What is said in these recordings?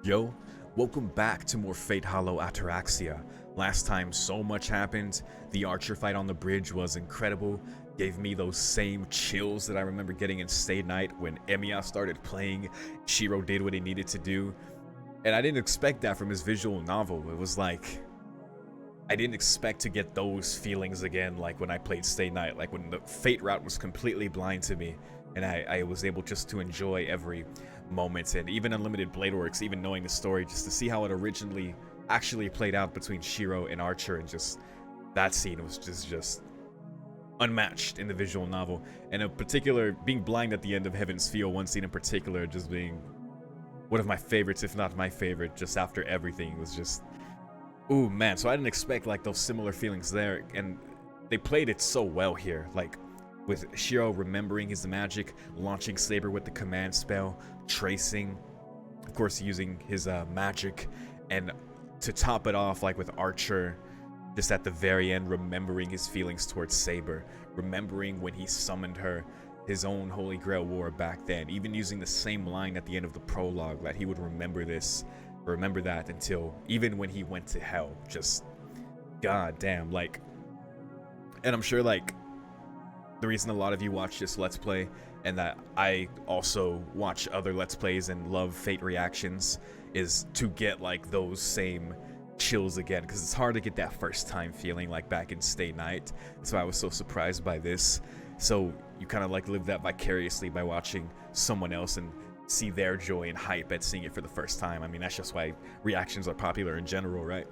Yo, welcome back to more Fate Hollow Ataraxia. Last time so much happened. The archer fight on the bridge was incredible. Gave me those same chills that I remember getting in Stay Night when Emiya started playing. Shiro did what he needed to do. And I didn't expect that from his visual novel. It was like, I didn't expect to get those feelings again like when I played Stay Night. Like when the Fate route was completely blind to me. And I was able just to enjoy every moments, and even Unlimited Blade Works, even knowing the story, just to see how it originally actually played out between Shiro and Archer, and just that scene was just unmatched in the visual novel. And in particular, being blind at the end of Heaven's Feel, one scene in particular just being one of my favorites, if not my favorite, just after everything, was just, ooh man. So I didn't expect like those similar feelings there, and they played it so well here, like with Shiro remembering his magic, launching Saber with the command spell, tracing, of course using his magic, and to top it off, like with Archer, just at the very end, remembering his feelings towards Saber, remembering when he summoned her, his own Holy Grail war back then, even using the same line at the end of the prologue, that he would remember that until, even when he went to hell. Just, god damn, like, and I'm sure like, the reason a lot of you watch this Let's Play, and that I also watch other Let's Plays and love Fate reactions, is to get like those same chills again, because it's hard to get that first time feeling like back in Stay Night. So I was so surprised by this. So you kind of like live that vicariously by watching someone else and see their joy and hype at seeing it for the first time. I mean, that's just why reactions are popular in general, right?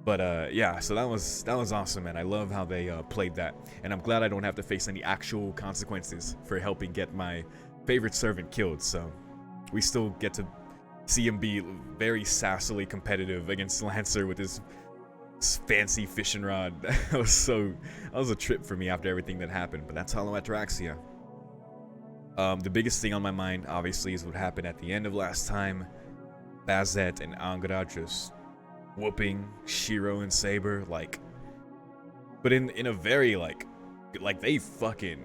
But yeah, so that was awesome, man. I love how they played that, and I'm glad I don't have to face any actual consequences for helping get my favorite servant killed. So we still get to see him be very sassily competitive against Lancer with his fancy fishing rod. That was a trip for me after everything that happened. But that's Hollow Ataraxia. The biggest thing on my mind, obviously, is what happened at the end of last time. Bazett and Angra just whooping Shiro and Saber, like, but in a very like they fucking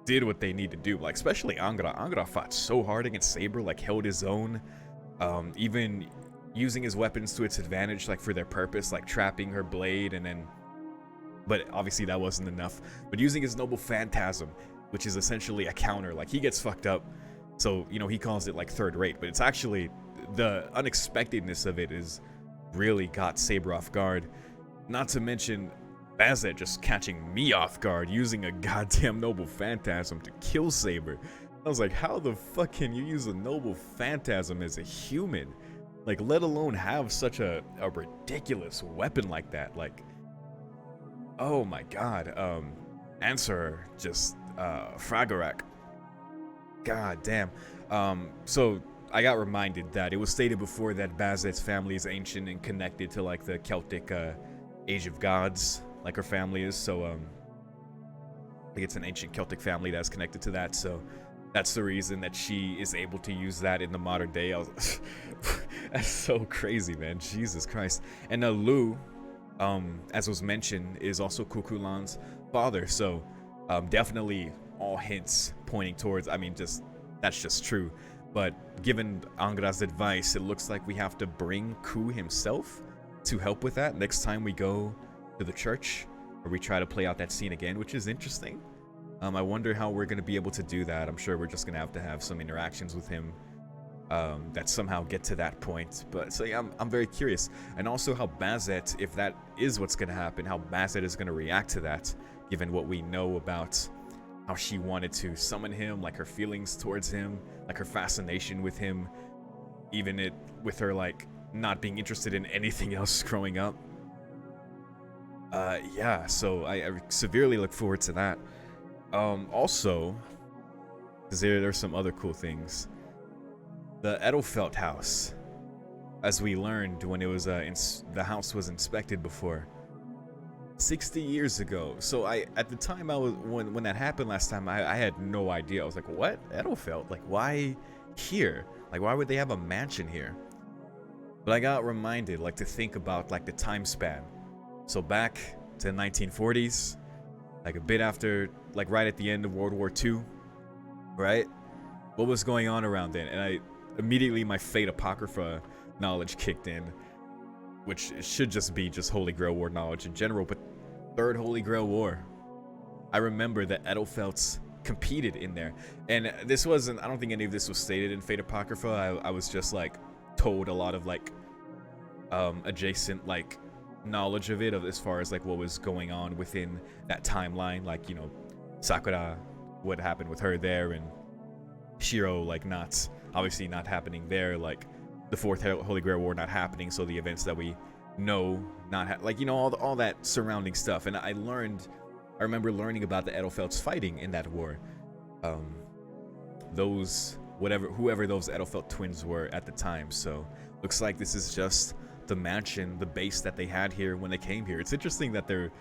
did what they need to do, like especially Angra fought so hard against Saber, like held his own, even using his weapons to its advantage, like for their purpose, like trapping her blade, and then, but obviously that wasn't enough, but using his noble phantasm, which is essentially a counter, like he gets fucked up, so you know he calls it like third rate, but it's actually the unexpectedness of it is really got Saber off guard. Not to mention Bazett just catching me off guard using a goddamn noble phantasm to kill Saber. I was like, how the fuck can you use a noble phantasm as a human? Like, let alone have such a ridiculous weapon like that. Like, oh my god. Answer just Fragarch. God damn. So I got reminded that it was stated before that Bazett's family is ancient and connected to like the Celtic Age of Gods, like her family is. So I think it's an ancient Celtic family that's connected to that. So that's the reason that she is able to use that in the modern day. That's so crazy, man. Jesus Christ. And Lu, as was mentioned, is also Kukulan's father. So definitely all hints pointing towards, I mean, just that's just true. But given Angra's advice, it looks like we have to bring Ku himself to help with that next time we go to the church, or we try to play out that scene again, which is interesting. I wonder how we're going to be able to do that. I'm sure we're just going to have some interactions with him that somehow get to that point. But so yeah, I'm very curious. And also how Bazett, if that is what's going to happen, how Bazett is going to react to that, given what we know about how she wanted to summon him, like her feelings towards him, like her fascination with him, even it with her like not being interested in anything else growing up. Yeah, so I severely look forward to that. Also, because there's some other cool things. The Edelfelt house, as we learned when it was the house was inspected before, 60 years ago. So at the time I was when that happened last time, I had no idea. I was like, what? Edelfelt? Like, why here? Like, why would they have a mansion here? But I got reminded, like, to think about like the time span. So back to the 1940s, like a bit after, like right at the end of World War II, right? What was going on around then? And immediately my Fate Apocrypha knowledge kicked in, which should just be just Holy Grail War knowledge in general, but Third Holy Grail War. I remember that Edelfelts competed in there, and this wasn't, I don't think any of this was stated in Fate Apocrypha. I was just like told a lot of like adjacent like knowledge of it, of as far as like what was going on within that timeline, like, you know, Sakura, what happened with her there, and Shiro like not obviously not happening there, like the Fourth Holy Grail War not happening, so the events that we know not like, you know, all that surrounding stuff. And I remember learning about the Edelfelts fighting in that war. Whoever those Edelfelt twins were at the time. So looks like this is just the mansion, the base that they had here when they came here. It's interesting that it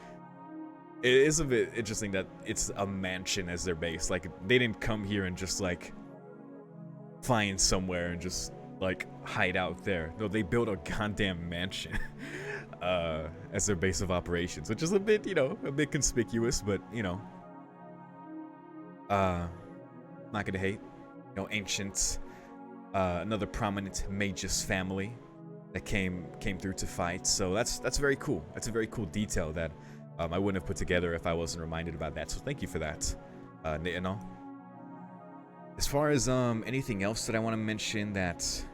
is a bit interesting that it's a mansion as their base. Like, they didn't come here and just like find somewhere and just like hide out there. No, they built a goddamn mansion as their base of operations, which is a bit, you know, a bit conspicuous, but, you know, not gonna hate. You know, ancient, another prominent Magus family that came through to fight. So that's very cool. That's a very cool detail that I wouldn't have put together if I wasn't reminded about that. So thank you for that, Nitano. As far as anything else that I want to mention that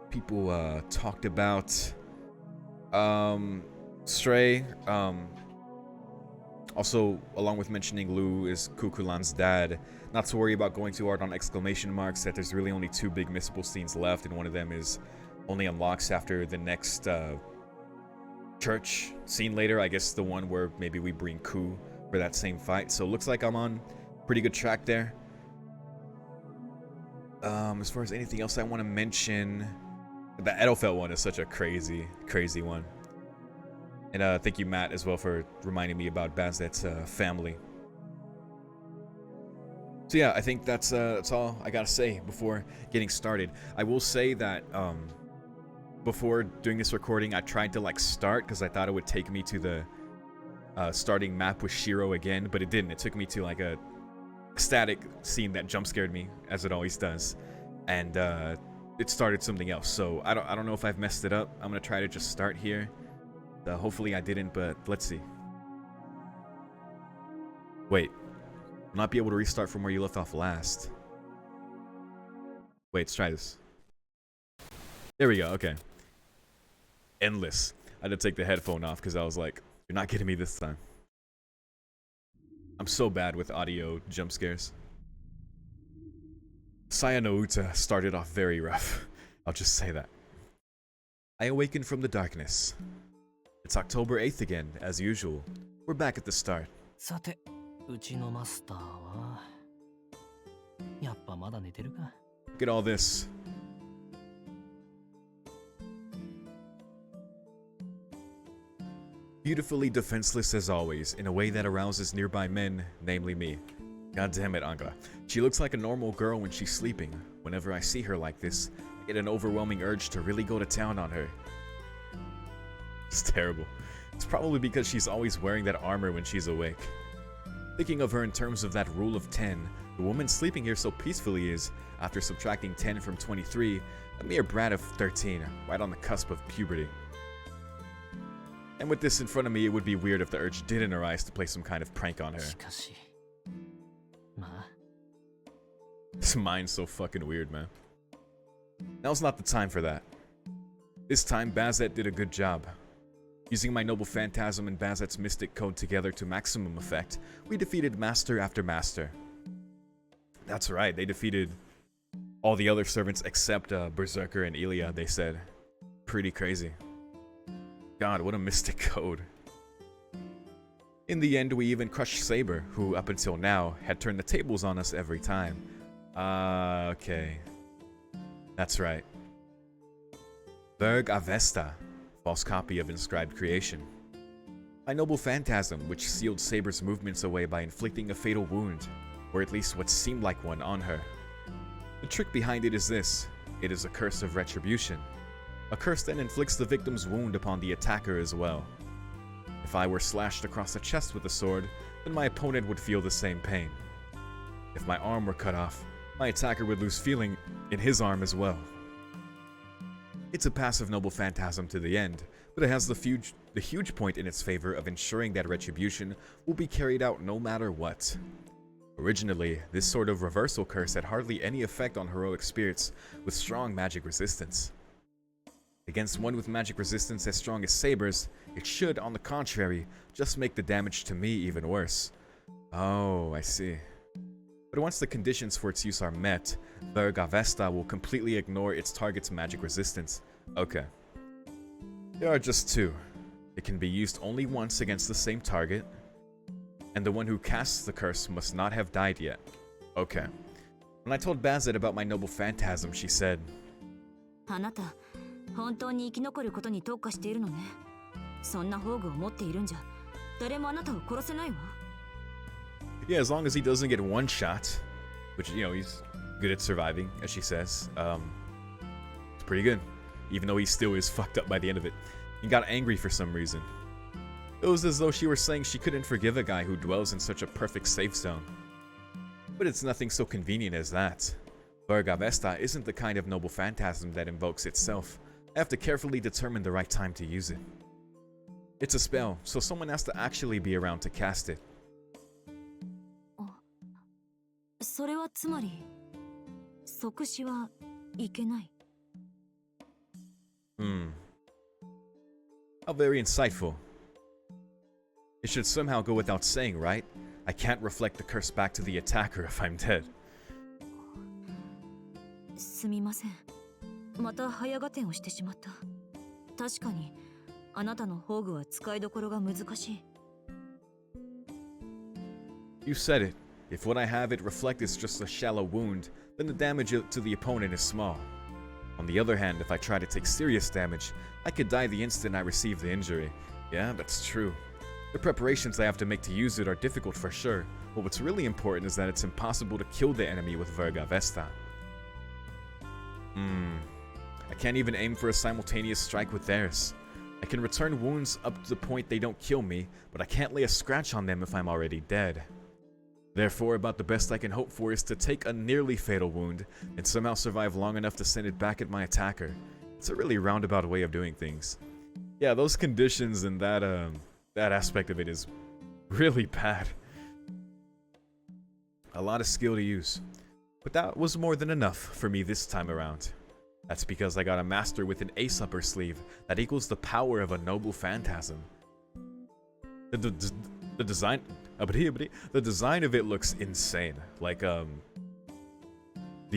people talked about, Stray, also along with mentioning Lu is Kukulan's dad. Not to worry about going too hard on exclamation marks, that there's really only 2 big missable scenes left, and one of them is only unlocks after the next church scene later. I guess the one where maybe we bring Ku for that same fight. So looks like I'm on pretty good track there. As far as anything else I want to mention, the Edelfelt one is such a crazy one. And thank you, Matt, as well, for reminding me about Bazett's family. So yeah, I think that's all I gotta say before getting started. I will say that before doing this recording, I tried to like start because I thought it would take me to the starting map with Shiro again, but it didn't. It took me to like a static scene that jump scared me, as it always does, and it started something else. So I don't know if I've messed it up. I'm gonna try to just start here. Hopefully I didn't, but let's see. Wait. Will not be able to restart from where you left off last. Wait, let's try this. There we go, okay. Endless. I had to take the headphone off because I was like, you're not getting me this time. I'm so bad with audio jump scares. Saya no Uta started off very rough. I'll just say that. I awakened from the darkness. It's October 8th again, as usual. We're back at the start. さて、うちのマスターはやっぱまだ寝てるか? Look at all this. Beautifully defenseless as always, in a way that arouses nearby men, namely me. God damn it, Angela. She looks like a normal girl when she's sleeping. Whenever I see her like this, I get an overwhelming urge to really go to town on her. It's terrible. It's probably because she's always wearing that armor when she's awake. Thinking of her in terms of that rule of 10, the woman sleeping here so peacefully is, after subtracting 10 from 23, a mere brat of 13, right on the cusp of puberty. And with this in front of me, it would be weird if the urge didn't arise to play some kind of prank on her. This mind's so fucking weird, man. Now's not the time for that. This time, Bazett did a good job. Using my noble phantasm and Bazett's mystic code together to maximum effect, we defeated master after master. That's right, they defeated all the other servants except Berserker and Ilia, they said. Pretty crazy. God, what a mystic code. In the end, we even crushed Saber, who up until now had turned the tables on us every time. Okay. That's right. Berg Avesta, false copy of inscribed creation. My noble phantasm, which sealed Saber's movements away by inflicting a fatal wound, or at least what seemed like one, on her. The trick behind it is this. It is a curse of retribution. A curse that inflicts the victim's wound upon the attacker as well. If I were slashed across the chest with a sword, then my opponent would feel the same pain. If my arm were cut off, my attacker would lose feeling in his arm as well. It's a passive noble phantasm to the end, but it has the huge point in its favor of ensuring that retribution will be carried out no matter what. Originally, this sort of reversal curse had hardly any effect on heroic spirits with strong magic resistance. Against one with magic resistance as strong as Saber's, it should, on the contrary, just make the damage to me even worse. Oh, I see. But once the conditions for its use are met, Vergavesta will completely ignore its target's magic resistance. Okay. There are just two. It can be used only once against the same target, and the one who casts the curse must not have died yet. Okay. When I told Bazett about my noble phantasm, she said, あなた、本当に生き残ることに特化しているのね。そんな宝具を持っているんじゃ、誰もあなたを殺せないわ。 Yeah, as long as he doesn't get one shot, which, you know, he's good at surviving, as she says. It's pretty good, even though he still is fucked up by the end of it. He got angry for some reason. It was as though she were saying she couldn't forgive a guy who dwells in such a perfect safe zone. But it's nothing so convenient as that. Vergavesta isn't the kind of noble phantasm that invokes itself. I have to carefully determine the right time to use it. It's a spell, so someone has to actually be around to cast it. それはつまり、即死はいけない。How very insightful. It should somehow go without saying, right? I can't reflect the curse back to the attacker if I'm dead. すみません。また早合点をしてしまった。確かに、あなたの宝具は使いどころが難しい。You said it. If what I have it reflect is just a shallow wound, then the damage to the opponent is small. On the other hand, if I try to take serious damage, I could die the instant I receive the injury. Yeah, that's true. The preparations I have to make to use it are difficult for sure, but what's really important is that it's impossible to kill the enemy with Vergavesta. I can't even aim for a simultaneous strike with theirs. I can return wounds up to the point they don't kill me, but I can't lay a scratch on them if I'm already dead. Therefore, about the best I can hope for is to take a nearly fatal wound and somehow survive long enough to send it back at my attacker. It's a really roundabout way of doing things. Yeah, those conditions and that aspect of it is really bad. A lot of skill to use. But that was more than enough for me this time around. That's because I got a master with an ace up her sleeve that equals the power of a noble phantasm. The design of it looks insane. Like, the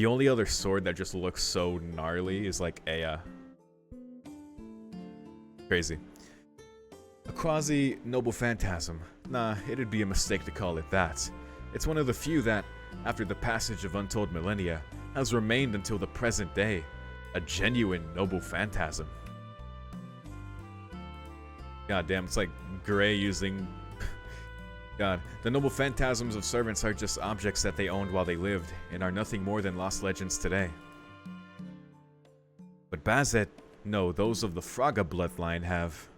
only other sword that just looks so gnarly is like a, crazy. A quasi-noble phantasm. Nah, it'd be a mistake to call it that. It's one of the few that, after the passage of untold millennia, has remained until the present day. A genuine noble phantasm. God damn, it's like Gray using... God, the noble phantasms of servants are just objects that they owned while they lived, and are nothing more than lost legends today. But Bazett, no, those of the Fraga bloodline have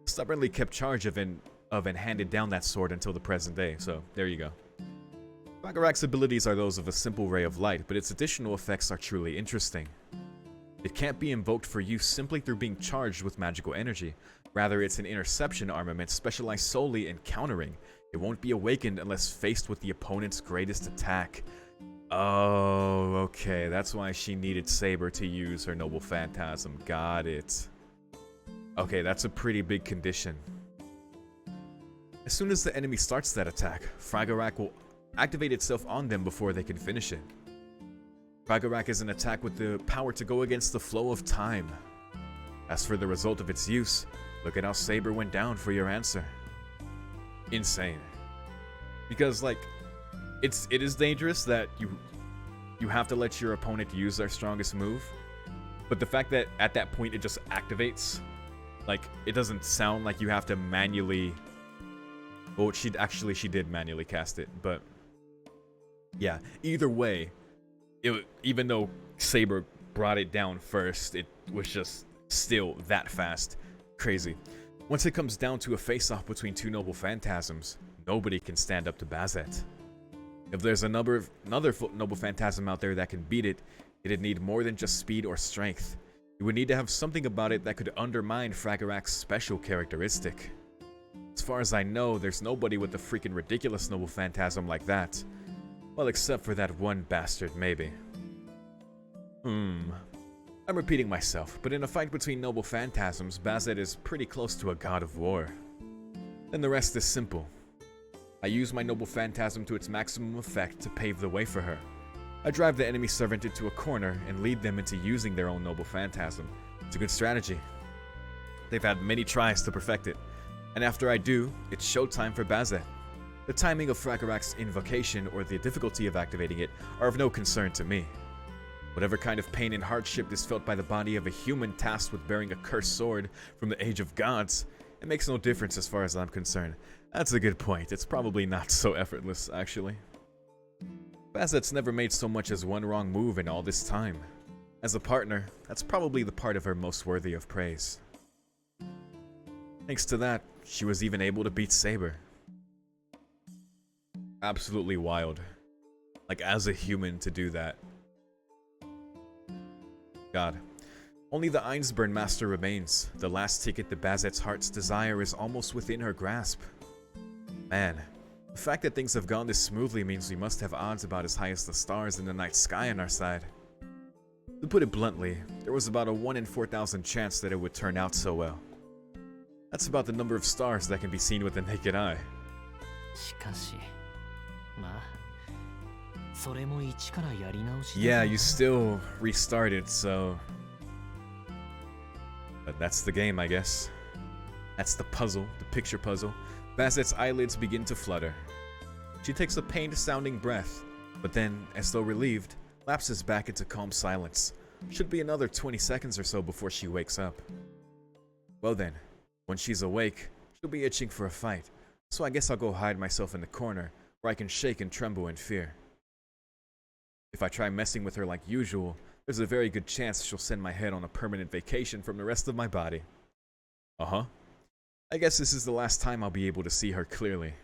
stubbornly kept charge of and handed down that sword until the present day, so there you go. Fragarach's abilities are those of a simple ray of light, but its additional effects are truly interesting. It can't be invoked for use simply through being charged with magical energy. Rather, it's an interception armament specialized solely in countering. It won't be awakened unless faced with the opponent's greatest attack. Oh, okay, that's why she needed Saber to use her noble phantasm. Got it. Okay, that's a pretty big condition. As soon as the enemy starts that attack, Fragarach will activate itself on them before they can finish it. Fragarach is an attack with the power to go against the flow of time. As for the result of its use, look at how Saber went down for your answer. Insane. Because, like, it is dangerous that you have to let your opponent use their strongest move, but the fact that at that point it just activates, like, it doesn't sound like you have to manually... Well, she did manually cast it, but yeah, either way, even though Saber brought it down first, it was just still that fast. Crazy. Once it comes down to a face-off between two noble phantasms, nobody can stand up to Bazett. If there's another noble phantasm out there that can beat it, it'd need more than just speed or strength. It would need to have something about it that could undermine Fragarch's special characteristic. As far as I know, there's nobody with a freaking ridiculous noble phantasm like that. Well, except for that one bastard, maybe. I'm repeating myself, but in a fight between noble phantasms, Bazett is pretty close to a god of war. Then the rest is simple. I use my noble phantasm to its maximum effect to pave the way for her. I drive the enemy servant into a corner and lead them into using their own noble phantasm. It's a good strategy. They've had many tries to perfect it, and after I do, it's showtime for Bazett. The timing of Fragarch's invocation or the difficulty of activating it are of no concern to me. Whatever kind of pain and hardship is felt by the body of a human tasked with bearing a cursed sword from the age of gods, it makes no difference as far as I'm concerned. That's a good point. It's probably not so effortless, actually. Bazett's never made so much as one wrong move in all this time. As a partner, that's probably the part of her most worthy of praise. Thanks to that, she was even able to beat Saber. Absolutely wild. Like, as a human to do that. God. Only the Einsburn Master remains. The last ticket to Bazett's heart's desire is almost within her grasp. Man, the fact that things have gone this smoothly means we must have odds about as high as the stars in the night sky on our side. To put it bluntly, there was about a 1 in 4,000 chance that it would turn out so well. That's about the number of stars that can be seen with the naked eye. しかし、まあ、それも一からやり直し。 Yeah, you still restarted, so... But that's the game, I guess. That's the puzzle, the picture puzzle. Bazett's eyelids begin to flutter. She takes a pained-sounding breath, but then, as though relieved, lapses back into calm silence. Should be another 20 seconds or so before she wakes up. Well then, when she's awake, she'll be itching for a fight, so I guess I'll go hide myself in the corner, where I can shake and tremble in fear. If I try messing with her like usual, there's a very good chance she'll send my head on a permanent vacation from the rest of my body. Uh-huh. I guess this is the last time I'll be able to see her clearly.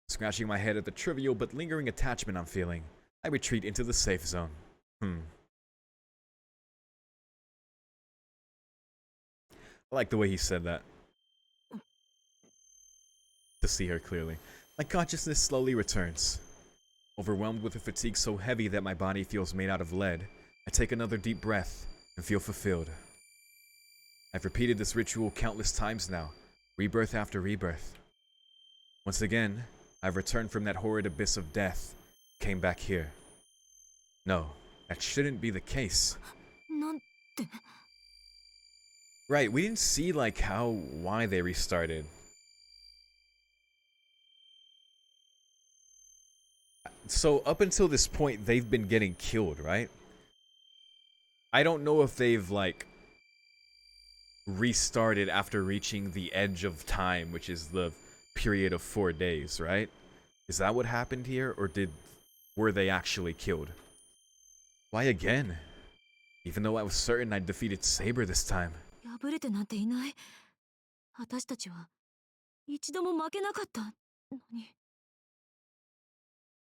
Scratching my head at the trivial but lingering attachment I'm feeling, I retreat into the safe zone. I like the way he said that. To see her clearly. My consciousness slowly returns. Overwhelmed with a fatigue so heavy that my body feels made out of lead, I take another deep breath and feel fulfilled. I've repeated this ritual countless times now, rebirth after rebirth. Once again, I've returned from that horrid abyss of death, came back here. No, that shouldn't be the case. Right, we didn't see like why they restarted. So up until this point, they've been getting killed, right? I don't know if they've like restarted after reaching the edge of time, which is the period of 4 days, right? Is that what happened here, or were they actually killed? Why again? Even though I was certain I'd defeated Saber this time. 破れてなんていない。私たちは一度も負けなかったのに。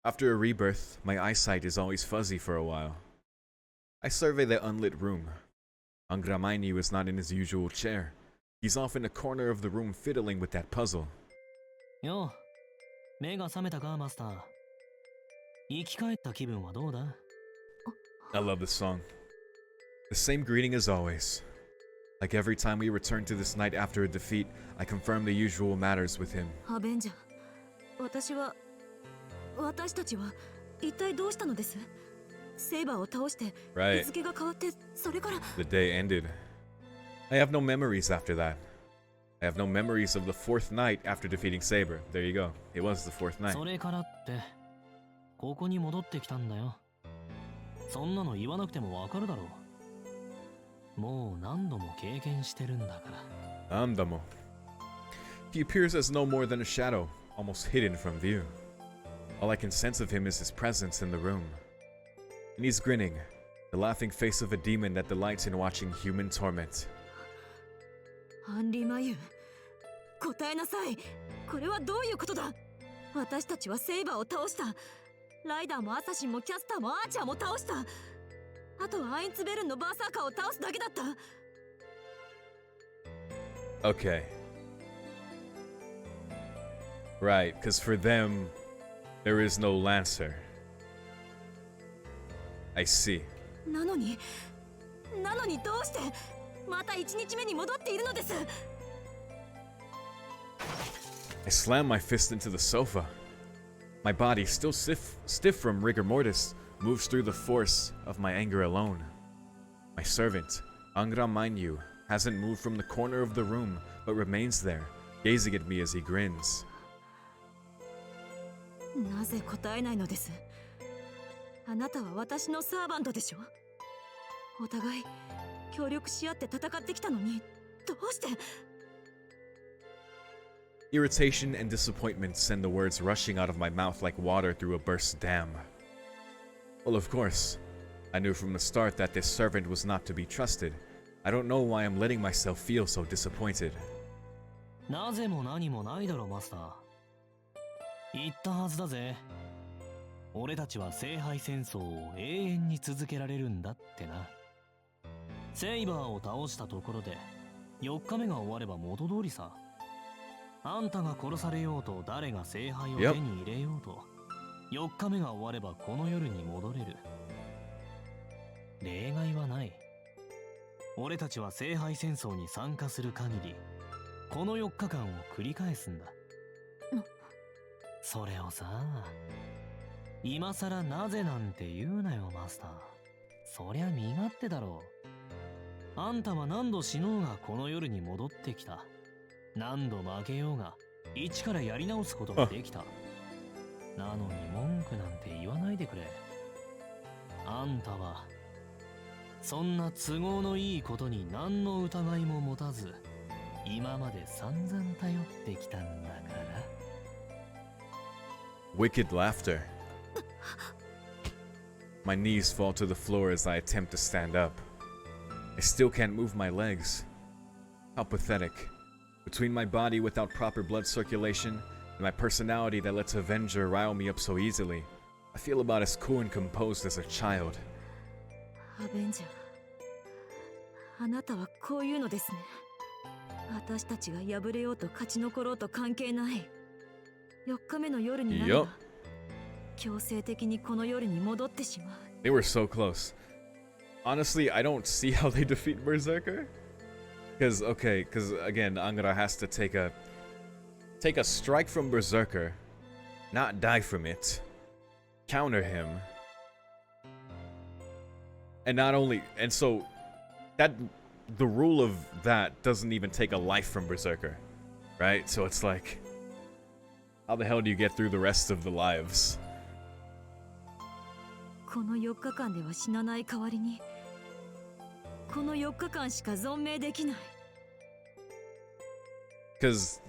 After a rebirth, my eyesight is always fuzzy for a while. I survey the unlit room. Angramaini was not in his usual chair. He's off in a corner of the room fiddling with that puzzle. よ、目が覚めたか、マスター。生き返った気分はどうだ？ I love this song. The same greeting as always. Like every time we return to this night after a defeat, I confirm the usual matters with him. Avenger, 私たちは一体どうしたのです？セイバーを倒して日付が変わってそれから The day ended. I have no memories after that. I have no memories of the fourth night after defeating Saber. There you go. It was the fourth night. それからってここに戻ってきたんだよ。そんなの言わなくてもわかるだろう。もう何度も経験してるんだから。何度も。He appears as no more than a shadow, almost hidden from view. All I can sense of him is his presence in the room. And he's grinning, the laughing face of a demon that delights in watching human torment. アンリマユ、答えなさい。これはどういうことだ？私たちはセイバーを倒した。ライダーもアサシンもキャスターもアーチャーも倒した。あとはアインツベルンのバーサーカーを倒すだけだった。 Okay. Right, because for them, there is no Lancer. I see. なのにどうしてまた1日目に戻っているのです。 I slammed my fist into the sofa. My body, still stiff from rigor mortis, moves through the force of my anger alone. My servant, Angra mind you, hasn't moved from the corner of the room, but remains there, gazing at me as he grins. なぜ答えないのです。あなたは私のサーバントでしょ。お互い協力し合って戦ってきたのに、どうして。 Irritation and disappointment send the words rushing out of my mouth like water through a burst dam. Well, of course. I knew from the start that this servant was not to be trusted. I don't know why I'm letting myself feel so disappointed. なぜも何もないだろ、マスター。言ったはずだぜ。俺たちは聖杯戦争を永遠に続けられるんだってな。セイバーを倒したところで4日目が終われば元通りさ。あんたが殺されようと誰が聖杯を手に入れようと、4日目が終わればこの夜に戻れる。例外はない。俺たちは聖杯戦争に参加する限りこの4日間を繰り返すんだ。それをさ、今さらなぜなんて言うなよ、マスター。そりゃ身勝手だろう。あんたは何度死のうがこの夜に戻ってきた。何度負けようが一からやり直すことができた。なのに文句なんて言わないでくれ。あんたはそんな都合のいいことに何の疑いも持たず今まで散々頼ってきたんだから。 Wicked laughter. My knees fall to the floor as I attempt to stand up. I still can't move my legs. How pathetic. Between my body without proper blood circulation and my personality that lets Avenger rile me up so easily, I feel about as cool and composed as a child. アベンジャー、あなたはこういうのですね。私たちが敗れようと勝ち残ろうと関係ない。4日目の夜になれば強制的にこの夜に戻ってしまう。 They were so close. Honestly, I don't see how they defeat Berserker. Because again, Angra has to take a strike from Berserker, not die from it, counter him, and so that the rule of that doesn't even take a life from Berserker, right? So it's like, how the hell do you get through the rest of the lives? この4日間では死なない代わりにこの4日間しか存命できない。 Because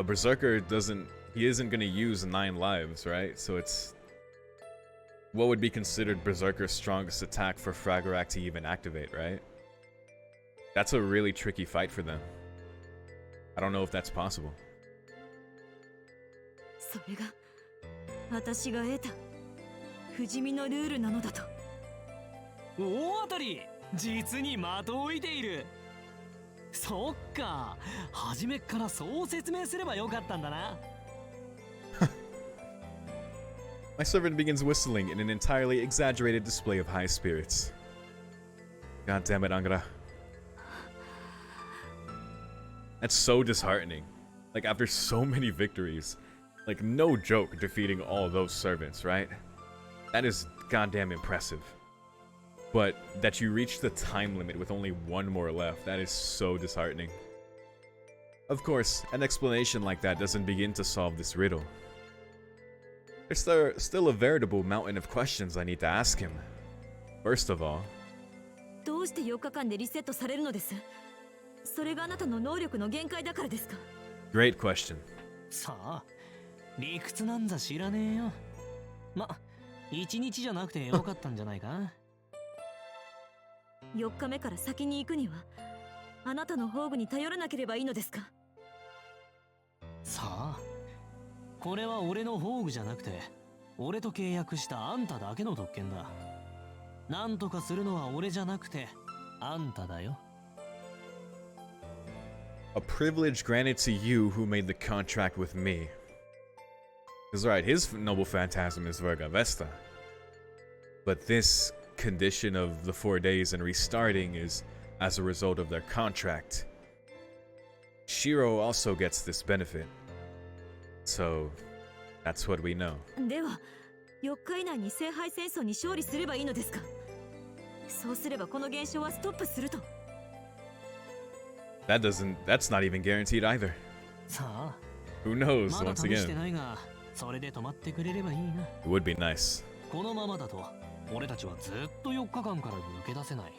Berserker isn't gonna use 9 lives, right? So it's what would be considered Berserker's strongest attack for Fragarch to even activate, right? That's a really tricky fight for them. I don't know if that's possible. それが私が得た不死身のルールなのだと。大当たり、実に的を射いている。そっか、初めっからそう説明すればよかったんだな。My servant begins whistling in an entirely exaggerated display of high spirits. God damn it, Angra. That's so disheartening. Like, after so many victories, like, no joke defeating all those servants, right? That is goddamn impressive. But that you reach the time limit with only one more left, that is so disheartening. Of course, an explanation like that doesn't begin to solve this riddle. There's still a veritable mountain of questions I need to ask him. First of all, どうして4日間でリセットされるのです？それがあなたの能力の限界だからですか？ great question. さあ、理屈なんざ知らねえよ。ま、1日じゃなくてよかったんじゃないか。4日目から先に行くにはあなたの宝具に頼らなければいいのですか？さあ、これは俺の宝具じゃなくて、俺と契約したあんただけの特権だ。なんとかするのは俺じゃなくて、あんただよ。A privilege granted to you who made the contract with me. Because, right, his noble phantasm is Verga Vesta. But this condition of the 4 days and restarting is as a result of their contract. Shiro also gets this benefit. So, that's what we know. では、4日以内に聖杯戦争に勝利すればいいのですか？そうすればこの現象はストップすると。That's not even guaranteed either. さあ、 Who knows, まだ once 試して again. ないが、それで止まってくれればいいな。 It would be nice. このままだと、俺たちはずっと4日間から抜け出せない。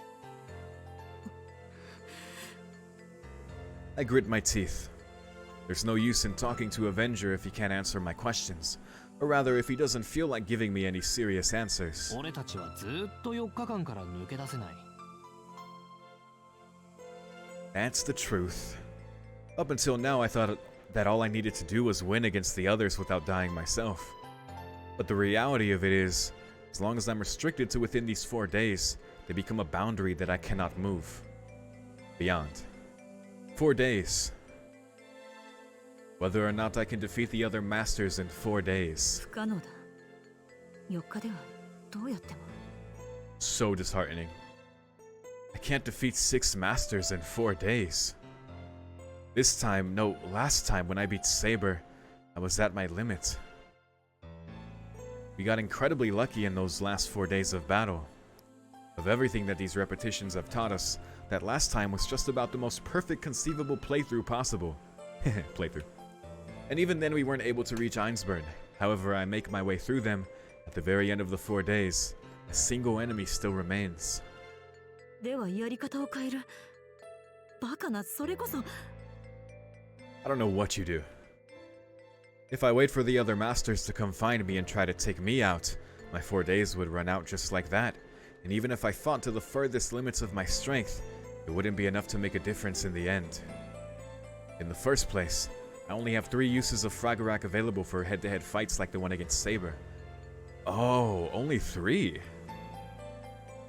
I grit my teeth. There's no use in talking to Avenger if he can't answer my questions. Or rather, if he doesn't feel like giving me any serious answers. 俺たちはずっと4日間から抜け出せない。That's the truth. Up until now, I thought that all I needed to do was win against the others without dying myself. But the reality of it is, as long as I'm restricted to within these 4 days, they become a boundary that I cannot move beyond. 4 days. Whether or not I can defeat the other masters in 4 days. 不可能だ。4日ではどうやっても。So disheartening. I can't defeat 6 masters in 4 days. This time, no, last time when I beat Saber, I was at my limit. We got incredibly lucky in those last 4 days of battle. Of everything that these repetitions have taught us, that last time was just about the most perfect conceivable playthrough possible. Playthrough. And even then we weren't able to reach Einsburn. However, I make my way through them. At the very end of the 4 days, a single enemy still remains. ではやり方を変える。バカな、それこそ。I don't know what you do. If I wait for the other masters to come find me and try to take me out, my 4 days would run out just like that. And even if I fought to the furthest limits of my strength, it wouldn't be enough to make a difference in the end. In the first place, I only have 3 uses of Fragarch available for head-to-head fights like the one against Saber. Oh, only 3?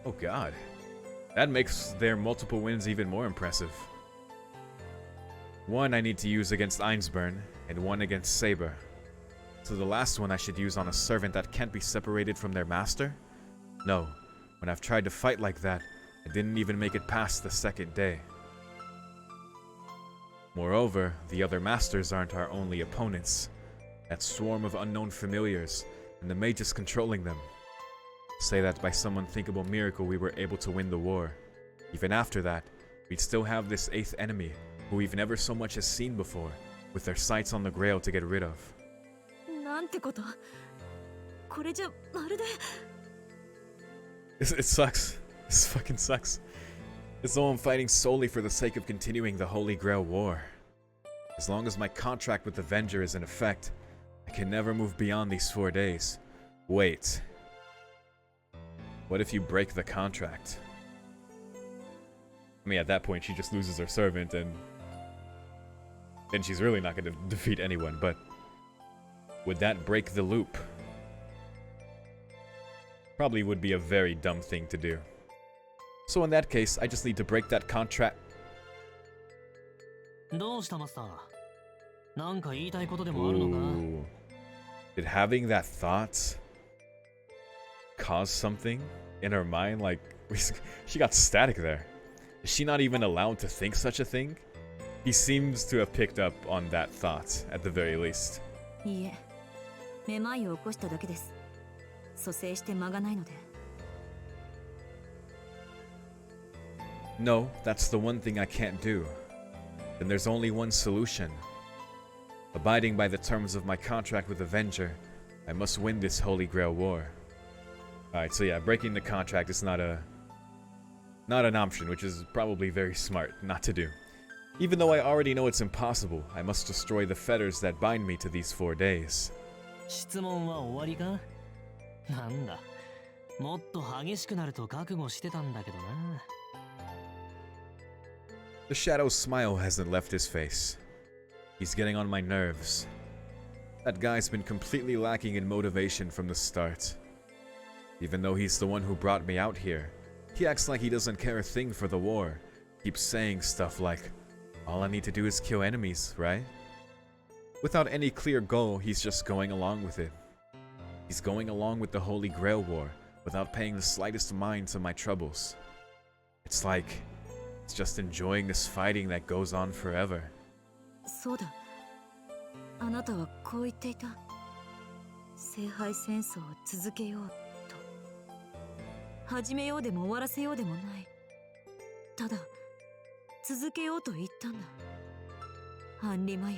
Oh god. That makes their multiple wins even more impressive. 1 I need to use against Einsburn, and 1 against Saber. So the last one I should use on a servant that can't be separated from their master? No, when I've tried to fight like that, I didn't even make it past the 2nd day. Moreover, the other masters aren't our only opponents. That swarm of unknown familiars, and the mages controlling them. Say that by some unthinkable miracle we were able to win the war. Even after that, we'd still have this 8th enemy, who we've never so much as seen before, with their sights on the Grail to get rid of. なんてこと。これじゃまるで。It sucks. This fucking sucks. As though I'm fighting solely for the sake of continuing the Holy Grail War. As long as my contract with Avenger is in effect, I can never move beyond these 4 days. Wait. What if you break the contract? I mean, at that point, she just loses her servant, and then she's really not going to defeat anyone, but would that break the loop? Probably would be a very dumb thing to do. So in that case, I just need to break that contract. どうしたマスター？なんか言いたいことでもあるのか？ Ooh. Did having that thought cause something in her mind? Like, she got static there. Is she not even allowed to think such a thing? He seems to have picked up on that thought, at the very least. いいえ、めまいを起こしただけです。蘇生して間がないので。No, that's the one thing I can't do. Then there's only one solution. Abiding by the terms of my contract with Avenger, I must win this Holy Grail War. Alright, so yeah, breaking the contract is not an option, which is probably very smart not to do. Even though I already know it's impossible, I must destroy the fetters that bind me to these 4 days. 質問は終わりか？なんだ、もっと激しくなると覚悟してたんだけどな。The shadow's smile hasn't left his face. He's getting on my nerves. That guy's been completely lacking in motivation from the start. Even though he's the one who brought me out here, he acts like he doesn't care a thing for the war. Keeps saying stuff like, all I need to do is kill enemies, right? Without any clear goal, he's just going along with it. He's going along with the Holy Grail War without paying the slightest mind to my troubles. It's like, it's just enjoying this fighting that goes on forever. そうだ。あなたはこう言っていた。聖杯戦争を続けようと。始めようでも終わらせようでもない。ただ、続けようと言ったんだ。アンリマユ。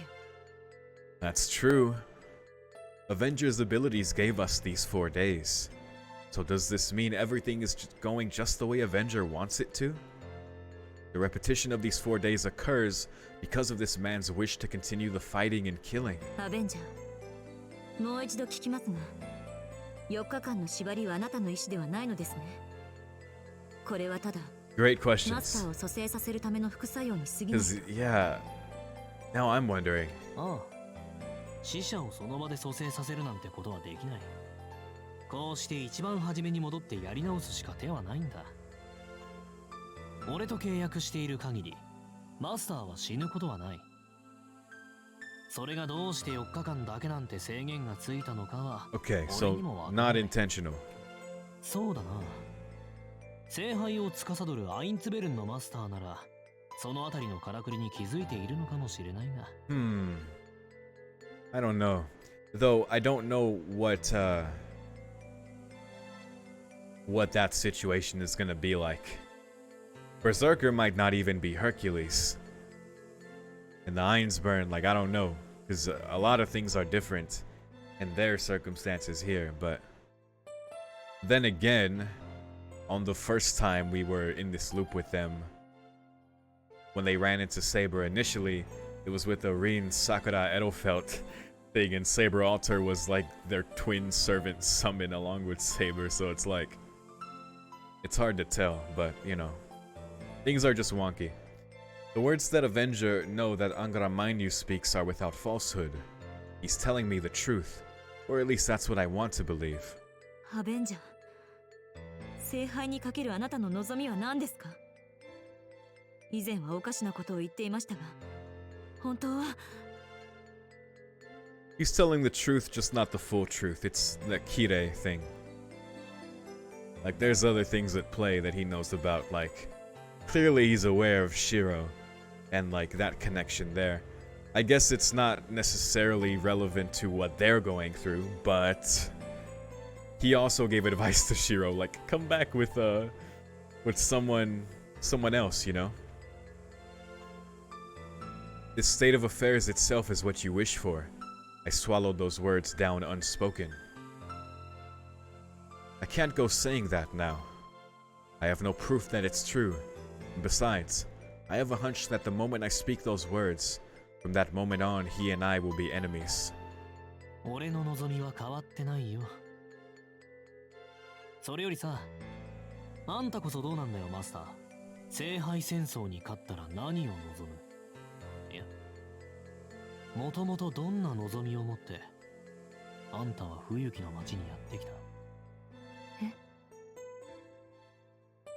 That's true. Avenger's abilities gave us these 4 days. So does this mean everything is going just the way Avenger wants it to? The repetition of these 4 days occurs because of this man's wish to continue the fighting and killing. Avenger、もう一度聞きますが、4日間の縛りはあなたの意思ではないのですね。これはただ、Great マスタ questions. ーを蘇生させるための副作用に過ぎない。Because, yeah, now I'm wondering. ああ、死者をその場で蘇生させるなんてことはできない。こうして一番初めに戻ってやり直すしか手はないんだ。俺と契約している限り、マスターは死ぬことはない。それがどうして4日間だけなんて制限がついたのかは、Okay, so not intentional. そうだな。聖杯を司るアインツベルンのマスターなら、そのあたりのからくりに気づいているのかもしれないが。I don't know. Though I don't know what that situation is gonna be like. Berserker might not even be Hercules. And the Einsburn, like, I don't know. Because a lot of things are different in their circumstances here. But then again, on the first time we were in this loop with them, when they ran into Saber initially, it was with the Rin Tohsaka Edelfelt thing, and Saber Altar was like their twin servant summon along with Saber, so it's like, it's hard to tell, but you know, things are just wonky. The words that Avenger know that Angaramanyu speaks are without falsehood. He's telling me the truth, or at least that's what I want to believe. Avenger、聖杯にかけるあなたの望みは何ですか？以前はおかしなことを言っていましたが、本当は。He's telling the truth, just not the full truth. It's the Kire thing. Like, there's other things at play that he knows about, like, clearly he's aware of Shiro, and, like, that connection there. I guess it's not necessarily relevant to what they're going through, but he also gave advice to Shiro, like, come back with someone else, you know? This state of affairs itself is what you wish for. I swallowed those words down unspoken. I can't go saying that now. I have no proof that it's true. And besides, I have a hunch that the moment I speak those words, from that moment on, he and I will be enemies. 俺の望みは変わってないよ。それよりさ、あんたこそどうなんだよ、マスター。聖杯戦争に勝ったら何を望む？いや、もともとどんな望みを持って、あんたは冬木の町にやってきた。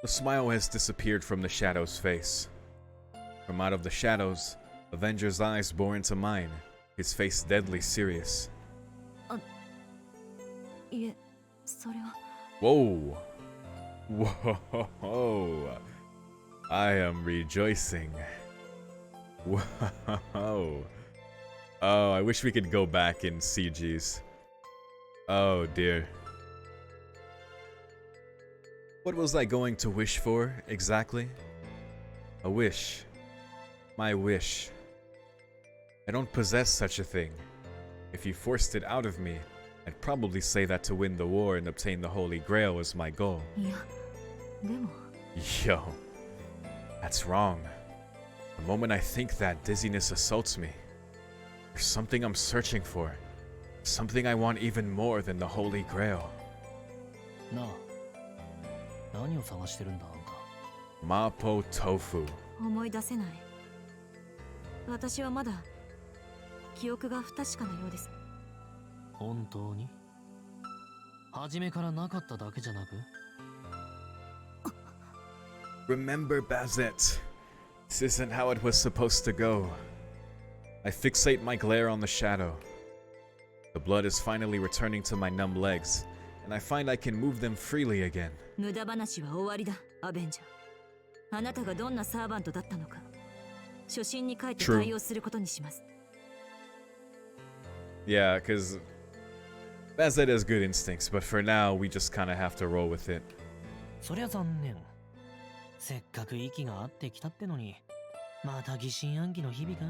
The smile has disappeared from the shadow's face. From out of the shadows, Avenger's eyes bore into mine, his face deadly serious. いえ、それは。Whoa! Whoa! I am rejoicing. Whoa! Oh, I wish we could go back in CGs. Oh dear. What was I going to wish for, exactly? A wish. My wish. I don't possess such a thing. If you forced it out of me, I'd probably say that to win the war and obtain the Holy Grail was my goal. いや、でも。 Yo, that's wrong. The moment I think that, dizziness assaults me. There's something I'm searching for. Something I want even more than the Holy Grail. なあ、何を探してるんだ、あんた。Mapo Tofu. 思い出せない。私はまだ記憶が不確かなようです。本当に初めからなかっただけじゃなく Remember, Bazett. This isn't how it was supposed to go. I fixate my glare on the shadow. The blood is finally returning to my numb legs, and I find I can move them freely again. 無駄話は終わりだ、アベンジャー。あなたがどんなサーバントだったのか、初心に帰って対応することにします。Yeah, because Bazett has good instincts, but for now, we just kind of have to roll with it. そりゃ残念。せっかく息が合ってきたってのに、また疑心暗鬼の日々か。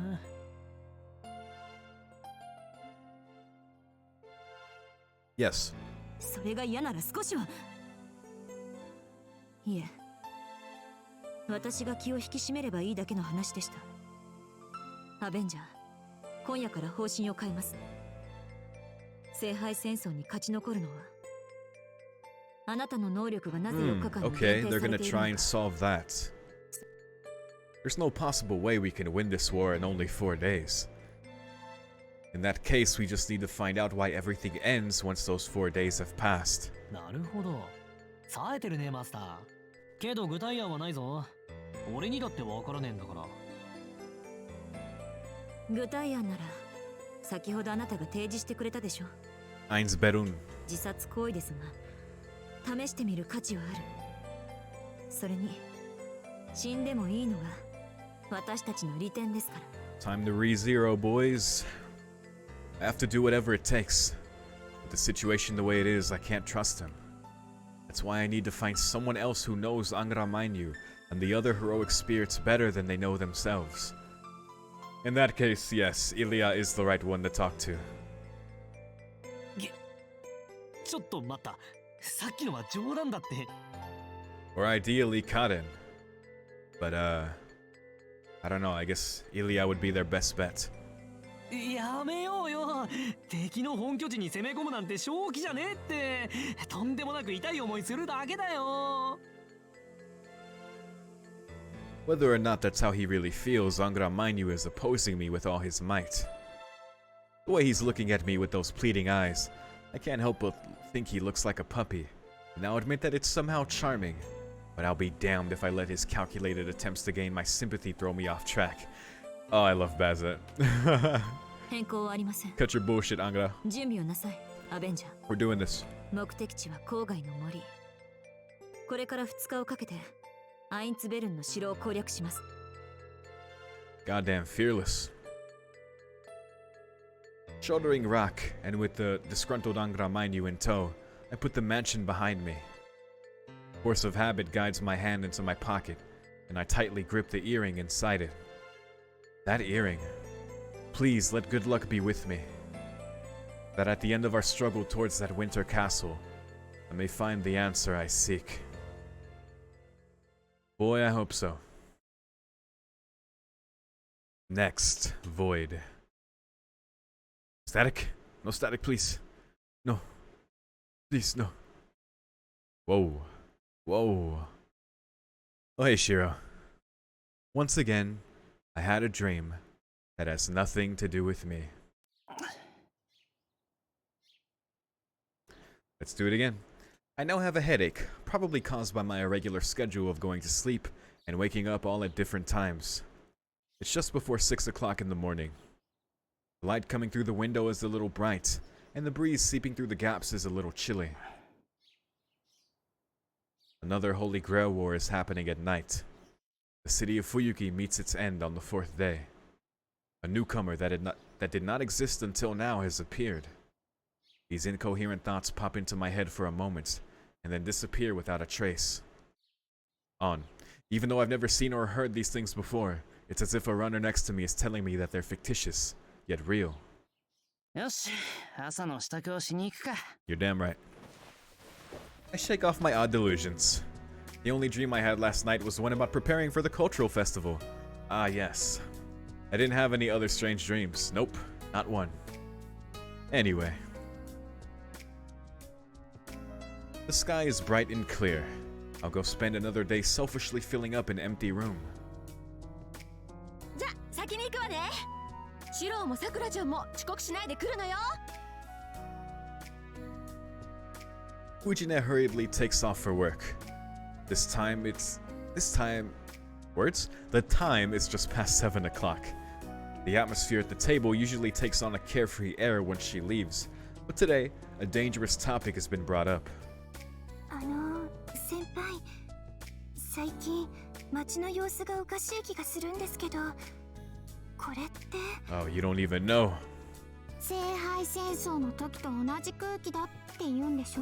Yes. それが嫌なら少しは。いえ、私が気を引き締めればいいだけの話でした。アベンジャー、今夜から方針を変えます。聖杯戦争に勝ち残るのは、あなたの能力がなぜ4日間に限定されてい Okay, る they're の gonna か。 try and solve that. There's no possible way we can win this war in only 4 days. In that case, we just need to find out why everything ends once those 4 days have passed. なるほど。冴えてるね、マスター。けど具体案はないぞ。俺にだってわからねえんだから。具体案なら、先ほどあなたが提示してくれたでしょ。Eins Berun. 自殺行為ですが、試してみる価値はある。それに、死んでもいいのが私たちの利点ですから。Time to re-zero, boys. I have to do whatever it takes. With the situation the way it is, I can't trust him. That's why I need to find someone else who knows Angra Mainyu and the other heroic spirits better than they know themselves. In that case, yes, Ilia is the right one to talk to. ちょっと待った。さっきのは冗談だって。Or ideally Karen. But, I don't know, I guess Ilia would be their best bet. やめようよ。敵の本拠地に攻め込むなんて正気じゃねえって。とんでもなく痛い思いするだけだよ。Whether or not that's how he really feels, Angra Mainyu is opposing me with all his might. The way he's looking at me with those pleading eyes, I can't help but think he looks like a puppy. And I'll admit that it's somehow charming. But I'll be damned if I let his calculated attempts to gain my sympathy throw me off track. Oh, I love Bazett. 変更はありません。 Cut your bullshit, Angra. 準備をなさい、アベンジャー。 We're doing this. 目的地は郊外の森。これから2日をかけてアインツベルンの城を攻略します。 Goddamn fearless. Shouldering rock, and with the disgruntled Angra Mainyu in tow, I put the mansion behind me. Force of habit guides my hand into my pocket, and I tightly grip the earring inside it. That earring. Please let good luck be with me. That at the end of our struggle towards that winter castle, I may find the answer I seek. Boy, I hope so. Next, Void. Static? No static, please. No. Please, no. Whoa. Whoa. Oh, hey, Shiro. Once again, I had a dream that has nothing to do with me. Let's do it again. I now have a headache, probably caused by my irregular schedule of going to sleep and waking up all at different times. It's just before 6 o'clock in the morning. The light coming through the window is a little bright, and the breeze seeping through the gaps is a little chilly. Another Holy Grail War is happening at night. The city of Fuyuki meets its end on the 4th day. A newcomer that did not exist until now has appeared. These incoherent thoughts pop into my head for a moment, and then disappear without a trace. On. Even though I've never seen or heard these things before, it's as if a runner next to me is telling me that they're fictitious, yet real. よし、朝の支度をしに行くか。 You're damn right. I shake off my odd delusions. The only dream I had last night was one about preparing for the cultural festival. Ah, yes. I didn't have any other strange dreams. Nope, not one. Anyway. The sky is bright and clear. I'll go spend another day selfishly filling up an empty room. じゃ、先に行くわね。シロウもサクラちゃんも遅刻しないで来るのよ。Fujine hurriedly takes off for work. The time it's just past 7 o'clock. The atmosphere at the table usually takes on a carefree air when she leaves, but today, a dangerous topic has been brought up. 先輩、最近街の様子がおかしい気がするんですけど、これって Oh, you don't even know. 聖杯戦争の時と同じ空気だって言うんでしょ。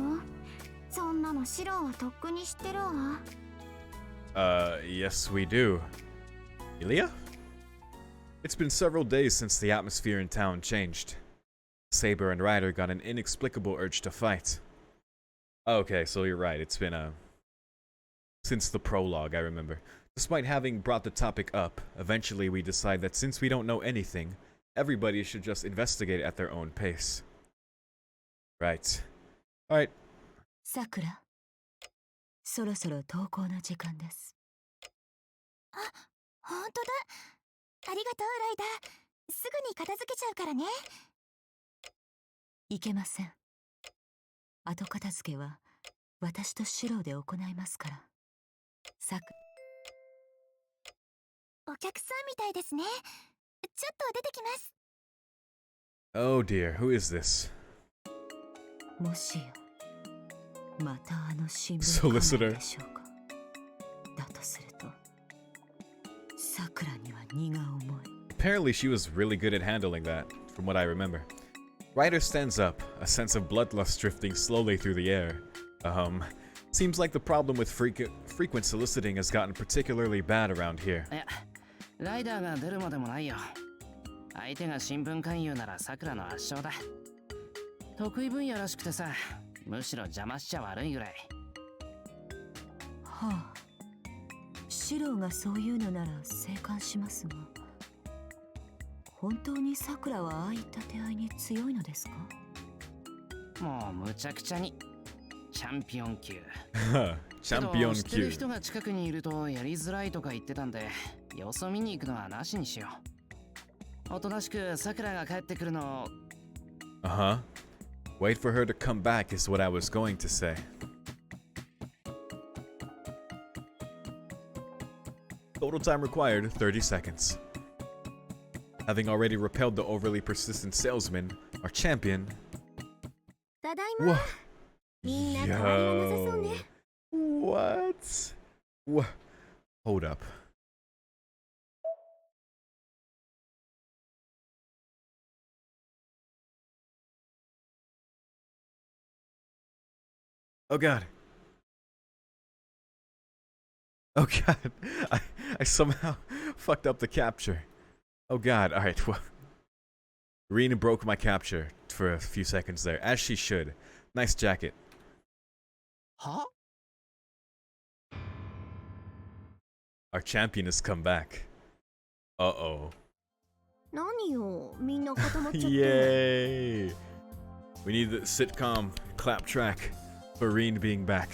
そんなのシロンはとっくに知ってるわ。Yes we do. Ilia? It's been several days since the atmosphere in town changed. Saber and Ryder got an inexplicable urge to fight. Okay, so you're right, it's been, since the prologue, I remember. Despite having brought the topic up, eventually we decide that since we don't know anything, everybody should just investigate at their own pace. Right. Alright. Sakura, そろそろ登校の時間です。あ、本当だ。ありがとう、ライダー。すぐに片付けちゃうからね。いけません。後片付けは私とシローで行いますから。お客さんみたいですね。ちょっと出てきます。Oh dear, who is this? もしやまたあの新聞関連でしょうか。だとするとさくらには荷が重い。Apparently she was really good at handling that, from what I remember. Ryder stands up, a sense of bloodlust drifting slowly through the air. Seems like the problem with frequent soliciting has gotten particularly bad around here. いや、ライダーが出るまでもないよ。相手が新聞勧誘ならさくらの圧勝だ。得意分野らしくてさ、むしろ邪魔しちゃ悪いぐらい。はあ、シローがそういうのなら静観しますが、本当にさくらはああいった手合いに強いのですか？もうむちゃくちゃにチャンピオン級。チャンピオン級。知ってる人が近くにいるとやりづらいとか言ってたんで、様子を見に行くのはなしにしよう。おとなしくさくらが帰ってくるのを。Wait for her to come back is what I was going to say. Total time required 30 seconds. Having already repelled the overly persistent salesman, our champion. Whoa. Yo. What? Hold up. Oh god. Oh god. I somehow fucked up the capture. Oh god, alright, well. Rin broke my capture for a few seconds there, as she should. Nice jacket. Huh? Our champion has come back. Uh-oh. Yay! We need the sitcom clap track for Rin being back.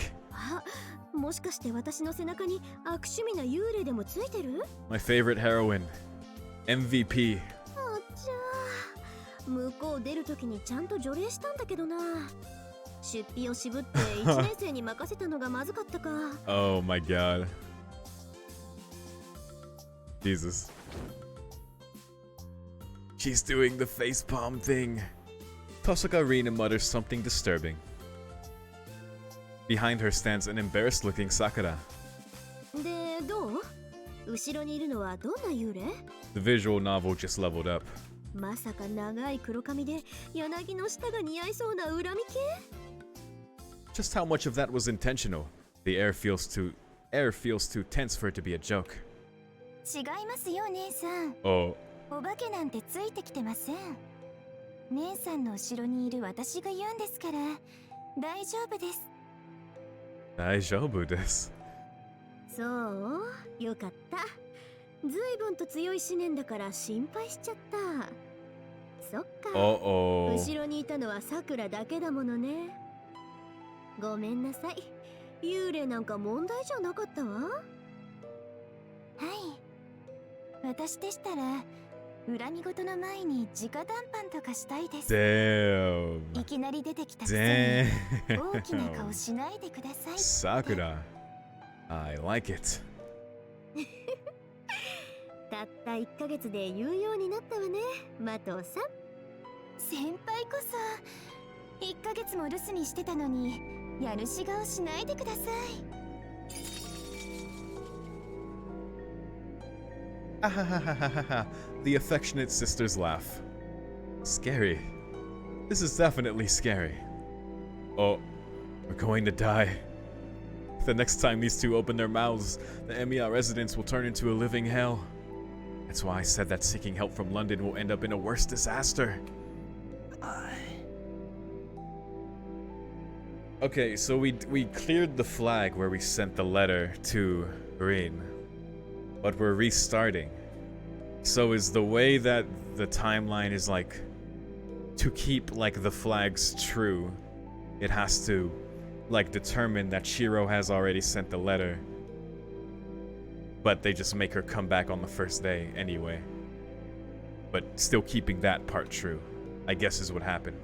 もしかして私の背中に悪趣味な幽霊でもついてる？ My favorite heroine. MVP. あっちゃー。向こう出るときにちゃんと除霊したんだけどな。出費を渋って1年生に任せたのがまずかったか。Oh my god. Jesus. She's doing the facepalm thing. Tohsaka Rin mutters something disturbing. Behind her stands an embarrassed-looking Sakura. で、どう？後ろにいるのはどんな幽霊？ The visual novel just leveled up. まさか長い黒髪で柳の下が似合いそうな恨み系？ Just how much of that was intentional? The air feels too tense for it to be a joke. 違いますよ、姉さん。Oh. お化けなんてついてきてません。姉さんの後ろにいる私が言うんですから、大丈夫です。大丈夫です。そう、よかった。ずいぶんと強い思念だから心配しちゃった。そっか。後ろにいたのはさくらだけだものね。ごめんなさい。幽霊なんか問題じゃなかったわ。はい。私でしたら恨み事の前に直談判とかしたいです。 Damn. いきなり出てきたくせに Damn. 大きな顔しないでください。 Sakura. I like it. たった1ヶ月で言うようになったわね、マトウさん。先輩こそ1ヶ月も留守にしてたのにやるし顔しないでください。 The affectionate sisters laugh. Scary. This is definitely scary. Oh, we're going to die. The next time these two open their mouths, the Emiya residence will turn into a living hell. That's why I said that seeking help from London will end up in a worse disaster. Okay, so we cleared the flag where we sent the letter to Rin, but we're restarting. So is the way that the timeline is like to keep like the flags true, it has to like determine that Shiro has already sent the letter, but they just make her come back on the first day anyway. But still keeping that part true, I guess is what happened.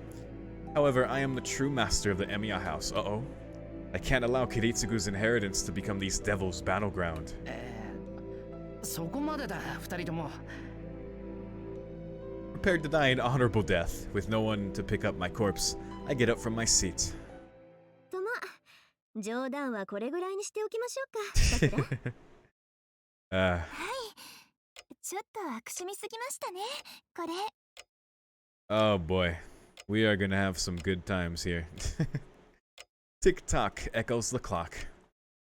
However, I am the true master of the Emiya house. Uh-oh. I can't allow Kiritsugu's inheritance to become these devils' battleground. そこまでだ、二人とも。 Prepared to die an honorable death, with no one to pick up my corpse, I get up from my seat. とま、冗談はこれぐらいにしておきましょうか。さくら。はい、ちょっと悪趣味すぎましたね、これ。 Oh boy, we are gonna have some good times here. Tick-tock echoes the clock.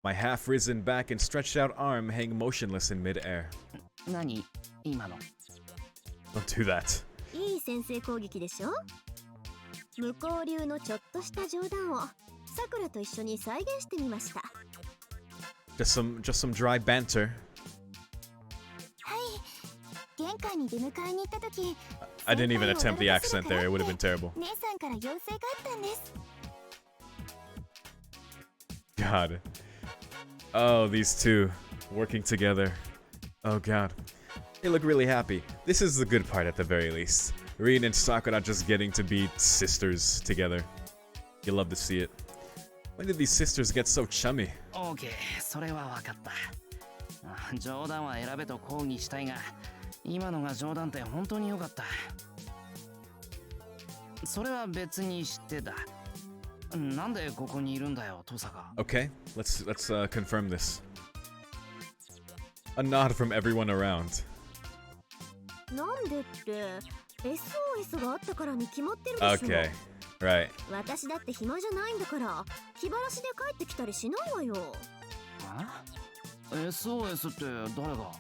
My half-risen back and stretched out arm hang motionless in mid-air. 何今の。 Don't do that. いい先制攻撃でしょ。向こう流のちょっとした冗談をさくらと一緒に再現してみました。Just some dry banter. はい、玄関に出迎えに行った時、 I didn't even attempt the accent there, it would have been terrible. 姉さんから要請があったんです。 God. Oh, these two working together. Oh god. They look really happy. This is the good part at the very least. Rin and Sakura just getting to be sisters together. You love to see it. When did these sisters get so chummy? オーケー、それは分かった。冗談は選べと抗議したいが、今のが冗談って本当に良かった。それは別に知ってた。なんでここにいるんだよ、トサカ。 Okay, let's confirm this. A nod from everyone around. なんでって SOS があったからに決まってるでしょ。 Okay, right. 私だって暇じゃないんだから気晴らしで帰ってきたりしないわよ。あ SOS って誰が。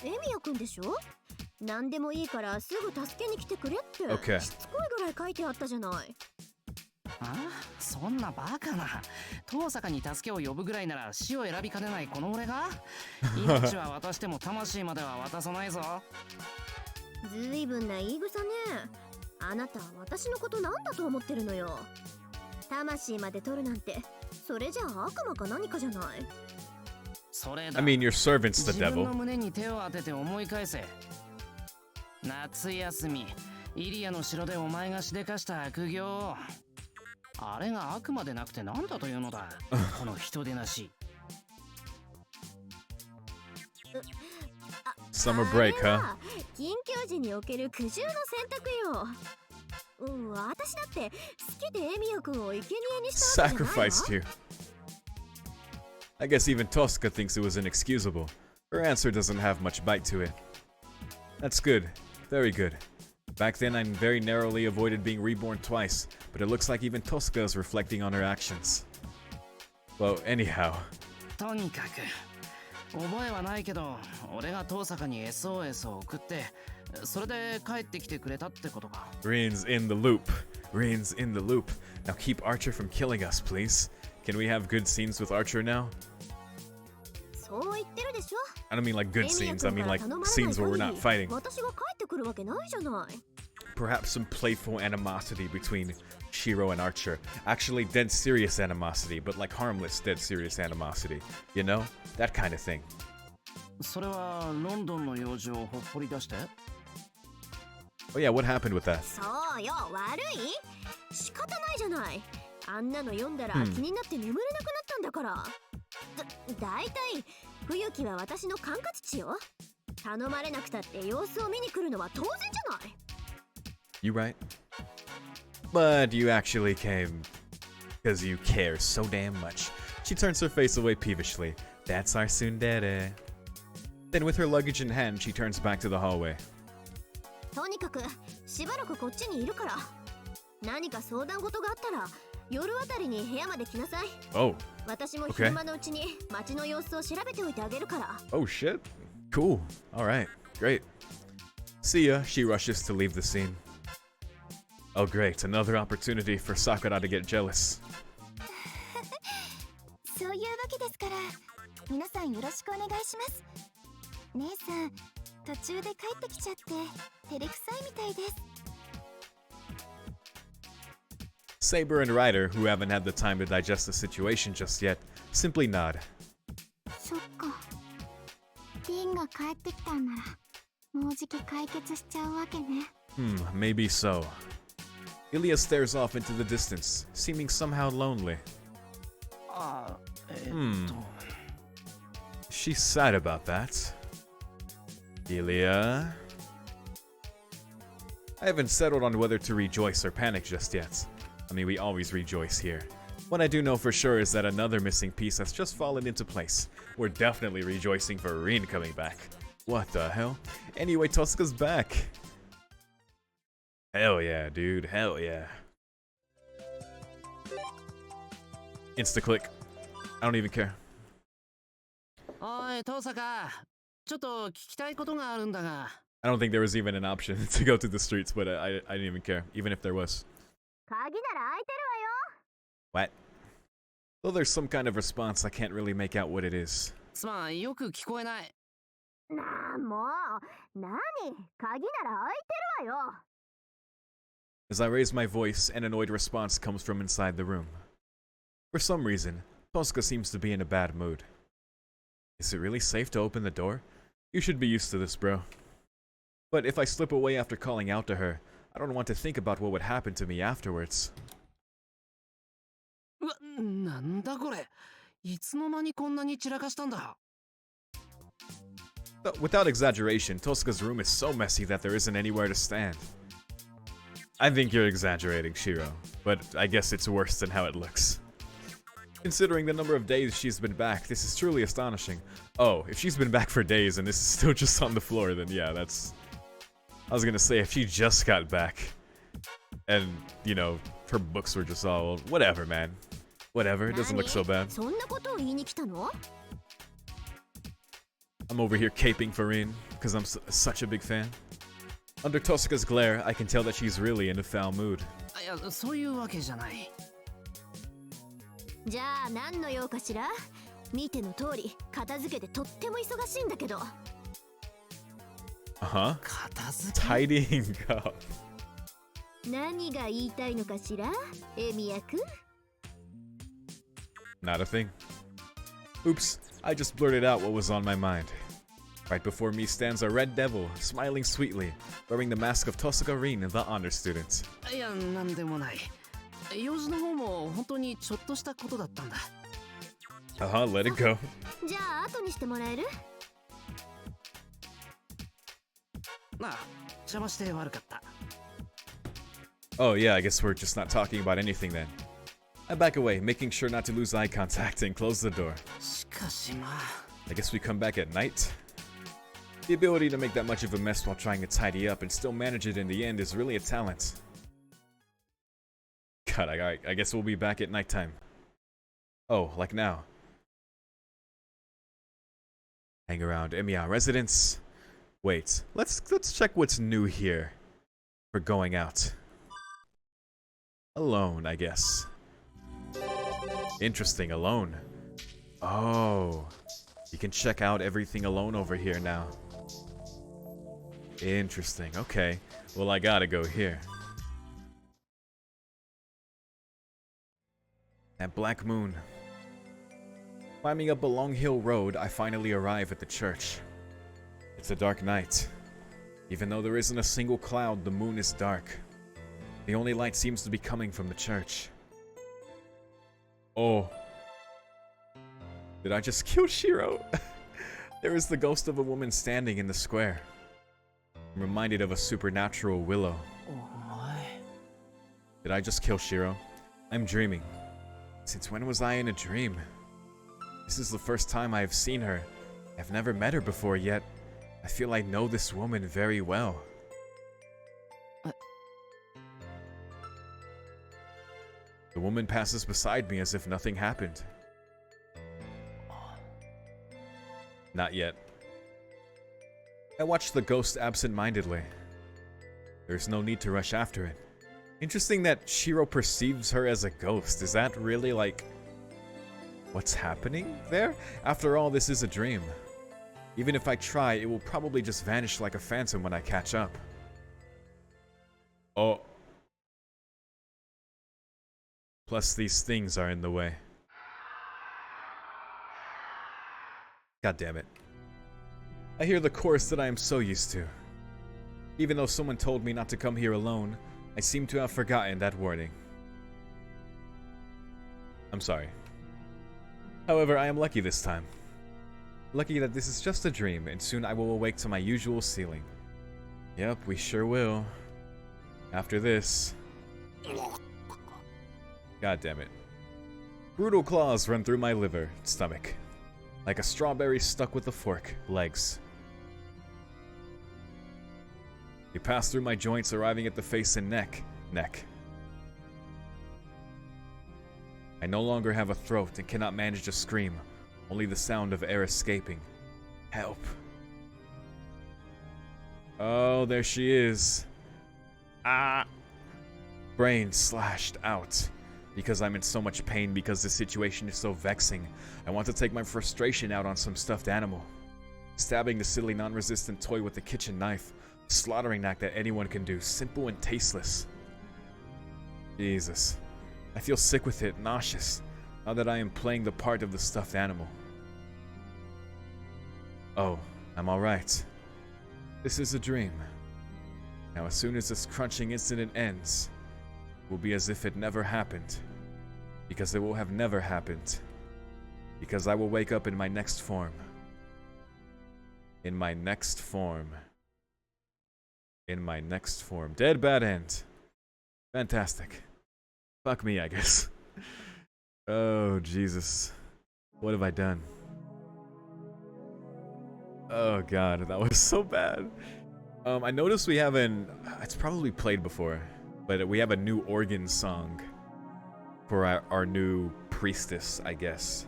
エミヤくんでしょ。何でもいいからすぐ助けに来てくれって、 Okay. しつこいぐらい書いてあったじゃない。あそんなバカな。遠坂に助けを呼ぶぐらいなら死を選びかねないこの俺が。命は渡しても魂までは渡さないぞ。ずいぶんな言い草ね。あなた私のことなんだと思ってるのよ。魂まで取るなんてそれじゃあ悪魔か何かじゃない。それだ。 I mean, your servant's the 自分 devil. の胸に手を当てて思い返せ。夏休みイリアの城でお前がしでかした悪行、あれが悪魔でなくて何だというのだこの人でなし。 Summer break, あれ huh? は緊急時における苦渋の選択よ。私だって好きでエミヤくんを生贄にしたわけじゃないわ。 Sacrificed you. I guess even Tosuka thinks it was inexcusable. Her answer doesn't have much bite to it. That's good. Very good. Back then, I very narrowly avoided being reborn twice, but it looks like even Tosuka is reflecting on her actions. Well, anyhow. とにかく覚えはないけど、俺が遠坂に SOS を送って、それで帰ってきてくれたってことか。 Rin's in the loop. Rin's in the loop. Now keep Archer from killing us, please. Can we have good scenes with Archer now? そう言ってるでしょ。 I don't mean like good scenes, I mean like scenes where we're not fighting. 私が帰ってくるわけないじゃない。 Perhaps some playful animosity between Shiro and Archer. Actually, dead serious animosity, but like harmless, dead serious animosity. You know? That kind of thing. それはロンドンの用事をほっぽり出して Oh yeah, what happened with that? そうよ、悪い？仕方ないじゃない。あんなの読んだら気になって眠れなくなったんだから。だいたい冬木は私の管轄地よ。頼まれなくたって様子を見に来るのは当然じゃない。You right? But you actually came because you care so damn much. She turns her face away peevishly. That's our tsundere. Then with her luggage in hand, she turns back to the hallway. とにかくしばらくこっちにいるから。何か相談事があったら夜あたりに部屋まで来なさい。Oh. 私も昼間のうちに街の様子を調べておいてあげるから。Oh shit. Cool. Alright. Great. See ya. She rushes to leave the scene. Oh great. Another opportunity for Sakura to get jealous. そういうわけですから、皆さんよろしくお願いします。姉さん、途中で帰ってきちゃって照れくさいみたいです。 Saber and Ryder, who haven't had the time to digest the situation just yet, simply nod. そっか。リンが帰ってきたんなら、もうじき解決しちゃうわけね。Maybe so. Ilia stares off into the distance, seeming somehow lonely. She's sad about that. Ilia? I haven't settled on whether to rejoice or panic just yet. I mean, we always rejoice here. What I do know for sure is that another missing piece has just fallen into place. We're definitely rejoicing for Rin coming back. What the hell? Anyway, Tosuka's back. Hell yeah, dude. Hell yeah. Insta-click. I don't even care. おい、トーサカ。ちょっと聞きたいことがあるんだが。I don't think there was even an option to go to the streets, but I didn't even care, even if there was. 鍵なら開いてるわよ。 What? Though there's some kind of response, I can't really make out what it is. すまん、よく聞こえない。なあ、もう。何？鍵なら開いてるわよ。 As I raise my voice, an annoyed response comes from inside the room. For some reason, Tosuka seems to be in a bad mood. Is it really safe to open the door? You should be used to this, bro. But if I slip away after calling out to her, I don't want to think about what would happen to me afterwards. うわ、なんだこれ。いつの間にこんなに散らかしたんだ。Without exaggeration, Tosuka's room is so messy that there isn't anywhere to stand. I think you're exaggerating, Shiro, but I guess it's worse than how it looks. Considering the number of days she's been back, this is truly astonishing. Oh, if she's been back for days and this is still just on the floor, then yeah, that's... I was gonna say, if she just got back, and, you know, her books were just all... Whatever, man. Whatever, it doesn't look so bad. そんなことを言いに来たの？ I'm over here caping for Rin, because I'm such a big fan. Under Tosuka's glare, I can tell that she's really in a foul mood. いや、そういうわけじゃない。じゃあ何の用かしら？見ての通り片付けてとっても忙しいんだけど。Uh-huh. 片付け Tidying up. 何が言いたいのかしら？エミヤくん？ Not a thing. Oops, I just blurted out what was on my mind. Right before me stands a red devil, smiling sweetly, wearing the mask of Tosuka Rin, the honor student. いや、なんでもない。用事の方も本当にちょっとしたことだったんだ。Uh-huh, let it go. じゃあ後にしてもらえる？なあ、邪魔して悪かった。Oh yeah, I guess we're just not talking about anything then. I back away, making sure not to lose eye contact and close the door. しかしまあ。I guess we come back at night? The ability to make that much of a mess while trying to tidy up and still manage it in the end is really a talent. God, I guess we'll be back at nighttime. Oh, like now. Hang around Emiya residence. Wait, let's check what's new here. For going out. Alone, I guess. Interesting, alone. Oh, you can check out everything alone over here now. Interesting, okay. Well, I gotta go here. That black moon. Climbing up a long hill road, I finally arrive at the church. It's a dark night. Even though there isn't a single cloud, the moon is dark. The only light seems to be coming from the church. Oh. Did I just kill Shiro? There is the ghost of a woman standing in the square. I'm reminded of a supernatural willow. Oh my. Did I just kill Shiro? I'm dreaming. Since when was I in a dream? This is the first time I have seen her. I've never met her before, yet I feel I know this woman very well. The woman passes beside me as if nothing happened. Not yet. I watch the ghost absent-mindedly. There's no need to rush after it. Interesting that Shiro perceives her as a ghost. Is that really, like, what's happening there? After all, this is a dream. Even if I try, it will probably just vanish like a phantom when I catch up. Oh. Plus, these things are in the way. God damn it. I hear the chorus that I am so used to. Even though someone told me not to come here alone, I seem to have forgotten that warning. I'm sorry. However, I am lucky this time. Lucky that this is just a dream, and soon I will awake to my usual ceiling. Yep, we sure will. After this... God damn it. Brutal claws run through my liver, stomach. Like a strawberry stuck with a fork, legs. They pass through my joints, arriving at the face and neck. I no longer have a throat and cannot manage to scream, only the sound of air escaping. Help. Oh, there she is. Ah! Brain slashed out. Because I'm in so much pain because the situation is so vexing. I want to take my frustration out on some stuffed animal. Stabbing the silly non-resistant toy with a kitchen knife. Slaughtering act that anyone can do. Simple and tasteless. Jesus. I feel sick with it, nauseous. Now that I am playing the part of the stuffed animal. Oh, I'm alright. This is a dream. Now as soon as this crunching incident ends, it will be as if it never happened. Because it will have never happened. Because I will wake up in my next form. In my next form. In my next form. Dead bad end. Fantastic. Fuck me, I guess. Oh, Jesus. What have I done? Oh, God. That was so bad. I noticed we have it's probably played before, but we have a new organ song for our new priestess, I guess.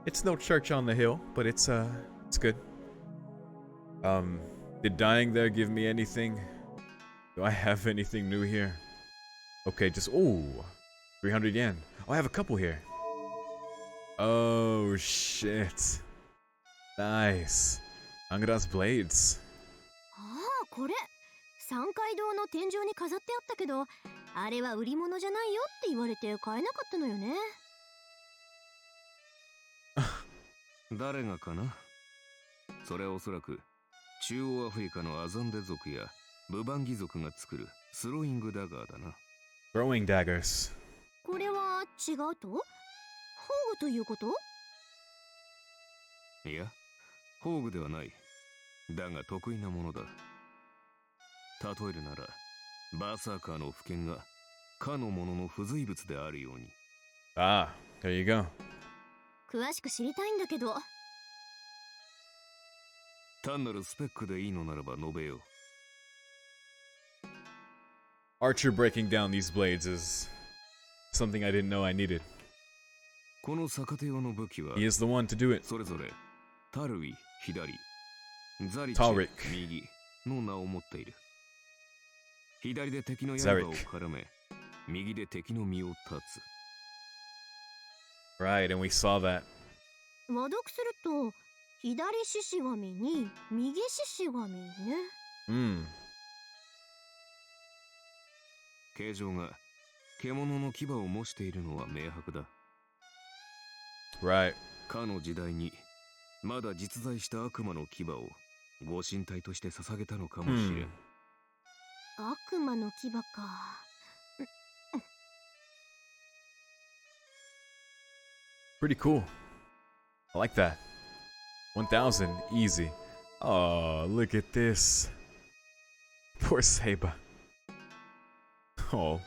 It's no church on the hill, but it's good. Did dying there give me anything? Do I have anything new here? Okay, just, ooh, 300 yen. Oh, I have a couple here. Oh, shit. Nice. Angara's blades. ああ、これ三階堂の天井に飾ってあったけど、あれは売り物じゃないよって言われて買えなかったのよね。誰がかな。それはおそらく中央アフリカのアザンデ族やブバンギ族が作るスローイングダガーだな。Throwing daggers. これは違うと？宝具ということ？いや、宝具ではない。だが得意なものだ。例えるなら、バーサーカーの符剣がかの者の不随物であるように。Ah, there you go. 詳しく知りたいんだけど。単なるスペックでいいのならば述べよう。Archer breaking down these blades is something I didn't know I needed. この逆手用の武器は、 He is the one to do it. それぞれタルウィ左、ザリチ Tariq 右の名を持っている。左で敵の刃を絡め、右で敵の身を断つ。Right, and we saw that. 和読すると、左獅子神に右獅子神ね。形状が獣の牙を模しているのは明白だ。Right. かの時代にまだ実在した悪魔の牙をご神体として捧げたのかもしれん。悪魔の牙か。Pretty cool. I like that. 1000, easy. Oh, look at this. Poor Saber. Oh.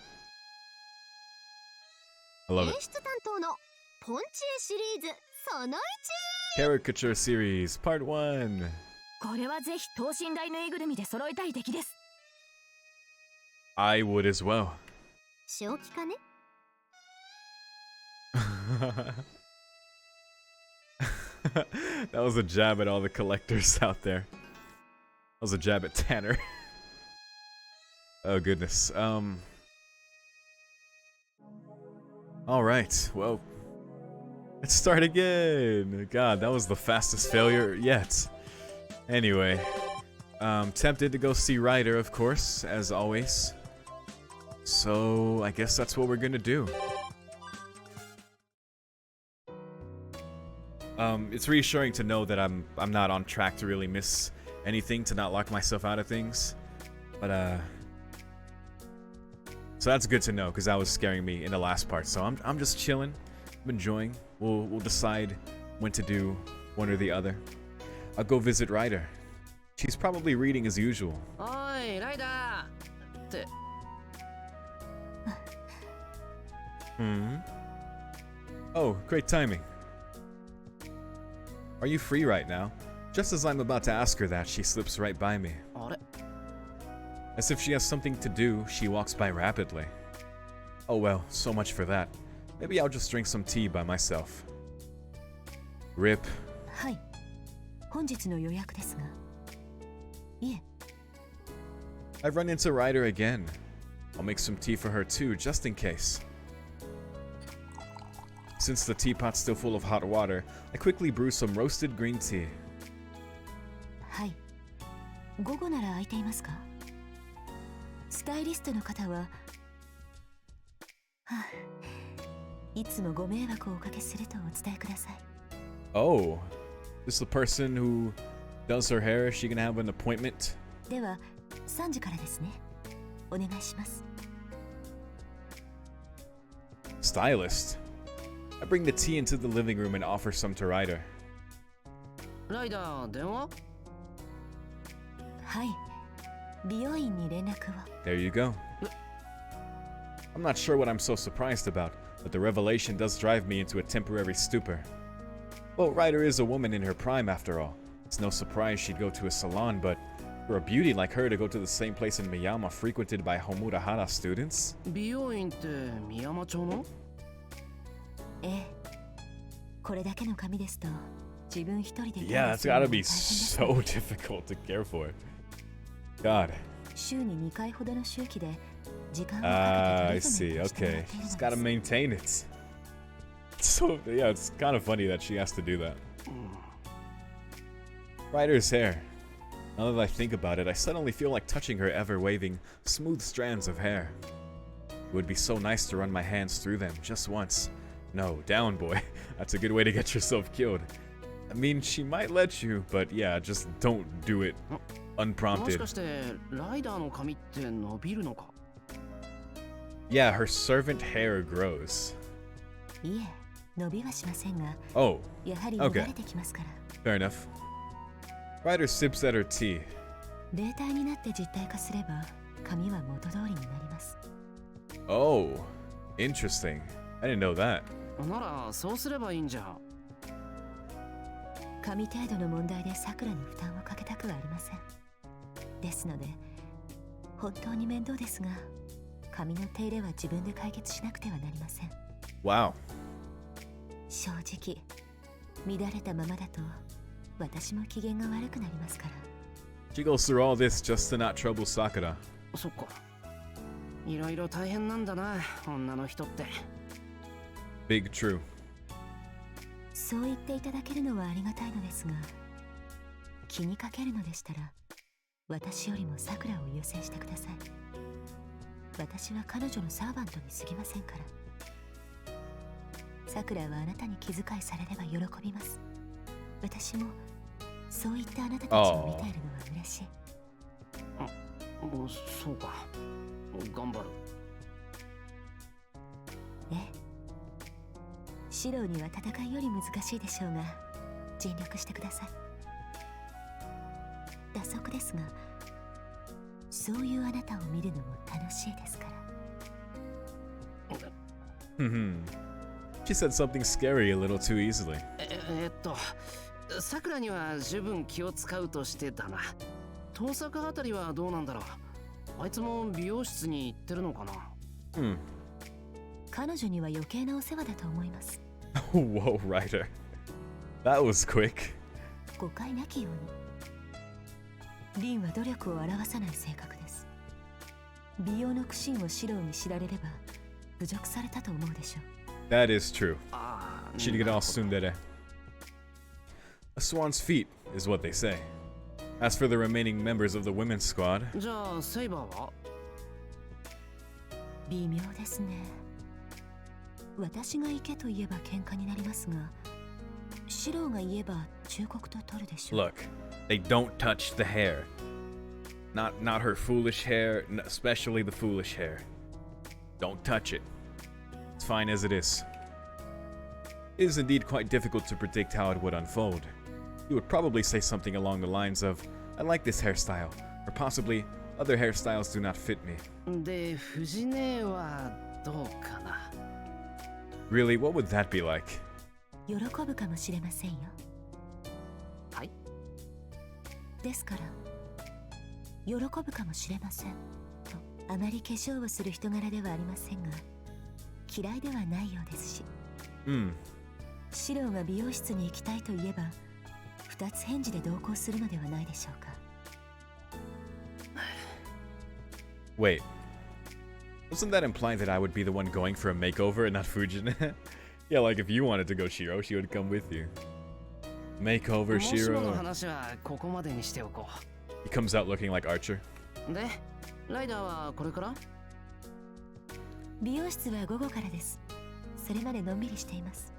I love 演 it. 出担当のポンチエシリーズその1。 Caricature series, part 1. これはぜひ等身大ぬいぐるみで揃えたい出来です。 I would as well. 正気かね。That was a jab at all the collectors out there. That was a jab at Tanner. Oh goodness. All right. Well, let's start again. God, that was the fastest failure yet. Anyway, tempted to go see Ryder, of course, as always. So I guess that's what we're gonna do. It's reassuring to know that I'm not on track to really miss anything, to not lock myself out of things. But so that's good to know, because that was scaring me in the last part. So I'm just chilling, I'm enjoying. We'll decide when to do one or the other. I'll go visit Ryder. She's probably reading as usual. Oi, Ryder! Oh, great timing. Are you free right now? Just as I'm about to ask her that, she slips right by me. As if she has something to do, she walks by rapidly. Oh well, so much for that. Maybe I'll just drink some tea by myself. Rip. はい。本日の予約ですが。いえ。 I've run into Ryder again. I'll make some tea for her too, just in case. Since the teapot's still full of hot water, I quickly brew some roasted green tea. はい。午後なら空いていますか？スタイリストの方は、いつもご迷惑をおかけするとお伝えください。Oh, this is the person who does her hair. Is she gonna have an appointment? では、3時からですね。お願いします。 Stylist. I bring the tea into the living room and offer some to Ryder. ライダー、電話？はい。美容院に連絡を。 There you go. I'm not sure what I'm so surprised about, but the revelation does drive me into a temporary stupor. Well, Ryder is a woman in her prime after all. It's no surprise she'd go to a salon, but for a beauty like her to go to the same place in Miyama frequented by Homurahara students? 美容院って宮山町の？ええ。これだけの髪ですと、自分一人で。Yeah, that's gotta be so difficult to care for. God. 週に2回ほどの周期で時間を I かけて see. Okay. She's gotta maintain it. So, yeah, it's kind of funny that she has to do that. Ryder's hair. Now that I think about it, I suddenly feel like touching her ever-waving, smooth strands of hair. It would be so nice to run my hands through them just once. No, down, boy. That's a good way to get yourself killed. I mean, she might let you, but yeah, just don't do it もし unprompted. かしてライダーの髪って伸びるのか？ Yeah, her servant hair grows. いえ、伸びはしませんが、 Oh, やはり流れてきますから。 fair enough. Ryder sips at her tea. 冷体になって実体化すれば、髪は元通りになります。 Oh, interesting. I didn't know that. ならそうすればいいんじゃ。髪程度の問題でさくらに負担をかけたくはありません。ですので、本当に面倒ですが、髪の手入れは自分で解決しなくてはなりません。 Wow. 正直、乱れたままだと、私も機嫌が悪くなりますから。 She goes through all this just to not trouble Sakura. そっか。いろいろ大変なんだな、女の人って。Big true. そう言っていただけるのはありがたいのですが、気にかけるのでしたら、私よりもさくらを優先してください。私は彼女のサーバントに過ぎませんから。さくらはあなたに気遣いされれば喜びます。私もそういったあなたたちを見ているのは嬉しい。そうか。頑張る。ええ。シローには戦いより難しいでしょうが、尽力してください。打足ですが、そういうあなたを見るのも楽しいですから。She said something scary a little too easily. さくらには十分気を使うとしてだな。遠坂あたりはどうなんだろう。あいつも美容室に行ってるのかな。彼女には余計なお世話だと思います。Whoa, Ryder. That was quick. 誤解なきように。リンは努力を表さない性格です。美容の苦心をシローに知られれば侮辱されたと思うでしょう。That is true. She'd get all tsundere. A swan's feet is what they say. As for the remaining members of the women's squad, じゃあセイバーは？微妙ですね。私が行けと言えば喧嘩になりますが、シローが言えば忠告と取るでしょう。 look, they don't touch the hair. Not her foolish hair, especially the foolish hair. Don't touch it. It's fine as it is. It is indeed quite difficult to predict how it would unfold. You would probably say something along the lines of, I like this hairstyle, or possibly, other hairstyles do not fit me. で、藤姉はどうかな。Really, what would that be like? 喜ぶかもしれませんよ。はい。ですから、喜ぶかもしれませんと、あまり化粧をする人柄ではありませんが、嫌いではないようですし。シローが美容室に行きたいと言えば、二つ返事で同行するのではないでしょうか。Wait. Doesn't that imply that I would be the one going for a makeover and not Fujin? Yeah, like if you wanted to go Shiro, she would come with you. Makeover もしもの Shiro. 話はここまでにしておこ He comes out looking like Archer. う。で、ライダーはこれから？美容室は午後からです。それまでのんびりしています。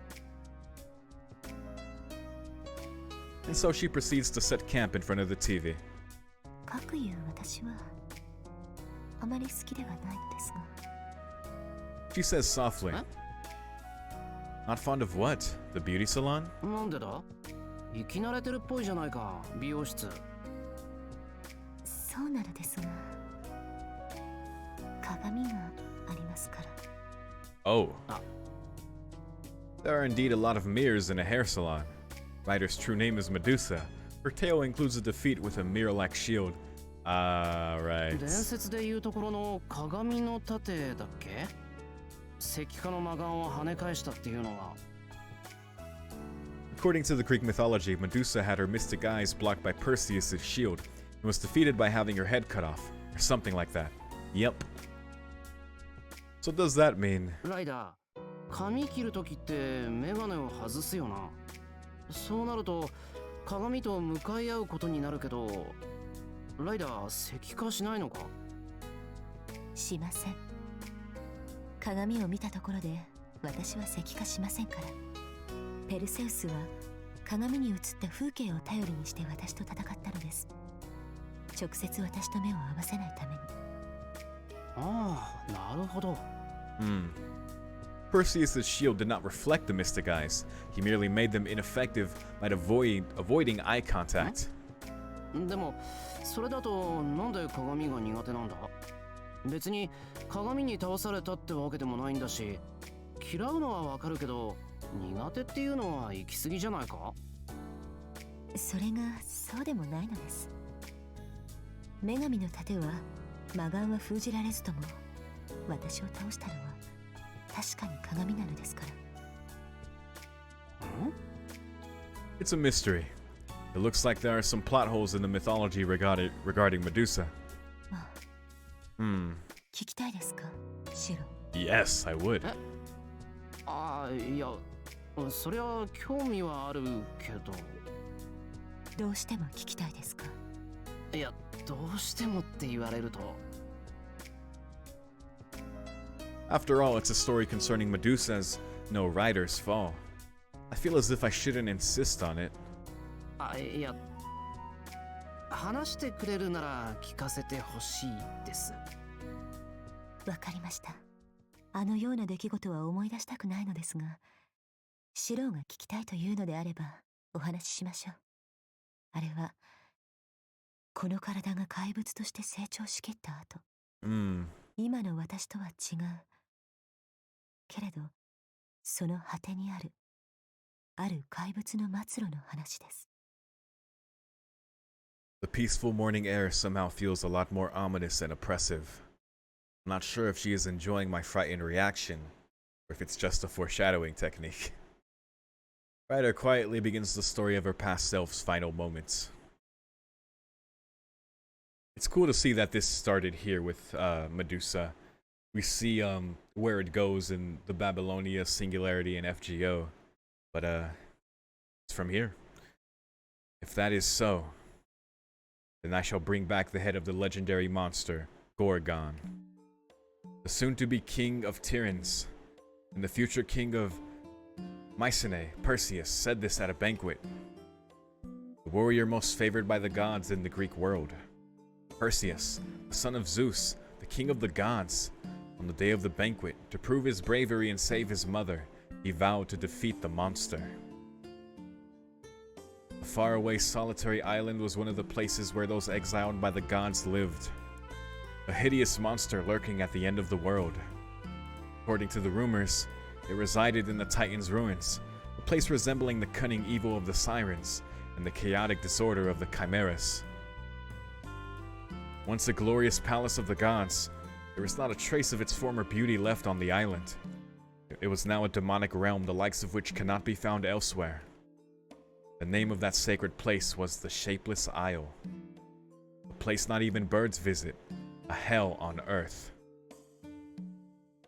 And so she proceeds to set camp in front of the TV. かくいう私はあまり好きではないのですが。She says softly. Not fond of what? The beauty salon? なんでだ？生き慣れてるっぽいじゃないか、美容室。そうなのですが、鏡がありますから。Oh. There are indeed a lot of mirrors in a hair salon. Ryder's true name is Medusa. Her tail includes a defeat with a mirror-like shield. Ah, right. 伝説でいうところの鏡の盾だっけ？石化の魔眼を跳ね返したっていうのは。According to the Greek mythology, Medusa had her mystic eyes blocked by Perseus' shield and was defeated by having her head cut off, or something like that. Yep. So does that mean... ライダー、髪切るときってメガネを外すよな。そうなると鏡と向かい合うことになるけど、ライダー石化しないのか？しません。鏡を見たところで私は石化しませんから。ペルセウスは鏡に映った風景を頼りにして私と戦ったのです。直接私と目を合わせないために。ああ、なるほど。Perseus' shield did not reflect the mystic eyes. He merely made them ineffective by avoiding eye contact. でも、それだとなんで鏡が苦手なんだ？別に鏡に倒されたってわけでもないんだし、嫌うのはわかるけど、苦手っていうのは行き過ぎじゃないか？それがそうでもないのです。女神の盾は魔眼は封じられずとも、私を倒したのは確かに鏡なのですから。It's a mystery. It looks like there are some plot holes in the mythology regarding Medusa. 聞きたいですか、シロ？ Yes, I would. ああ、いや、そりゃ興味はあるけど。どうしても聞きたいですか？いや、どうしてもって言われると。After all, it's a story concerning Medusa's, no Ryder's fall. I feel as if I shouldn't insist on it. あ、いや、話してくれるなら聞かせてほしいです。わかりました。あのような出来事は思い出したくないのですが、シローが聞きたいというのであればお話ししましょう。あれはこの体が怪物として成長しきった後、今の私とは違うけれど、その果てにある怪物の末路の話です。The peaceful morning air somehow feels a lot more ominous and oppressive. I'm not sure if she is enjoying my frightened reaction, or if it's just a foreshadowing technique. Writer quietly begins the story of her past self's final moments. It's cool to see that this started here with Medusa. We see where it goes in the Babylonia, Singularity, and FGO. But it's from here. If that is so, then I shall bring back the head of the legendary monster, Gorgon. The soon-to-be king of Tyrants, and the future king of Mycenae, Perseus, said this at a banquet. The warrior most favored by the gods in the Greek world. Perseus, the son of Zeus, the king of the gods. On the day of the banquet, to prove his bravery and save his mother, he vowed to defeat the monster. A faraway solitary island was one of the places where those exiled by the gods lived. A hideous monster lurking at the end of the world. According to the rumors, it resided in the Titan's ruins, a place resembling the cunning evil of the Sirens and the chaotic disorder of the Chimeras. Once a glorious palace of the gods, there was not a trace of its former beauty left on the island. It was now a demonic realm the likes of which cannot be found elsewhere. The name of that sacred place was the Shapeless Isle. A place not even birds visit, a hell on earth.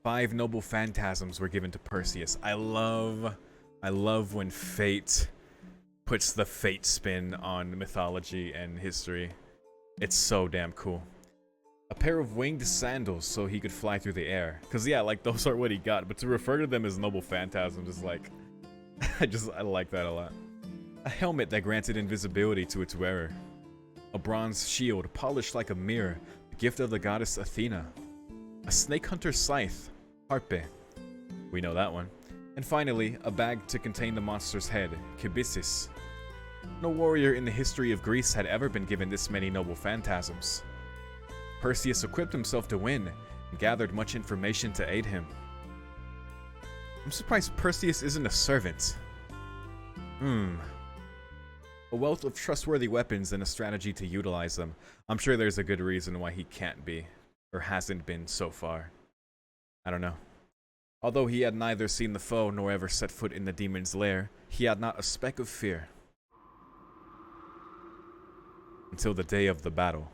5 noble phantasms were given to Perseus. I love when fate puts the fate spin on mythology and history. It's so damn cool. A pair of winged sandals so he could fly through the air. Cause yeah, like those are what he got, but to refer to them as noble phantasms is like, I like that a lot. A helmet that granted invisibility to its wearer. A bronze shield polished like a mirror, the gift of the goddess Athena. A snake hunter's scythe, Harpe. We know that one. And finally, a bag to contain the monster's head, Kibisis. No warrior in the history of Greece had ever been given this many noble phantasms. Perseus equipped himself to win, and gathered much information to aid him. I'm surprised Perseus isn't a servant. A wealth of trustworthy weapons and a strategy to utilize them. I'm sure there's a good reason why he can't be, or hasn't been so far. I don't know. Although he had neither seen the foe nor ever set foot in the demon's lair, he had not a speck of fear. Until the day of the battle.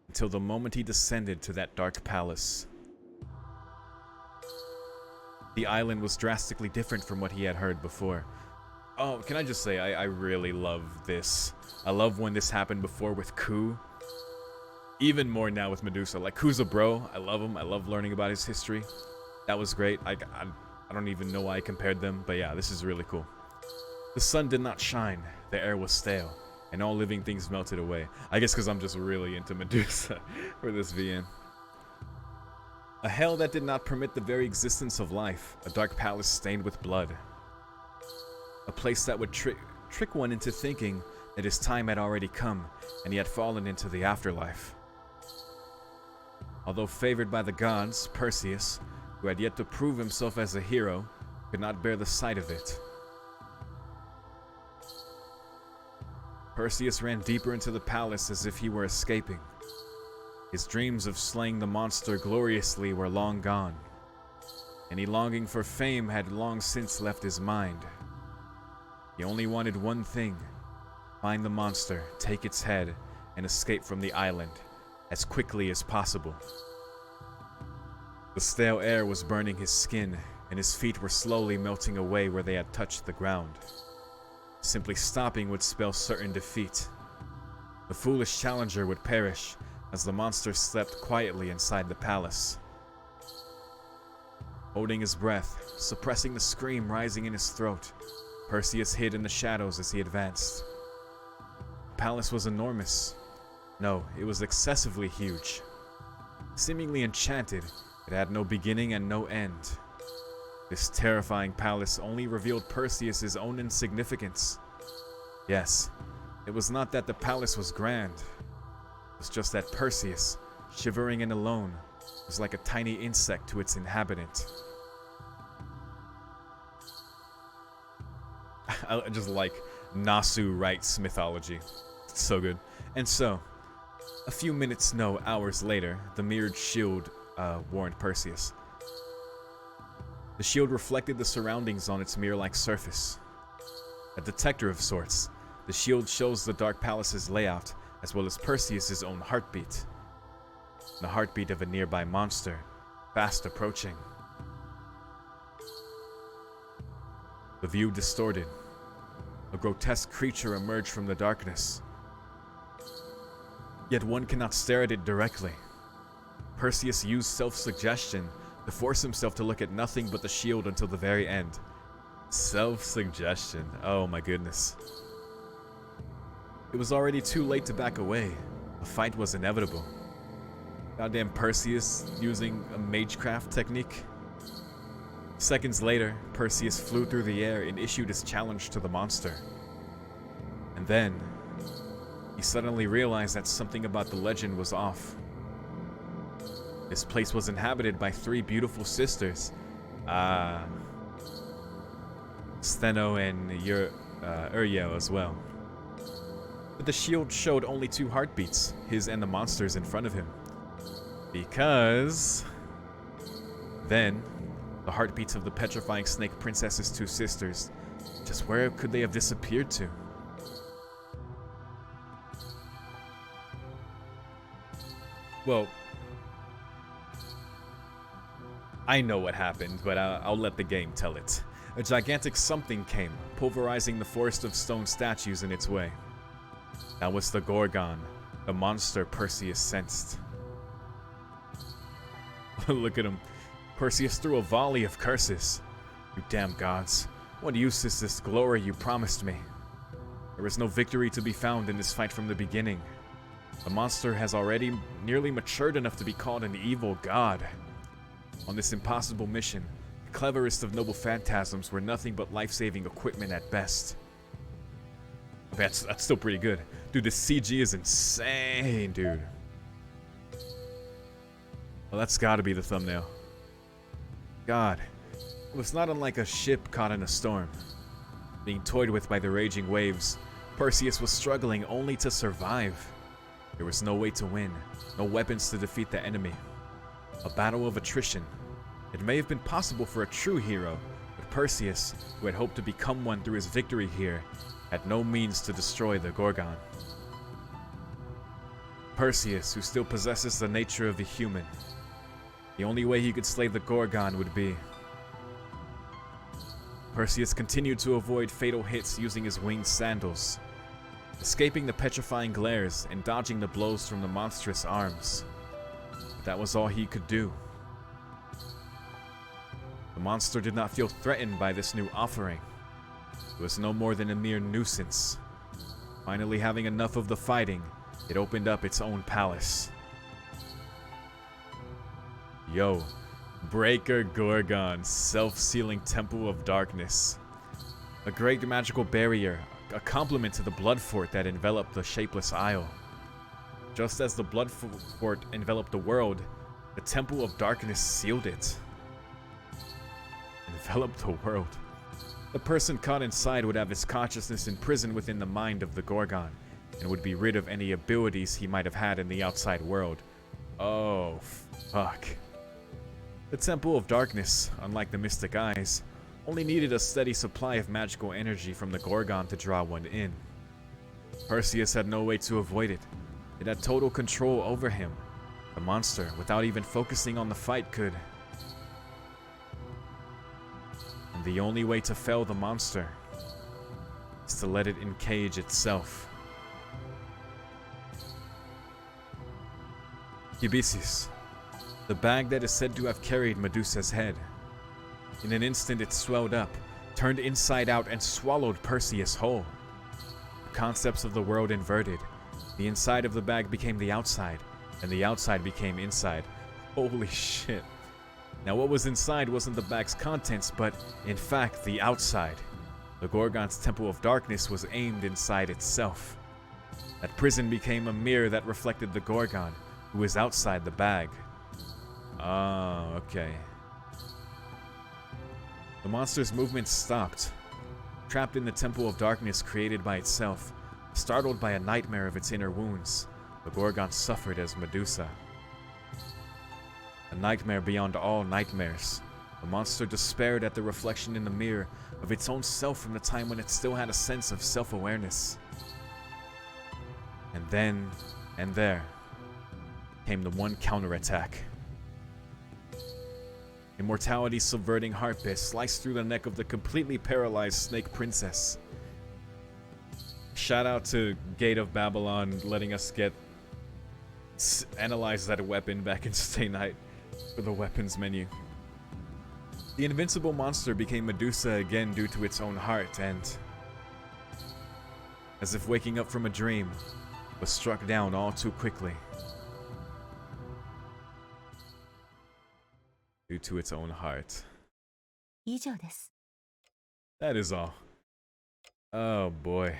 Until the moment he descended to that dark palace. The island was drastically different from what he had heard before. Oh, can I just say, I really love this. I love when this happened before with Ku. Even more now with Medusa. Like, Ku's a bro. I love him. I love learning about his history. That was great. I don't even know why I compared them, but yeah, this is really cool. The sun did not shine. The air was stale. And all living things melted away. I guess because I'm just really into Medusa for this VN. A hell that did not permit the very existence of life. A dark palace stained with blood. A place that would trick one into thinking that his time had already come and he had fallen into the afterlife. Although favored by the gods, Perseus, who had yet to prove himself as a hero, could not bear the sight of it. Perseus ran deeper into the palace as if he were escaping. His dreams of slaying the monster gloriously were long gone. Any longing for fame had long since left his mind. He only wanted one thing: find the monster, take its head, and escape from the island as quickly as possible. The stale air was burning his skin, and his feet were slowly melting away where they had touched the ground. Simply stopping would spell certain defeat. The foolish challenger would perish as the monster slept quietly inside the palace. Holding his breath, suppressing the scream rising in his throat, Perseus hid in the shadows as he advanced. The palace was enormous. No, it was excessively huge. Seemingly enchanted, it had no beginning and no end. This terrifying palace only revealed Perseus' own insignificance. Yes, it was not that the palace was grand. It was just that Perseus, shivering and alone, was like a tiny insect to its inhabitant. I just like Nasu writes mythology. It's so good. And so, a few minutes, no, hours later, the mirrored shield warned Perseus. The shield reflected the surroundings on its mirror-like surface. A detector of sorts, the shield shows the Dark Palace's layout, as well as Perseus' own heartbeat. The heartbeat of a nearby monster, fast approaching. The view distorted. A grotesque creature emerged from the darkness. Yet one cannot stare at it directly. Perseus used self-suggestion to force himself to look at nothing but the shield until the very end. Self-suggestion. Oh my goodness. It was already too late to back away. A fight was inevitable. Goddamn Perseus using a magecraft technique. Seconds later, Perseus flew through the air and issued his challenge to the monster. And then, he suddenly realized that something about the legend was off. This place was inhabited by 3 beautiful sisters. Steno and Euryale as well. But the shield showed only 2 heartbeats, his and the monster's in front of him. Because then, the heartbeats of the petrifying snake princess's 2 sisters, just where could they have disappeared to? Well, I know what happened, but I'll let the game tell it. A gigantic something came, pulverizing the forest of stone statues in its way. That was the Gorgon, the monster Perseus sensed. Look at him. Perseus threw a volley of curses. You damn gods. What use is this glory you promised me? There is no victory to be found in this fight from the beginning. The monster has already nearly matured enough to be called an evil god. On this impossible mission, the cleverest of noble phantasms were nothing but life-saving equipment at best. That's still pretty good. Dude, this CG is insane, dude. Well, that's gotta be the thumbnail. God. It was not unlike a ship caught in a storm. Being toyed with by the raging waves, Perseus was struggling only to survive. There was no way to win, no weapons to defeat the enemy. A battle of attrition. It may have been possible for a true hero, but Perseus, who had hoped to become one through his victory here, had no means to destroy the Gorgon. Perseus, who still possesses the nature of a human. The only way he could slay the Gorgon would be... Perseus continued to avoid fatal hits using his winged sandals, escaping the petrifying glares and dodging the blows from the monstrous arms. But that was all he could do. The monster did not feel threatened by this new offering. It was no more than a mere nuisance. Finally having enough of the fighting, it opened up its own palace. Yo, Breaker Gorgon, self-sealing temple of darkness. A great magical barrier, a complement to the blood fort that enveloped the shapeless isle. Just as the blood fort enveloped the world, the temple of darkness sealed it. Enveloped the world. The person caught inside would have his consciousness imprisoned within the mind of the Gorgon, and would be rid of any abilities he might have had in the outside world. Oh, fuck. The Temple of Darkness, unlike the Mystic Eyes, only needed a steady supply of magical energy from the Gorgon to draw one in. Perseus had no way to avoid it. It had total control over him. The monster, without even focusing on the fight, could... And the only way to fell the monster is to let it encage itself. Euryale, the bag that is said to have carried Medusa's head. In an instant it swelled up, turned inside out and swallowed Perseus whole. concepts of the world inverted. The inside of the bag became the outside, and the outside became inside. Holy shit. Now what was inside wasn't the bag's contents, but in fact the outside. The Gorgon's Temple of Darkness was aimed inside itself. That prison became a mirror that reflected the Gorgon, who was outside the bag. Oh, okay. The monster's movement stopped. Trapped in the Temple of Darkness created by itself, startled by a nightmare of its inner wounds, the Gorgon suffered as Medusa. A nightmare beyond all nightmares. The monster despaired at the reflection in the mirror of its own self from the time when it still had a sense of self-awareness. And then, and there, came the one counterattack. Immortality's subverting heartbeat sliced through the neck of the completely paralyzed Snake Princess. Shout out to Gate of Babylon letting us analyze that weapon back in Stay Night for the weapons menu. The invincible monster became Medusa again due to its own heart and, as if waking up from a dream, was struck down all too quickly. Due to its own heart. 以上です。 That is all. Oh boy.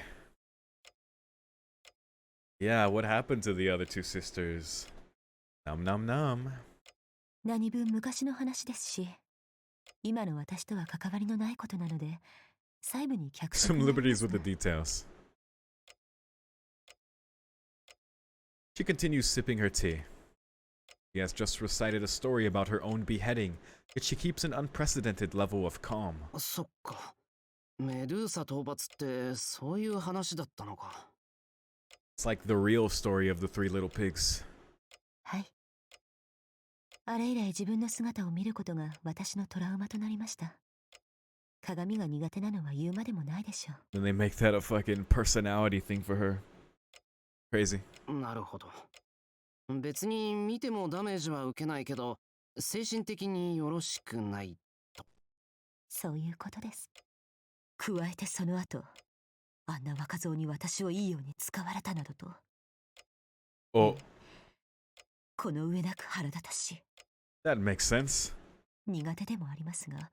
Yeah, what happened to the other two sisters? Nom nom nom. 何分昔の話ですし、今の私とは関わりのないことなので、細部に脚色 Some liberties with the details. She continues sipping her tea. She has just recited a story about her own beheading, yet she keeps an unprecedented level of calm. そっか。メドゥーサ討伐ってそういう話だったのか。It's like the real story of the three little pigs. はい。あれ以来自分の姿を見ることが私のトラウマとなりました。鏡が苦手なのは言うまでもないでしょう。And they make that a fucking personality thing for her. Crazy. なるほど。別に見てもダメージは受けないけど、精神的によろしくないと。そういうことです。加えてその後、あんな若造に私をいいように使われたなどと。Oh, この上なく腹立たしい。that makes sense. 苦手でもありますが、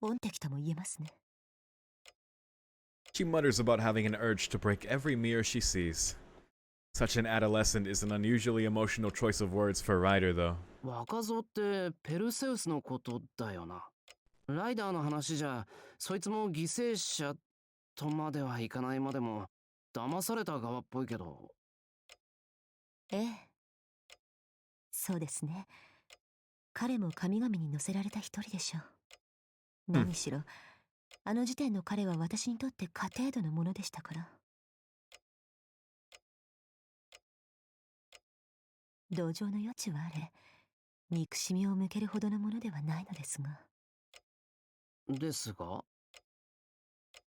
恩敵とも言えますね。She mutters about having an urge to break every mirror she sees. Such an adolescent is an unusually emotional choice of words for a writer, though. 若造ってペルセウスのことだよな。ライダーの話じゃ、そいつも犠牲者とまではいかないまでも、騙された側っぽいけど。ええ。そうですね。彼も神々に乗せられた一人でしょう。何しろ、あの時点の彼は私にとって家庭度のものでしたから。同情の余地はあれ、憎しみを向けるほどのものではないのですが。ですが、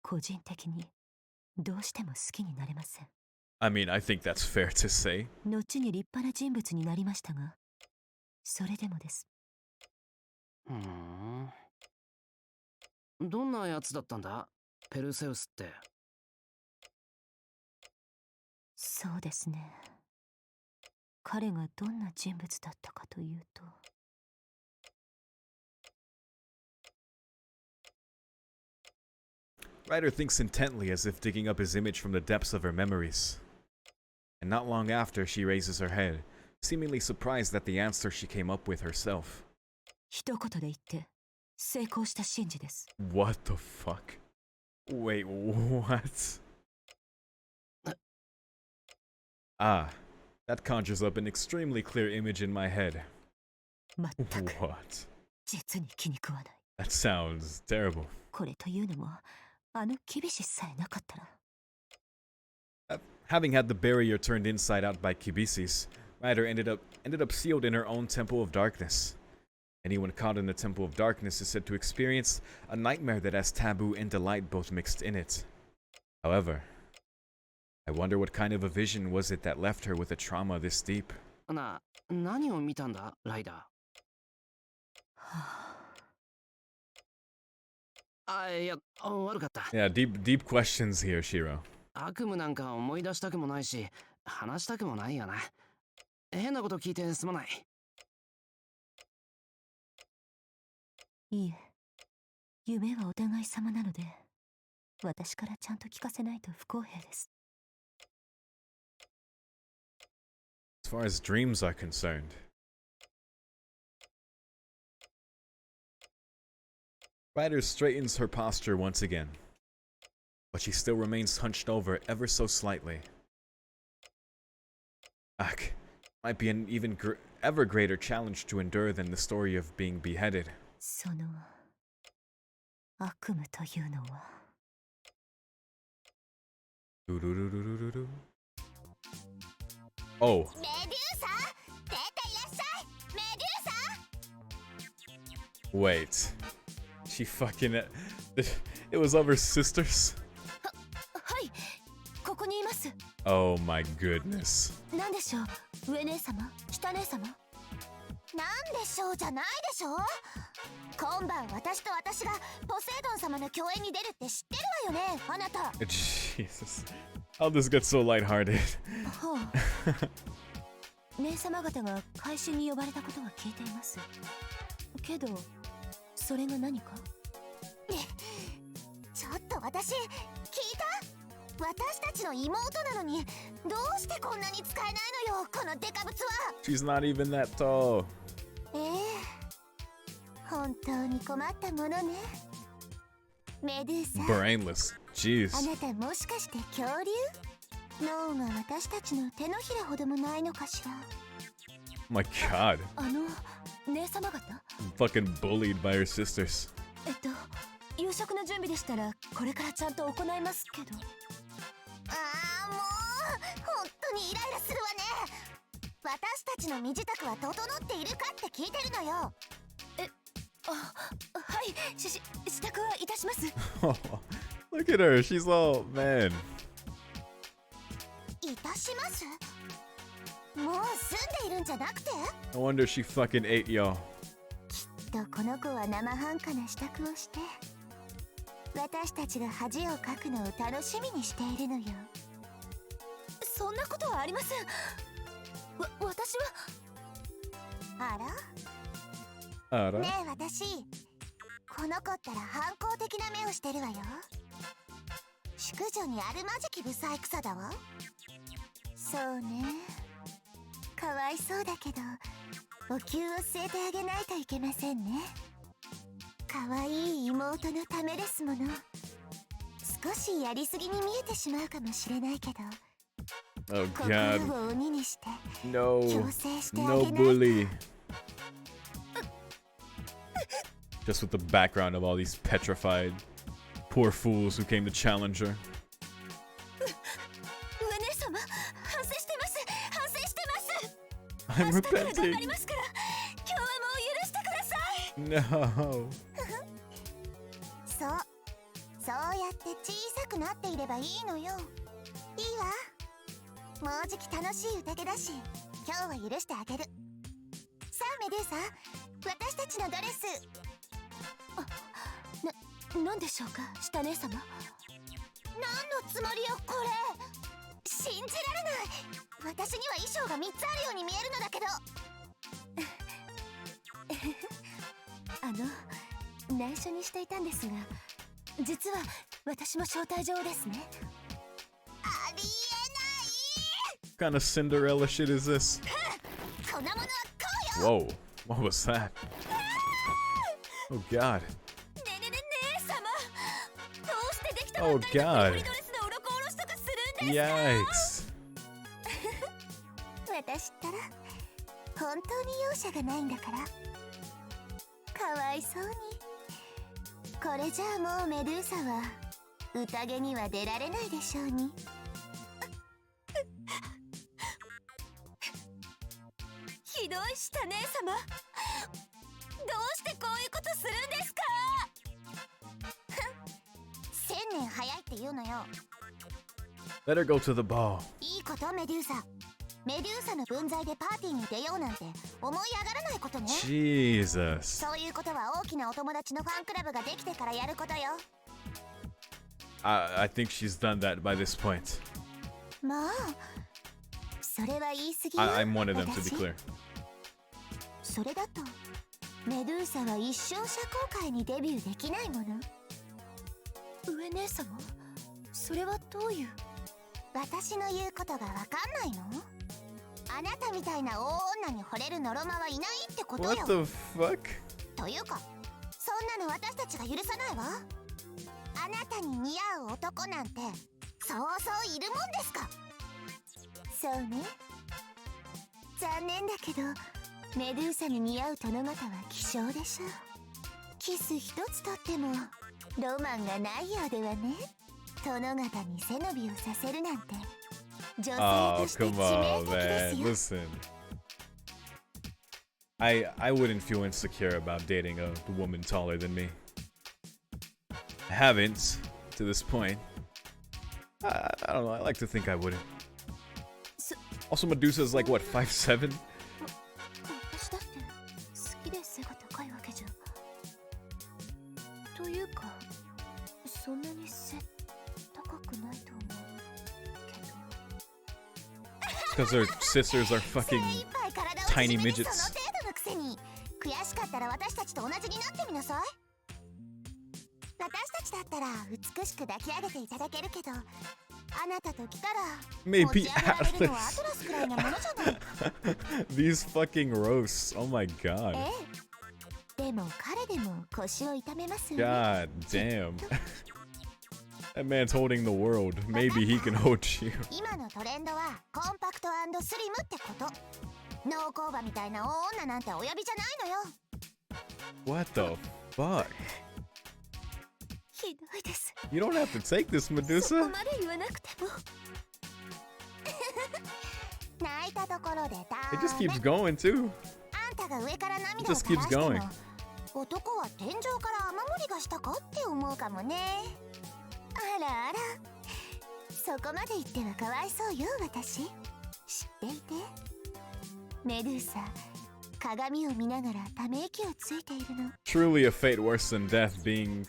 個人的にどうしても好きになれません。I mean, I think that's fair to say. 後に立派な人物になりましたが、それでもです。どんなやつだったんだ、ペルセウスって。そうですね。彼がどんな人物だったかというと。Ryder thinks intently as if digging up his image from the depths of her memories. And not long after, she raises her head, seemingly surprised at the answer she came up with herself. 一言で言って成功したシンジです。What the fuck? Wait, what? Ah, that conjures up an extremely clear image in my head. 全く What? 実に気に食わない。That sounds terrible. これというのも、あの厳しさえなかったら。Having had the barrier turned inside out by Kibisis, Ryder ended up sealed in her own Temple of Darkness. Anyone caught in the Temple of Darkness is said to experience a nightmare that has taboo and delight both mixed in it. However, I wonder what kind of a vision was it that left her with a trauma this deep. 何を見たんだ、ライダー。いや、悪かった。Yeah, deep questions here, Shiro. 悪夢なんか思い出したくもないし、話したくもないよな。変なこと聞いてすまない。いいえ、夢はお互い様なので、私からちゃんと聞かせないと不公平です。As far as dreams are concerned. Ryder straightens her posture once again, but she still remains hunched over ever so slightly. Might be an even ever greater challenge to endure than the story of being beheaded. その悪夢というのは。Oh. Medusa! Wait. She fucking... It was of her sisters? はい、ここにいます。Oh my goodness. なんでしょう、上姉様、下姉様。なんでしょうじゃないでしょう。今晩私と私がポセイドン様の共演に出るって知ってるわよね、あなた。Jesus. How this gets so lighthearted. はあ、姉様方が回収に呼ばれたことは聞いています。けど、それが何か？ちょっと私、聞いた？私たちの妹なのに、どうしてこんなに使えないのよ、このデカブツは。She's not even that tall. 本当に困ったものね。メドゥーサ。Brainless. Jeez. あなたもしかして恐竜？脳が私たちの手のひらほどもないのかしら。My god. 姉様方？ Fucking bullied by her sisters. 夕食の準備でしたらこれからちゃんと行いますけど。ああ、もう本当にイライラするわね。私たちの身支度は整っているかって聞いてるのよ。はい、支度はいたします。Look at her. She's all man. いたします？もう住んでいるんじゃなくて？ No wonder she fucking ate y'all. きっとこの子は生半可な支度をして、私たちが恥をかくのを楽しみにしているのよ。そんなことはありません。私は。あら？ねえ私、この子ったら反抗的な目をしてるわよ。淑女にあるまじき不細工さだわ。そうね。かわいそうだけど、お灸を据えてあげないといけませんね。かわいい妹のためですもの。少しやりすぎに見えてしまうかもしれないけど、 Oh god. 心を鬼にして No. 強制してあげ No ないと。 bully. Just with the background of all these petrified poor fools who came to challenge her. 上姉様、反省してます。反省してます。 I'm 明日から頑張 repenting. りますから、今日はもう許してください。 No. そうやって小さくなっていればいいのよ。いいわ。もうじき楽しい宴だし、今日は許してあげる。さあメドゥーサ、私たちのドレス。なんでしょうか、下姉様。何のつもりよこれ。信じられない。私には衣装が3つあるように見えるのだけど。内緒にしていたんですが、実は私も招待状ですね。ありえない。 What kind of Cinderella shit is this? こんなものはこうよ。 Whoa. What was that? Oh god. 姉様、どうしてできたば Oh っかりの god. ドレスの鱗おろしとかするんですか？ Yikes. 私ったら本当に容赦がないんだから。かわいそうに。これじゃあもうメドゥーサは宴には出られないでしょうに。ひどい下姉様、どうしてこういうことするんですか1000年早いって言うのよ。 Let her go to the ball. いいことメドゥーサ。メドゥーサの分際でパーティーに出ようなんて思い上がらないことね。 Jesus. そういうことは大きなお友達のファンクラブができてからやることよ。I think she's done that by this point. もうそれは言い過ぎよ。 I'm one of them, to be 私 clear. それだとメドゥーサは一生社交界にデビューできないもの。上姉様、それはどういう？私の言うことがわかんないの？あなたみたいな大女に惚れるノロマはいないってことよ。 What the fuck? というかそんなの私たちが許さないわ。あなたに似合う男なんてそうそういるもんですか。そうね。残念だけどメドゥーサに似合う殿方は希少でしょ。キス一つとってもロマンがないようではね。殿方に背伸びをさせるなんて女性 Oh, として致 come 命 on, 的で man. すよ。 Listen. I wouldn't feel insecure about dating a woman taller than me. I haven't to this point. I don't know. I like to think I wouldn't. Also, Medusa is like what, 5'7"? 私だって好きで背が高いわけじゃ。というか、そんなに背高くないと思うけど。 Because her sisters are 精 fucking 一杯体を tiny 縮めて midgets. その程度のくせに悔しかったら私たちと同じになってみなさい。私たちだったら美しく抱き上げていただけるけど、あなたと来たら持 Maybe ち上げられるのはアトラスくらいなものじゃない。 These fucking roasts. Oh my god. ええ、でも彼でも腰を痛めますよね。 God damn. That man's holding the world. Maybe he can hold you. 今のトレンドはコンパクト&スリムってこと。農工場みたいな大女なんてお呼びじゃないのよ。 What the fuck? ひどいです。 You don't have to take this, そこ Medusa. まで言わなくても。泣いたところで It just ダメ。 keeps going too. あんたが上から涙 It を just 垂ら keeps して going. も男は天井から雨漏りがしたかって思うかもね。あらあら、そこまで言ってはかわいそうよ私。知っていて、メドゥーサ鏡を見ながらため息をついているの。 Truly a fate worse than death being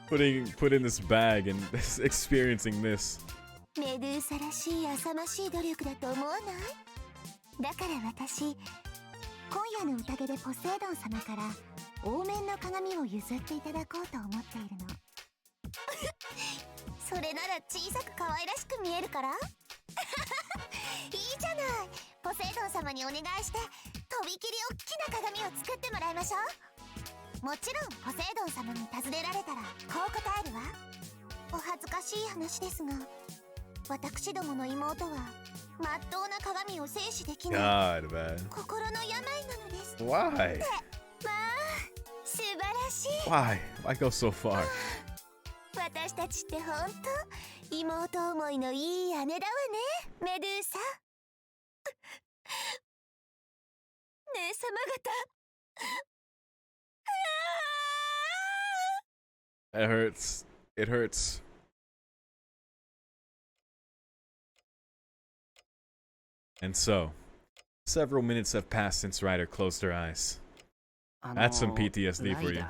put in this bag and experiencing this. メドゥーサらしい浅ましい努力だと思わない？だから私、今夜の宴でポセイドン様から王面の鏡を譲っていただこうと思っているの。それなら小さく可愛らしく見えるから。いいじゃない。ポセイドン様にお願いしてとびきり大きな鏡を作ってもらいましょう。もちろんポセイドン様に尋ねられたらこう答えるわ。お恥ずかしい話ですが、私どもの妹はまっとうな鏡を制止できない God, man. 心の病なのです。 Why? まあ素晴らしい。 Why? Why go so far? 私たちってほんと妹思いのいい姉だわね、メドゥーサ。姉様方。 It hurts. It hurts. And so, several minutes have passed since Ryder closed her eyes. That's some PTSD for you.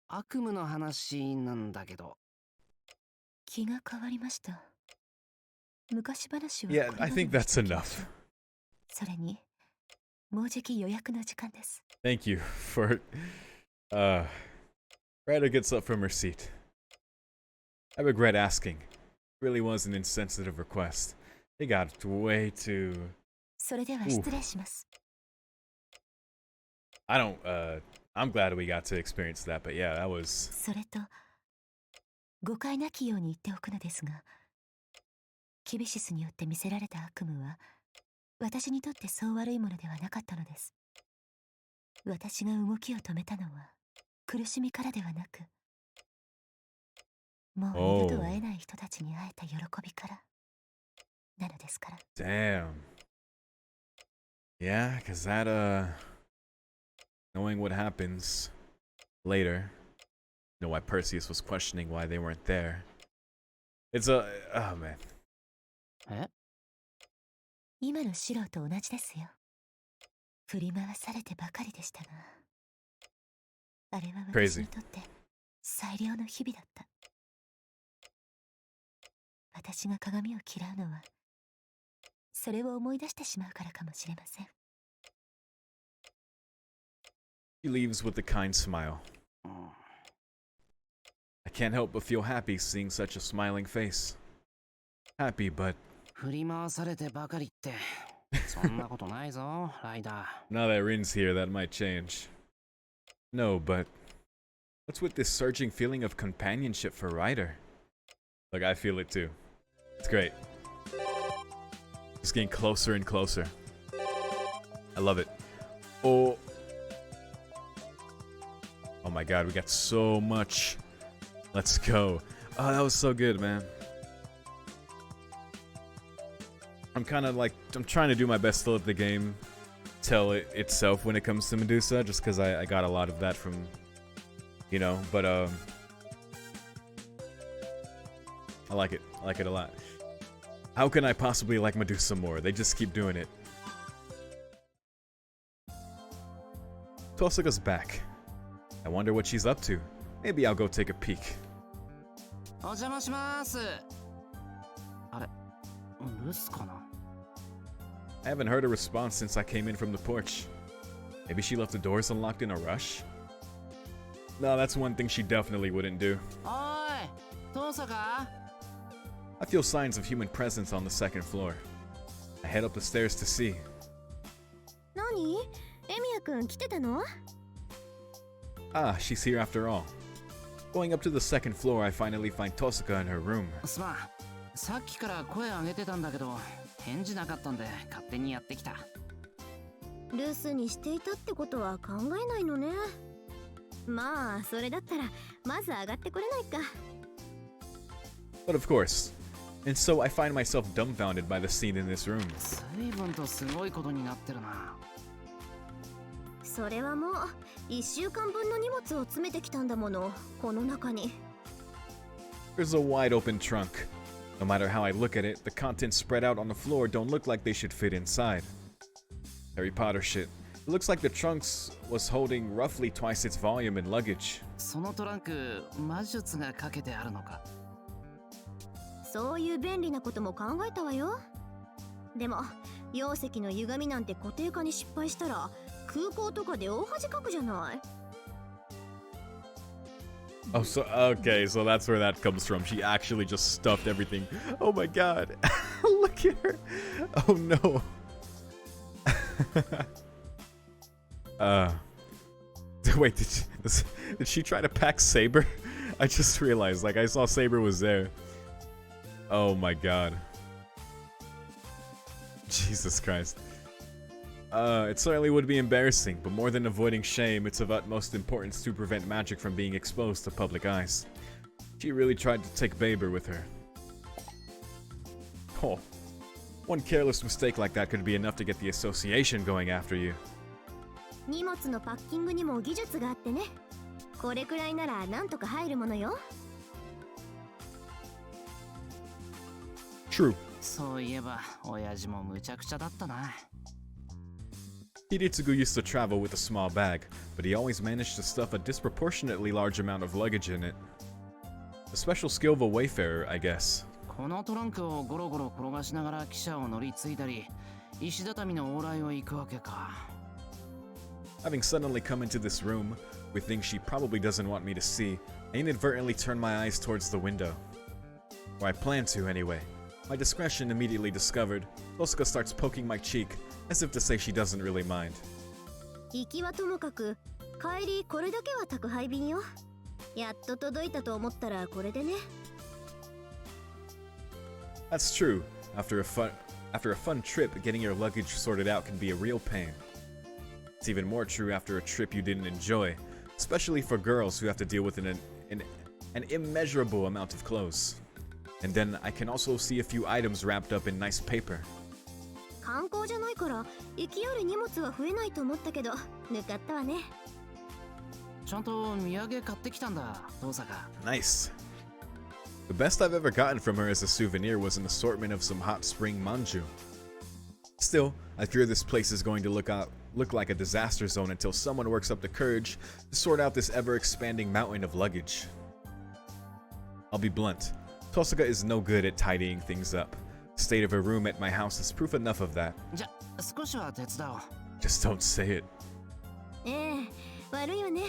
悪夢の話なんだけど。気が変わりました。昔話は Yeah, I think that's enough. それに、もうじき予約の時間です。 Thank you for. Ryder gets up from her seat. I regret asking. Really was an insensitive request. It got way too. それでは失礼します。I don't. I'm glad we got to experience that, but yeah, that was. それと、誤解なきように言っておくのですが、キビシスによって見せられた悪夢は、私にとってそう悪いものではなかったのです。私が動きを止めたのは、苦しみからではなく、もう二度と会えない人たちに会えた喜びから、なのですから。Damn. Yeah, because that, knowing what happens later, you know, why Perseus was questioning why they weren't there. It's a. Oh, man. え？今のシロと同じですよ。振り回されてばかりでしたが。あれは私にとって最良の日々だった。私が鏡を嫌うのは、それを思い出してしまうからかもしれません。He leaves with a kind smile. I can't help but feel happy seeing such a smiling face. Happy, but 振り回されてばかりって、そんなことないぞ、ライダー。now that Rin's here, that might change. No, but what's with this surging feeling of companionship for Ryder? Like, I feel it too. It's great. Just getting closer and closer. I love it. Oh. Oh my god, we got so much. Let's go. Oh, that was so good, man. I'm kind of like, I'm trying to do my best to let the game tell it itself when it comes to Medusa, just because I got a lot of that from, you know, but I like it. I like it a lot. How can I possibly like Medusa more? They just keep doing it. Tohsaka's back. I wonder what she's up to. Maybe I'll go take a peek. お邪魔します。あれ、留守かな？ I haven't heard a response since I came in from the porch. Maybe she left the doors unlocked in a rush? No, that's one thing she definitely wouldn't do. おい、トーサカ？ I feel signs of human presence on the second floor. I head up the stairs to see. 何？エミヤくん来てたの？ Ah, she's here after all. Going up to the second floor, I finally find Tohsaka in her room. すまん、さっきから声上げてたんだけど、返事なかったんで勝手にやってきた。留守にしていたってことは考えないのね。まあ、それだったらまず上がってこれないか。But of course. And so I find myself dumbfounded by the scene in this room. 随分とすごいことになってるな。それはもう1週間分の荷物を詰めてきたんだもの、この中に。There's a wide open trunk. No matter how I look at it, the contents spread out on the floor don't look like they should fit inside. Harry Potter shit. It looks like the trunks was holding roughly twice its volume in luggage. そのトランク、魔術がかけてあるのか？そういう便利なことも考えたわよ。でも、容積の歪みなんて固定化に失敗したら、空港とかで大恥かくじゃない。Oh, so okay, so that's where that comes from. She actually just stuffed everything. Oh my god. Look at her. Oh no. Wait, did she try to pack Saber? I just realized, like, I saw Saber was there. Oh my god. Jesus Christ. It certainly would be embarrassing, but more than avoiding shame, it's of utmost importance to prevent magic from being exposed to public eyes. She really tried to take Baber with her. Oh, one careless mistake like that could be enough to get the association going after you. 荷物のパッキングにも技術があってね。これくらいならなんとか入るものよ。True. そういえば、親父もむちゃくちゃだったな。Hiritsugu used to travel with a small bag, but he always managed to stuff a disproportionately large amount of luggage in it. A special skill of a wayfarer, I guess. このトランクをゴロゴロ転がしながら汽車を乗り継いだり、石畳の往来を行くわけか。Having suddenly come into this room, with things she probably doesn't want me to see, I inadvertently turn my eyes towards the window. Or I plan to, anyway. My discretion immediately discovered, Tohsaka starts poking my cheek, as if to say she doesn't really mind. 行きはともかく、帰りこれだけは宅配便よ。やっと届いたと思ったらこれでね。That's true. After a fun trip, getting your luggage sorted out can be a real pain. It's even more true after a trip you didn't enjoy, especially for girls who have to deal with an immeasurable amount of clothes. And then I can also see a few items wrapped up in nice paper. 観光じゃないから行きより荷物は増えないと思ったけど、抜かったわね。ちゃんと土産買ってきたんだ、トーサカ。Nice. The best I've ever gotten from her as a souvenir was an assortment of some hot spring manju. Still, I fear this place is going to look look like a disaster zone until someone works up the courage to sort out this ever-expanding mountain of luggage. I'll be blunt. Tohsaka is no good at tidying things up. The state of her room at my house is proof enough of that. じゃ、少しは手伝おう。 Just don't say it. ええ、悪いわね。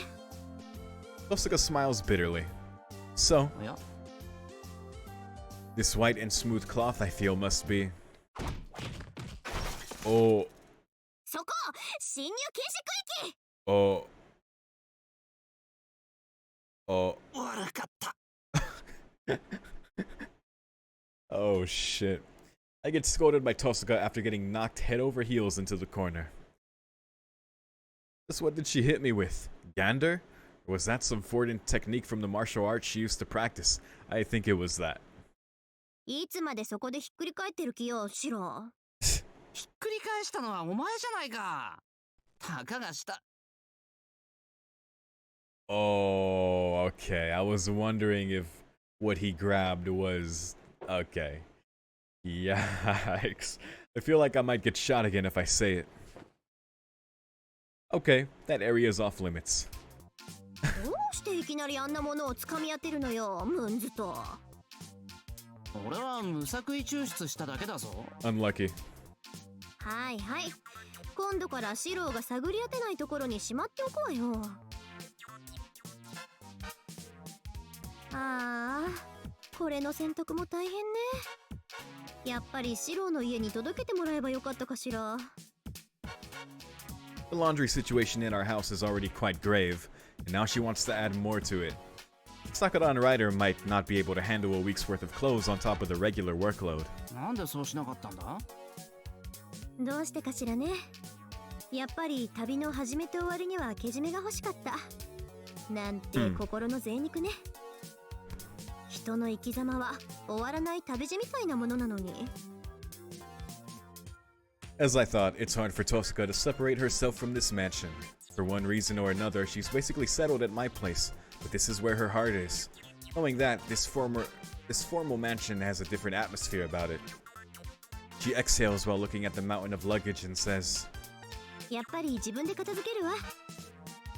Tohsaka smiles bitterly. So, いや、 this white and smooth cloth I feel must be... Oh, そこ侵入禁止区域 oh... Oh... 悪かった。 Oh shit. I get scolded by Tohsaka after getting knocked head over heels into the corner. Just what did she hit me with? Gander? Or was that some foreign technique from the martial arts she used to practice? I think it was that. いつまでそこでひっくり返ってる気よ、シロ。ひっくり返したのはお前じゃないか。たかがした。 Oh, okay. I was wondering if what he grabbed was... Okay. Yikes. I feel like I might get shot again if I say it. Okay, that area is off limits. どうしていきなりあんなものを掴み当てるのよ、ムンズと。俺は無作為抽出しただけだぞ。 Unlucky. はいはい。今度からシロが探り当てないところにしまっておくわよ。ああ、これの洗濯も大変ね。やっぱりシロの家に届けてもらえばよかったかしら。 The laundry situation in our house is already quite grave, and now she wants to add more to it. Sakura Rider might not be able to handle a week's worth of clothes on top of the regular workload. なんでそうしなかったんだ？どうしてかしらね。やっぱり旅の始めと終わりにはけじめが欲しかった。なんて心の贅肉ね。人の生き様は終わらない旅路みたいなものなのに。 As I thought, it's hard for Tohsaka to separate herself from this mansion. For one reason or another, she's basically settled at my place, but this is where her heart is. Knowing that, this formal mansion has a different atmosphere about it. She exhales while looking at the mountain of luggage and says, やっぱり自分で片付けるわ。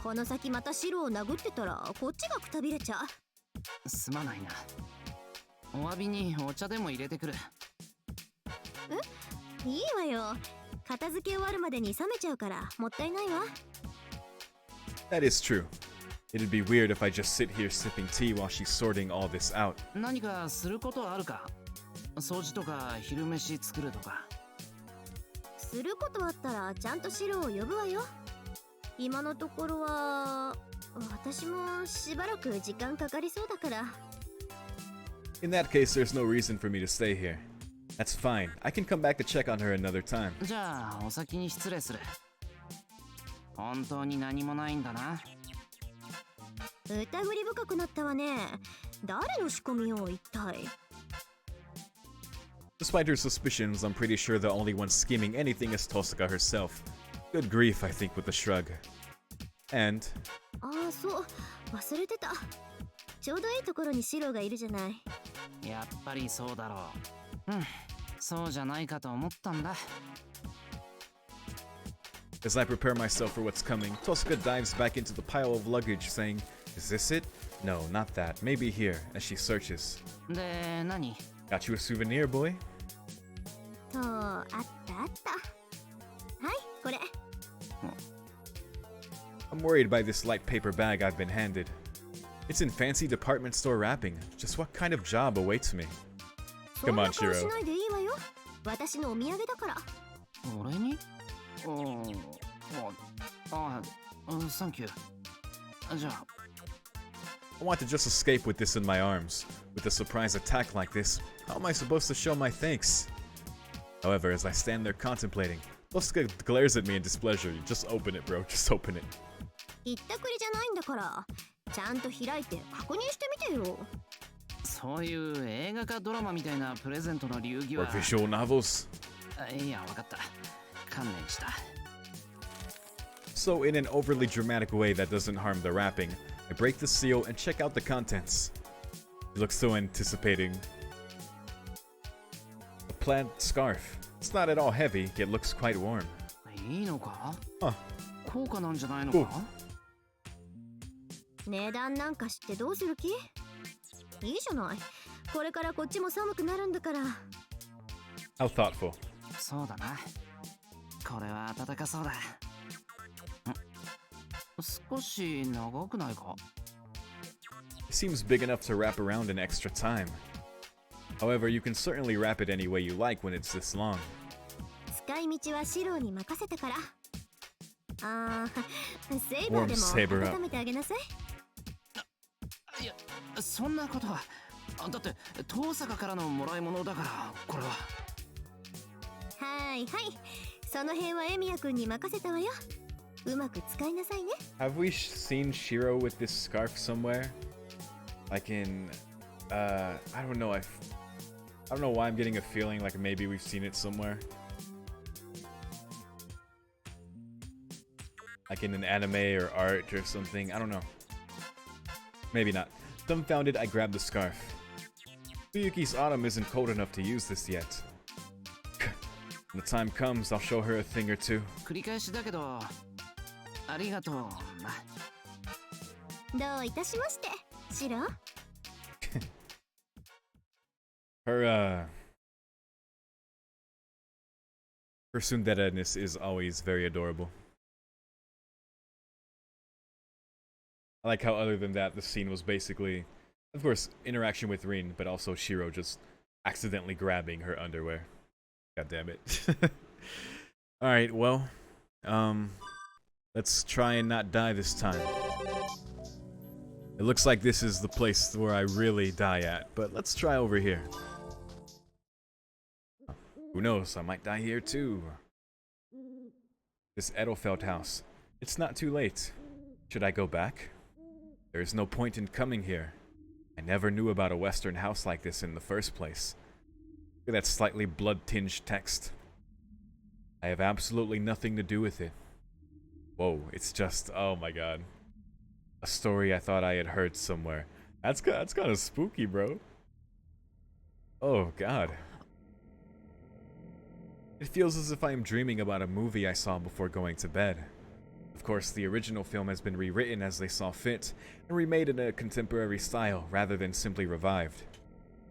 この先またシロを殴ってたらこっちがくたびれちゃう。すまないな。お詫びにお茶でも入れてくる。え？いいわよ。片付け終わるまでに冷めちゃうからもったいないわ。 That is true. It'd be weird if I just sit here sipping tea while she's sorting all this out. 何かすることあるか？掃除とか昼飯作るとか。することあったらちゃんとシロを呼ぶわよ。今のところは私もしばらく時間かかりそうだから。 In that case, there's no reason for me to stay here. That's fine. I can come back to check on her another time. じゃあお先に失礼する。本当に何もないんだな。疑り深くなったわね。誰の仕込みよ一体。 Despite her suspicions, I'm pretty sure the only one scheming anything is Tohsaka herself. Good grief, I think, with a shrug. And... ああ、そう。忘れてた。ちょうどいいところにシロがいるじゃない。やっぱりそうだろう。そうじゃないかと思ったんだ。 As I prepare myself for what's coming, Tohsaka dives back into the pile of luggage, saying, "Is this it? No, not that. Maybe here," as she searches. で、何？ Got you a souvenir, boy? そう、あったあった。はい、これ。I'm worried by this light paper bag I've been handed. It's in fancy department store wrapping. Just what kind of job awaits me? そんな顔しないでいいわよ。私のお土産だから。俺に？サンキュー。じゃあ。 I want to just escape with this in my arms. With a surprise attack like this, how am I supposed to show my thanks? However, as I stand there contemplating, Tohsaka glares at me in displeasure. Just open it, bro. Just open it. ひったくりじゃないんだから、ちゃんと開いて確認してみてよ。そういう映画かドラマみたいなプレゼントの流儀は。Or visual novels. いや、わかった。観念した。 So, in an overly dramatic way that doesn't harm the wrapping, I break the seal and check out the contents. It looks so anticipating. A plaid scarf. It's not at all heavy, yet looks quite warm. いいのか？ Huh. 高価なんじゃないのおか？値段なんか知ってどうする気？いいじゃない。これからこっちも寒くなるんだから。 How thoughtful. そうだな。これは暖かそうだ。少し長くないか？ It seems big enough to wrap around in extra time. However, you can certainly wrap it any way you like when it's this long. 使い道はシローに任せたから。あー、セイバー Warm で Saber も up. 温めてあげなさい。いや、そんなことは。だって遠坂からのもらい物だから、これは。はいはい。その辺はエミヤ君に任せたわよ。うまく使いなさいね。Have we seen Shiro with this scarf somewhere? Like in, I don't know. I don't know why I'm getting a feeling like maybe we've seen it somewhere. Like in an anime or art or something. I don't know. Maybe not. Dumbfounded, I grabbed the scarf. Tsuyuki's autumn isn't cold enough to use this yet. When the time comes, I'll show her a thing or two. 繰り返しだけど、ありがとうな。どういたしまして、シロー。Her tsundere-ness is always very adorable. I like how other than that, the scene was basically, of course, interaction with Rin, but also Shiro just accidentally grabbing her underwear. God damn it. Alright, well, let's try and not die this time. It looks like this is the place where I really die at, but let's try over here. Who knows, I might die here too. This Edelfelt house. It's not too late. Should I go back? There is no point in coming here. I never knew about a Western house like this in the first place. Look at that slightly blood-tinged text. I have absolutely nothing to do with it. Whoa, it's just, oh my god. A story I thought I had heard somewhere. That's kind of spooky, bro. Oh god. It feels as if I am dreaming about a movie I saw before going to bed. Of course, the original film has been rewritten as they saw fit, and remade in a contemporary style rather than simply revived.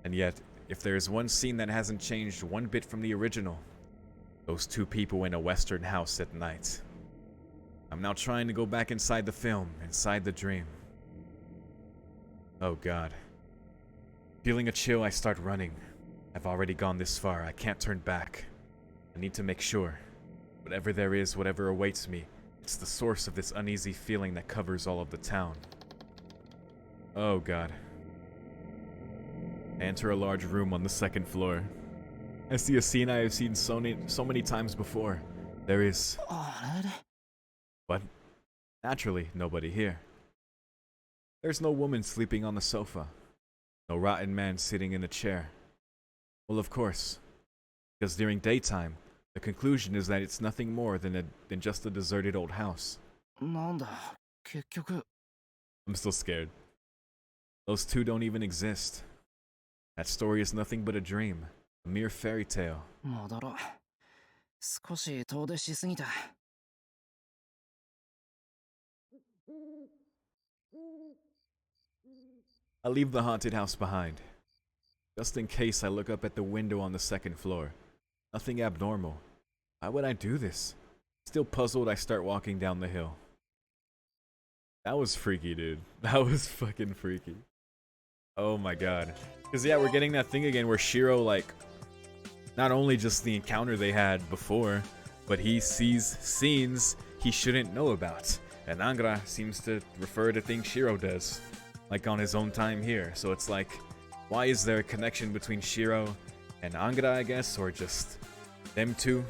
And yet, if there is one scene that hasn't changed one bit from the original, those two people in a Western house at night. I'm now trying to go back inside the film, inside the dream. Oh god. Feeling a chill, I start running. I've already gone this far, I can't turn back. I need to make sure. Whatever there is, whatever awaits me, it's the source of this uneasy feeling that covers all of the town. Oh god. I enter a large room on the second floor. I see a scene I have seen so many times before. There is... What? Naturally, nobody here. There's no woman sleeping on the sofa. No rotten man sitting in a chair. Well, of course. Because during daytime, the conclusion is that it's nothing more than just a deserted old house. なんだ、結局。 I'm still scared. Those two don't even exist. That story is nothing but a dream, a mere fairy tale. 戻ろう。少し遠出しすぎた。I leave the haunted house behind. Just in case I look up at the window on the second floor. Nothing abnormal. Why would I do this? Still puzzled, I start walking down the hill. That was freaky, dude. That was fucking freaky. Oh my god. Because yeah, we're getting that thing again where Shiro, like, not only just the encounter they had before, but he sees scenes he shouldn't know about. And Angra seems to refer to things Shiro does, like on his own time here. So it's like, why is there a connection between Shiro and Angra, I guess, or just them two?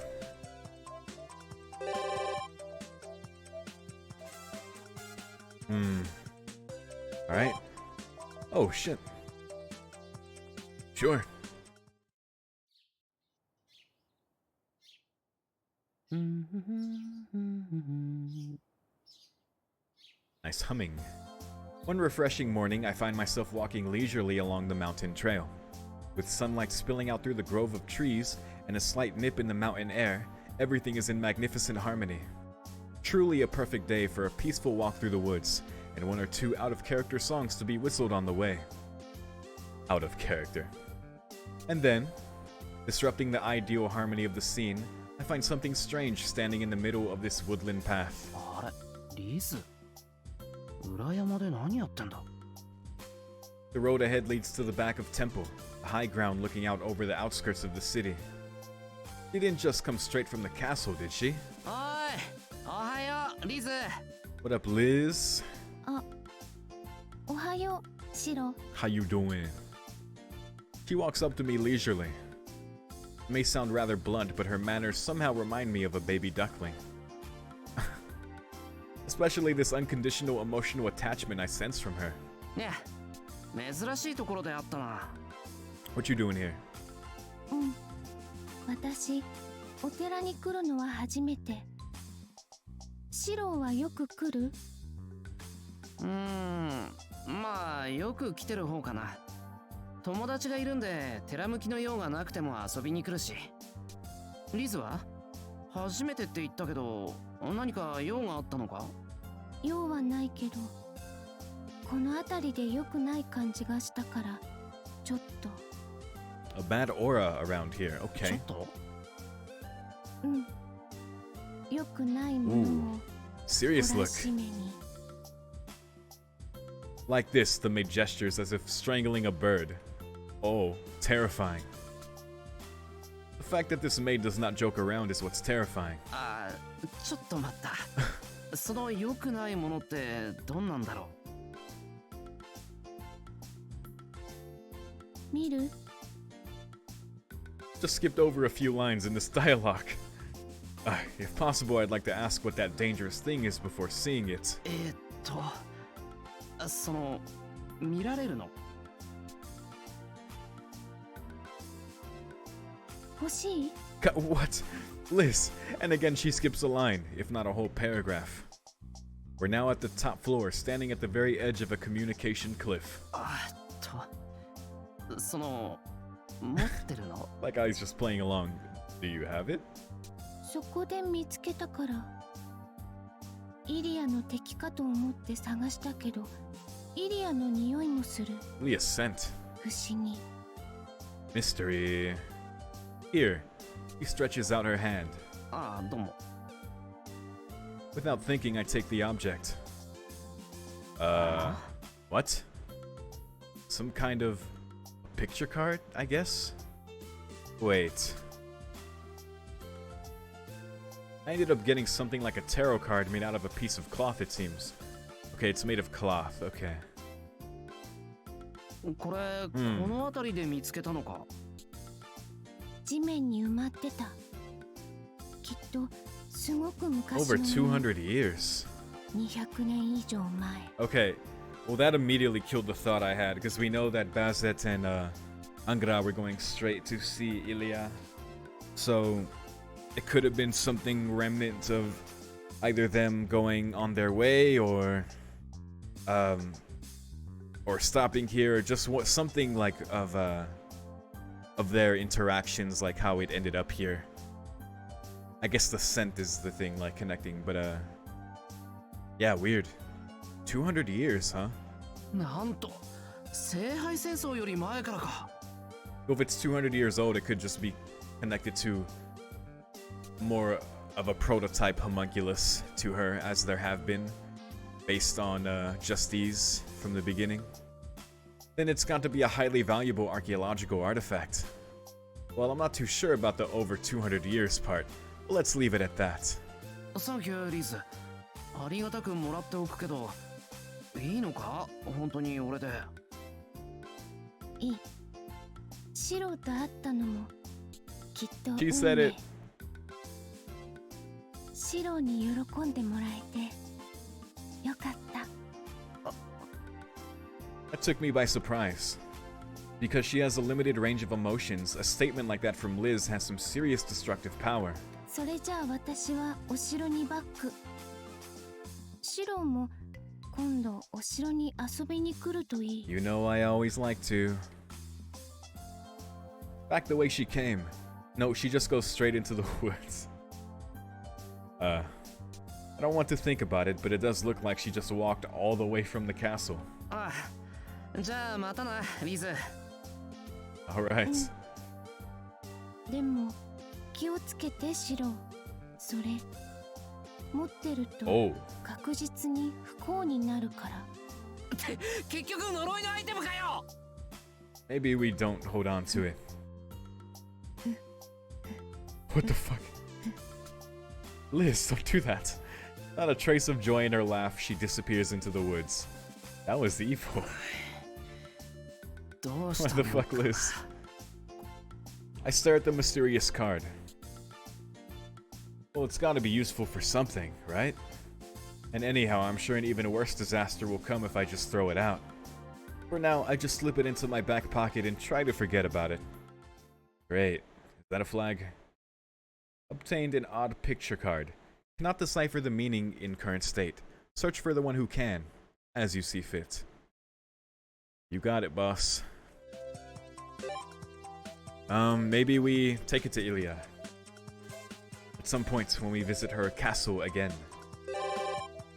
Alright. Oh, shit. Sure. Nice humming. One refreshing morning, I find myself walking leisurely along the mountain trail. With sunlight spilling out through the grove of trees and a slight nip in the mountain air, Everything is in magnificent harmony. Truly a perfect day for a peaceful walk through the woods, and one or two out-of-character songs to be whistled on the way. Out of character. And then, disrupting the ideal harmony of the scene, I find something strange standing in the middle of this woodland path. あれ、リズ。裏山で何やってんだ? The road ahead leads to the back of Temple, a high ground looking out over the outskirts of the city. She didn't just come straight from the castle, did she? おい、おはよう、リズ。 What up, Liz? おはよう、シロ。 How you doing? She walks up to me leisurely. It may sound rather blunt, but her manners somehow remind me of a baby duckling. Especially this unconditional emotional attachment I sense from her. ねえ、珍しいところであったな。What you doing here? 私、お寺に来るのは初めて。シロはよく来る？まあよく来てる方かな。友達がいるんで寺向きの用がなくても遊びに来るし。リズは初めてって言ったけど何か用があったのか？用はないけど、この辺りで良くない感じがしたからちょっと。A bad aura around here. ちょ Okay. っと良くないものを Serious 懲ら look. しめに。 Like this, the maid gestures as if strangling a bird. Oh, terrifying. The fact that this maid does not joke around is what's terrifying. あー、ちょっと待った。その良くないものってどんなんだろ見る？ Just skipped over a few lines in this dialogue. If possible, I'd like to ask what that dangerous thing is before seeing it. その見られるの？欲しい？ What? Liz. And again, she skips a line, if not a whole paragraph. We're now at the top floor, standing at the very edge of a communication cliff. その持ってるの？ That guy's just playing along. Do you have it? そこで見つけたから。イリアの敵かと思って探したけど、イリアの匂いもする。 Ilia's scent. 不思議。 Mystery. Here. He stretches out her hand. ああ、どうも。 Without thinking, I take the object. What? Some kind of picture card, I guess? Wait. I ended up getting something like a tarot card made out of a piece of cloth, it seems. Okay, it's made of cloth, okay. これ、この辺りで見つけたのか？地面に埋まってた。きっとすごく昔 Over の200 years. 200年以上前。 Okay, well that immediately killed the thought I had, because we know that Bazett and Angra were going straight to see Ilia. So it could have been something remnant of either them going on their way or stopping here, or just something like of their interactions, like how it ended up here. I guess the scent is the thing, like connecting, but yeah, weird. 200 years, huh? なんと、聖杯戦争より前からか。 Well, if it's 200 years old, it could just be connected to more of a prototype homunculus to her, as there have been, based on Justice from the beginning. Then it's got to be a highly valuable archaeological artifact. Well, I'm not too sure about the over 200 years part, but let's leave it at that. サンキュー、リズ。ありがたくもらっておくけど、いいのか？本当に俺で。いい。シロと会ったのもきっと運 She said 命。 it. シロに喜んでもらえてよかった。 That took me by surprise. Because she has a limited range of emotions, a statement like that from Liz has some serious destructive power. それじゃあ私はお城にバック。シロも今度お城に遊びに来るといい。 You know I always like to. Back the way she came. No, she just goes straight into the woods. I don't want to think about it, but it does look like she just walked all the way from the castle. ああ、じゃあまたな、リズ。Alright. でも気をつけてシロ。それ持ってると Oh. 確実に不幸になるから。結局呪いのアイテムかよ。 Maybe we don't hold on to it. What the fuck? Liz, don't do that. Not a trace of joy in her laugh, she disappears into the woods. That was evil. どうし What た the の fuck, Liz? I stare at the mysterious card. Well, it's gotta be useful for something, right? And anyhow, I'm sure an even worse disaster will come if I just throw it out. For now, I just slip it into my back pocket and try to forget about it. Great. Is that a flag? Obtained an odd picture card. Cannot decipher the meaning in current state. Search for the one who can, as you see fit. You got it, boss. Maybe we take it to Ilia. At some point when we visit her castle again.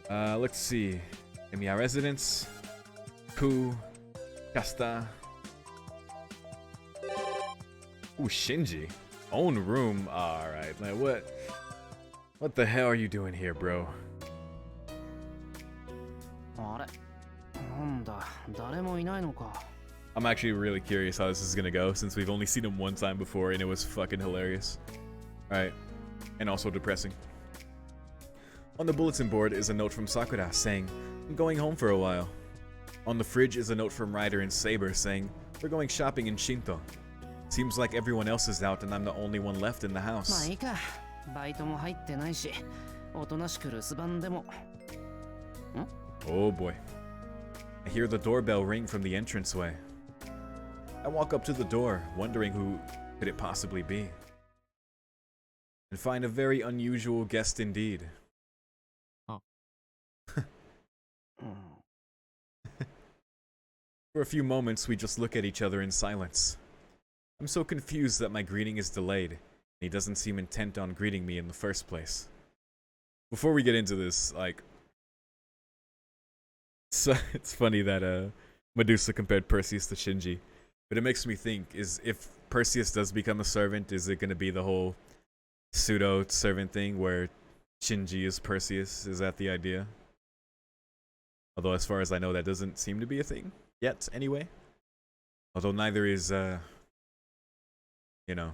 Let's see. Emiya residence. Ku. Kasta. Ooh, Shinji. Own room. Alright, man, what the hell are you doing here, bro? あれ、なんだ、誰もいないのか。 I'm actually really curious how this is gonna go since we've only seen him one time before and it was fucking hilarious. Alright. And also depressing. On the bulletin board is a note from Sakura saying, I'm going home for a while. On the fridge is a note from Ryder and Saber saying, we're going shopping in Shinto. Seems like everyone else is out and I'm the only one left in the まあ house. いいか。バイトも入ってないし、おとなしく留守番でも。Oh boy. I hear the doorbell ring from the entranceway. I walk up to the door, wondering who could it possibly be. And find a very unusual guest indeed. Oh. For a few moments, we just look at each other in silence. I'm so confused that my greeting is delayed, and he doesn't seem intent on greeting me in the first place. Before we get into this, like, it's funny that Medusa compared Perseus to Shinji, but it makes me think: is if Perseus does become a servant, is it going to be the whole pseudo servant thing where Shinji is Perseus? Is that the idea? Although, as far as I know, that doesn't seem to be a thing yet. Anyway, although neither is you know,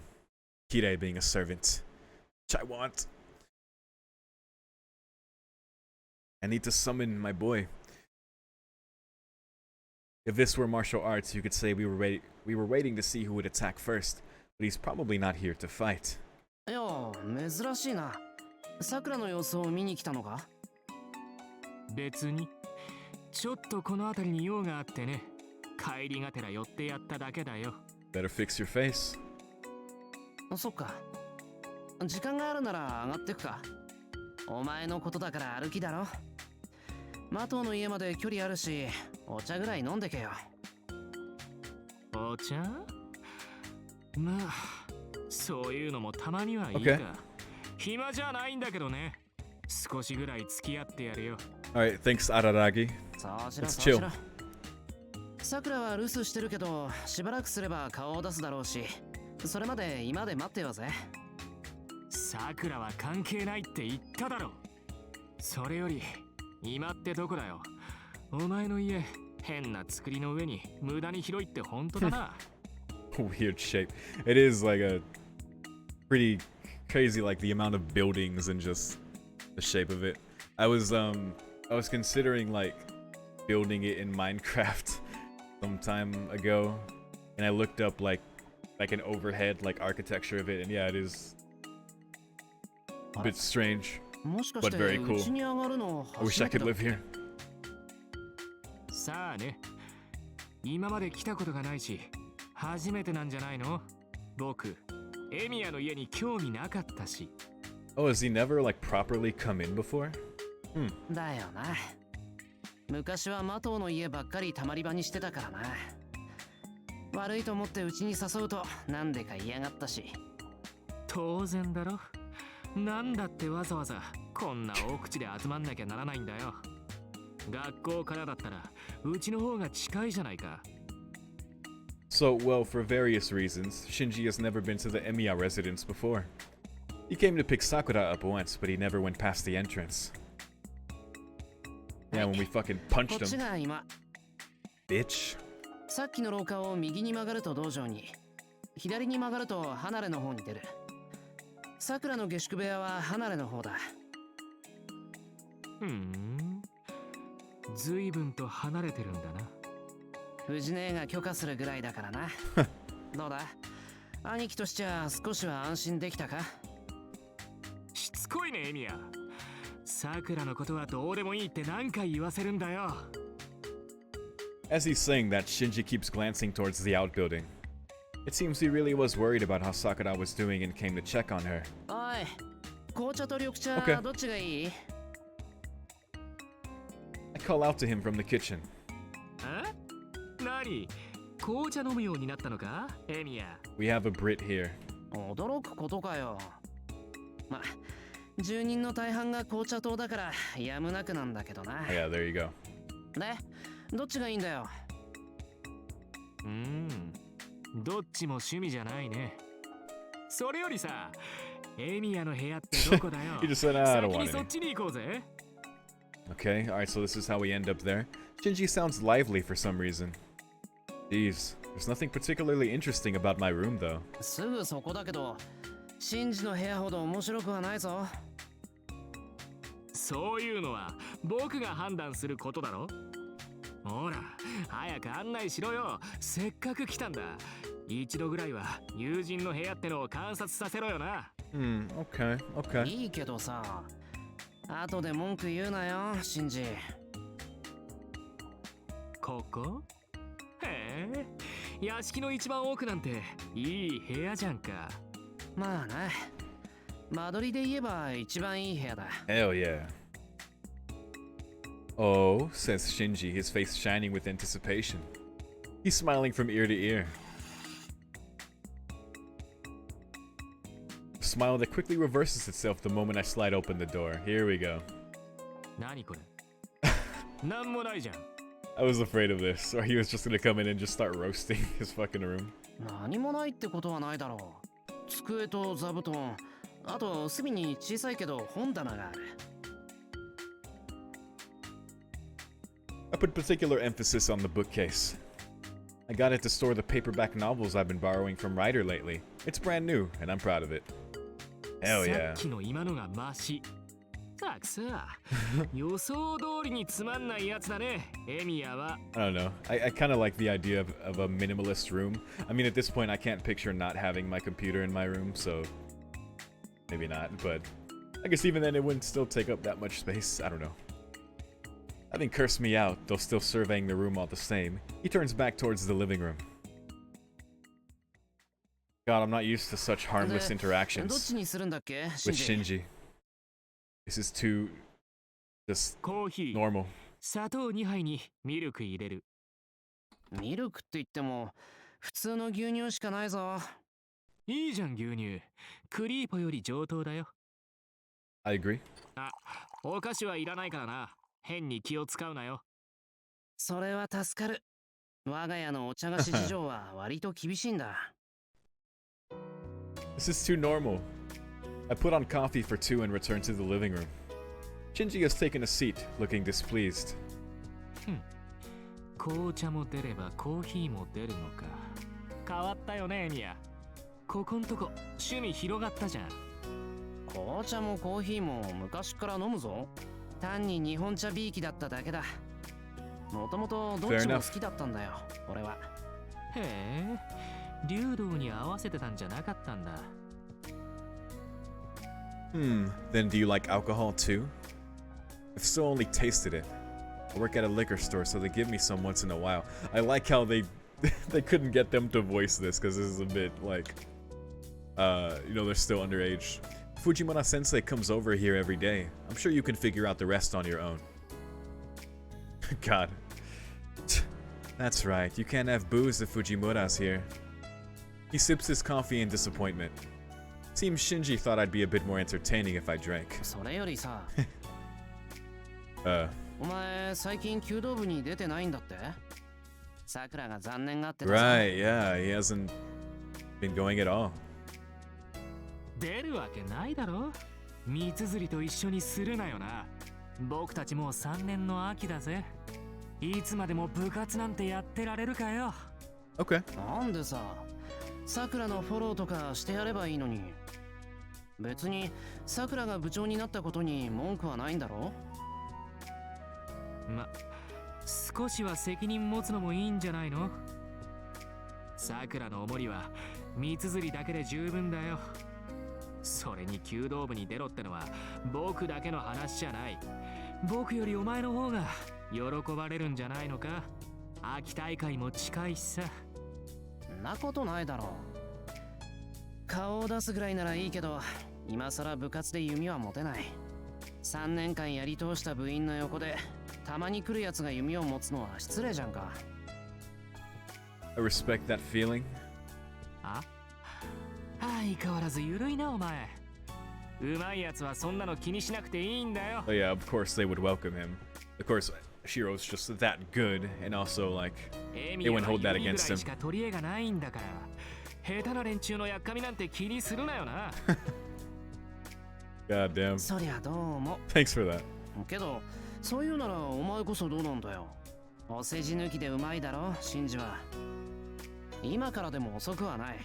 Kirei being a servant, which I want. I need to summon my boy. If this were martial arts, you could say we were waiting to see who would attack first, but he's probably not here to fight. いや、珍しいな。桜の様子を見に来たのか？別にちょっとこの辺りに用があってね。帰りがてら寄ってやっただけだよ。 Better fix your face. そっか。時間があるなら上がってくか。お前のことだから歩きだろ。マトウの家まで距離あるし、お茶ぐらい飲んでけよ。お茶？まあ、そういうのもたまにはいいか。Okay. 暇じゃないんだけどね。少しぐらい付き合ってやるよ。Alright, thanks, Araragi. そうしろ、 Let's そうし chill. ろ。桜は留守してるけど、しばらくすれば顔を出すだろうし、それまで今で待ってよぜ。桜は関係ないって言っただろ。それより今ってどこだよ。お前の家変な作りの上に無駄に広いって本当だな。Weird shape. It is like a pretty crazy, like the amount of buildings and just the shape of it. I was considering like building it in Minecraft some time ago, and I looked up like an overhead like architecture of it, and yeah, it is a bit strange, もしかし but て very う cool. ちに上がるの I wish I could live here. さあね。今まで来たことがないし、初めてなんじゃないの？僕、エミヤの家に興味なかったし。Oh, has he never like properly come in before? だよな。昔はマトウの家ばっかりたまり場にしてたからな。悪いと思ってうちに誘うとなんでか嫌がったし。当然だろ。なんだってわざわざこんな大口で集まんなきゃならないんだよ。学校からだったらうちの方が近いじゃないか。 So, well, for various reasons, Shinji has never been to the Emiya residence before. He came to pick Sakura up once, but he never went past the entrance. Yeah, when we fucking こ punched っち him. が今。 Bitch. さっきの廊下を右に曲がると道場に、左に曲がると離れの方に出る。さくらの下宿部屋は離れの方だ。ずいぶんと離れてるんだな。藤姉が許可するぐらいだからな。どうだ、兄貴としちゃ少しは安心できたか？しつこいね、エミヤ。さくらのことはどうでもいいって何回言わせるんだよ。 As he's saying that, Shinji keeps glancing towards the outbuilding. It seems he really was worried about how Sakura was doing and came to check on her. おい、紅茶と緑茶、 Okay. どっちがいい？ I call out to him from the kitchen. え？何？紅茶飲むようになったのか、エミヤ。 We have a Brit here. 驚くことかよ。ま、住人の大半が紅茶党だからやむなくなんだけどな。Oh, yeah, there you go. で、どっちがいいんだよ。どっちも趣味じゃないね。それよりさ、エミヤの部屋ってどこだよ。 He just said, I don't 先 want にそ any. っちに行こうぜ。 Okay, alright, so this is how we end up there. Shinji sounds lively for some reason. Jeez, there's nothing particularly interesting about my room, though. すぐそこだけど、シンジの部屋ほど面白くはないぞ。そういうのは僕が判断することだろ。ほら、早く案内しろよ。せっかく来たんだ。一度ぐらいは友人の部屋ってのを観察させろよな。Okay, okay. いいけどさ、後で文句言うなよ、シンジ。ここ？へえ、屋敷の一番奥なんていい部屋じゃんか。まあな、間取りで言えば一番いい部屋だ。Hell yeah. Oh, says Shinji, his face shining with anticipation. He's smiling from ear to ear. A smile that quickly reverses itself the moment I slide open the door. Here we go. 何これ？なんもないじゃん。I was afraid of this, or he was just gonna come in and just start roasting his fucking room. 何もないってことはないだろう。机と座布団、あと隅に小さいけど本棚がある。I put particular emphasis on the bookcase. I got it to store the paperback novels I've been borrowing from Ryder lately. It's brand new, and I'm proud of it. Hell さ yeah. っきの今のがマシ。たくさ、予想通りにつまんないやつだね、エミヤは。I don't know. I kind of like the idea of a minimalist room. I mean, at this point, I can't picture not having my computer in my room, so maybe not. But I guess even then, it wouldn't still take up that much space. I don't know. Having cursed me out, though still surveying the room all the same, he turns back towards the living room. God, I'm not used to such harmless どっ interactions ちにするんだっけ、 with Shinji. This is too just コーヒー、 normal. 砂糖2杯にミルク入れる。ミルクって言っても普通の牛乳しかないぞ。いいじゃん、牛乳。クリーポより上等だよ。 I agree. あ、お菓子はいらないからな。変に気を使うなよ。それは助かる。我が家のお茶菓子事情は割と厳しいんだ。This is too normal. I put on coffee for two and return to the living room. Shinji has taken a seat, looking displeased. 紅茶も出ればコーヒーも出るのか。変わったよね、エミヤ。ここんとこ趣味広がったじゃん。紅茶もコーヒーも昔から飲むぞ。単に日本茶びいきだっただけだ。もともとどっちも好きだったんだよ、俺は。へえ、流動に合わせてたんじゃなかったんだ。Then do you like alcohol too? I've still only tasted it. I work at a liquor store, so they give me some once in a while. I like how they couldn't get them to voice this, because this is a bit like, you know, they're still underage. Fujimura Sensei comes over here every day. I'm sure you can figure out the rest on your own. God. That's right, you can't have booze if Fujimura's here. He sips his coffee in disappointment. Seems Shinji thought I'd be a bit more entertaining if I drank. それよりさ、 Uh, お前最近弓道部に出てないんだって？さくらが残念がってたさ。 right, yeah, he hasn't been going at all. 出るわけないだろ。三つ釣りと一緒にするなよな。僕たちもう3年の秋だぜ。いつまでも部活なんてやってられるかよ。Okay. なんでさ、さくらのフォローとかしてやればいいのに。別にさくらが部長になったことに文句はないんだろ？ま、少しは責任持つのもいいんじゃないの？さくらのおもりは三つ釣りだけで十分だよ。それに弓道部に出ろってのは僕だけの話じゃない。僕よりお前の方が喜ばれるんじゃないのか。秋大会も近いしさ。んなことないだろう。顔を出すぐらいならいいけど、今さら部活で弓は持てない。3年間やり通した部員の横でたまに来るやつが弓を持つのは失礼じゃんか。 I respect that feeling. あ？相変わらず緩いなお前。うまいやつはそんなの気にしなくていいんだよ。 But yeah, of course they would welcome him. Of course, Shiro's just that good, and also like they wouldn't hold that against him. しか取り柄がないんだから。下手な連中のやっかみなんて気にするなよな。God damn. そりゃどうも。 Thanks for that. けどそういうならお前こそどうなんだよ。お世辞抜きでうまいだろ、シンジは。今からでも遅くはない。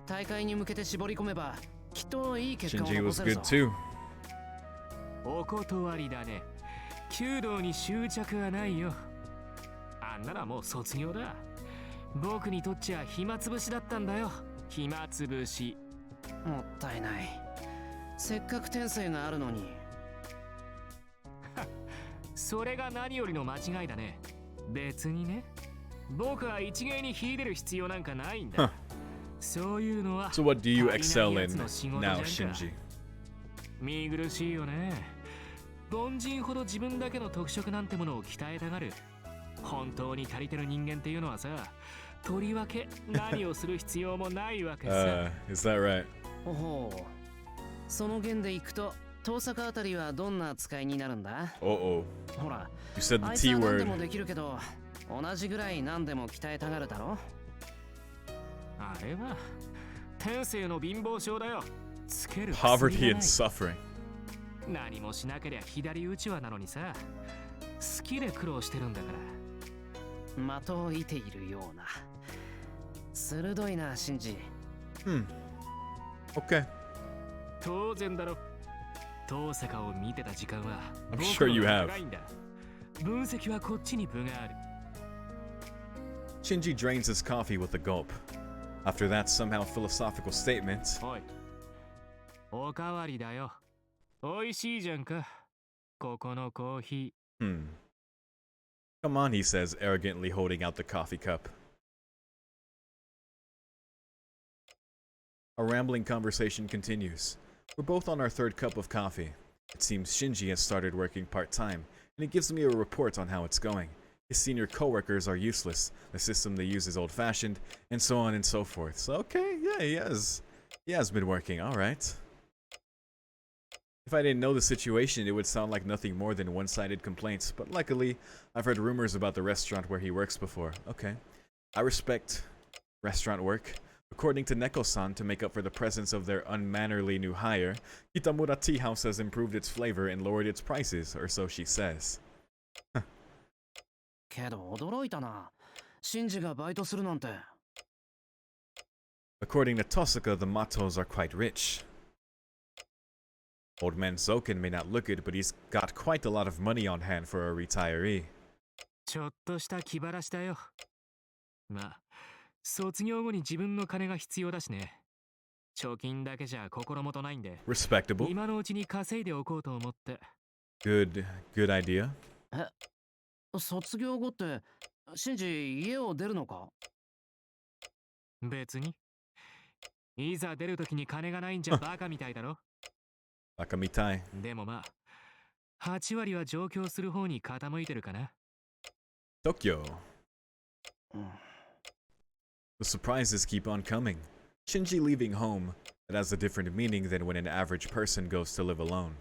大会に向けて絞り込めばきっといい結果を Shinji 残 was せる good ぞ。 too. お断りだね。弓道に執着はないよ。あんならもう卒業だ。僕にとっちゃ暇つぶしだったんだよ。暇つぶし。もったいない。せっかく天性があるのに。それが何よりの間違いだね。別にね。僕は一芸に秀でる必要なんかないんだ。Huh. そういうのは So what do you 足りない excel や in つの仕事 now, じゃんか。 Shinji? 見苦しいよね。凡人ほど自分だけの特色なんてものを鍛えたがる。本当に足りてる人間っていうのはさ、とりわけ何をする必要もないわけさ。Is that right? ほほう。その弦でいくと遠坂あたりはどんな扱いになるんだ？ Uh-oh. ほら、 You said あい the つ T は何で word. もできるけど同じぐらい何でも鍛えたがるだろ。あれは天性の貧乏症だよ。つける Poverty 薬 and がない。 suffering. 何もしなけりゃ左打ちはなのにさ。好きで苦労してるんだから。的を射ているような。鋭いな、シンジ。Okay. 当然だろ。遠坂を見てた時間は I'm 僕 sure の you 方が have. 長いんだ。分析はこっちに分がある。 Shinji drains his coffee with a gulp. After that somehow philosophical statement, おい、おかわりだよ。おいしいじゃんか。ここのコーヒ Come on, he says, arrogantly holding out the coffee cup. Our rambling conversation continues. We're both on our third cup of coffee. It seems Shinji has started working part-time, and he gives me a report on how it's going. His senior co-workers are useless, the system they use is old-fashioned, and so on and so forth. So, okay, yeah, he has been working, alright. If I didn't know the situation, it would sound like nothing more than one-sided complaints, but luckily, I've heard rumors about the restaurant where he works before. Okay. I respect restaurant work. According to Neko-san, to make up for the presence of their unmannerly new hire, Kitamura Tea House has improved its flavor and lowered its prices, or so she says. けど驚いたな。シンジがバイトするなんて。According to Tohsaka, the Matos are quite rich. Old man Zoken may not look it, but he's got quite a lot of money on hand for a retiree. ちょっとした気晴らしだよ。まあ、卒業後に自分の金が必要だしね。貯金だけじゃ心もとないんで、 Respectable. 今のうちに稼いでおこうと思って。Good idea. 卒業後ってシンジ家を出るのか？別に。いざ出るときに金がないんじゃバカみたいだろ。Wakamitai. でもまあ、8割は上京する方に傾いてるかな。Tokyo. The surprises keep on coming. Shinji leaving home, It has a different meaning than when an average person goes to live alone.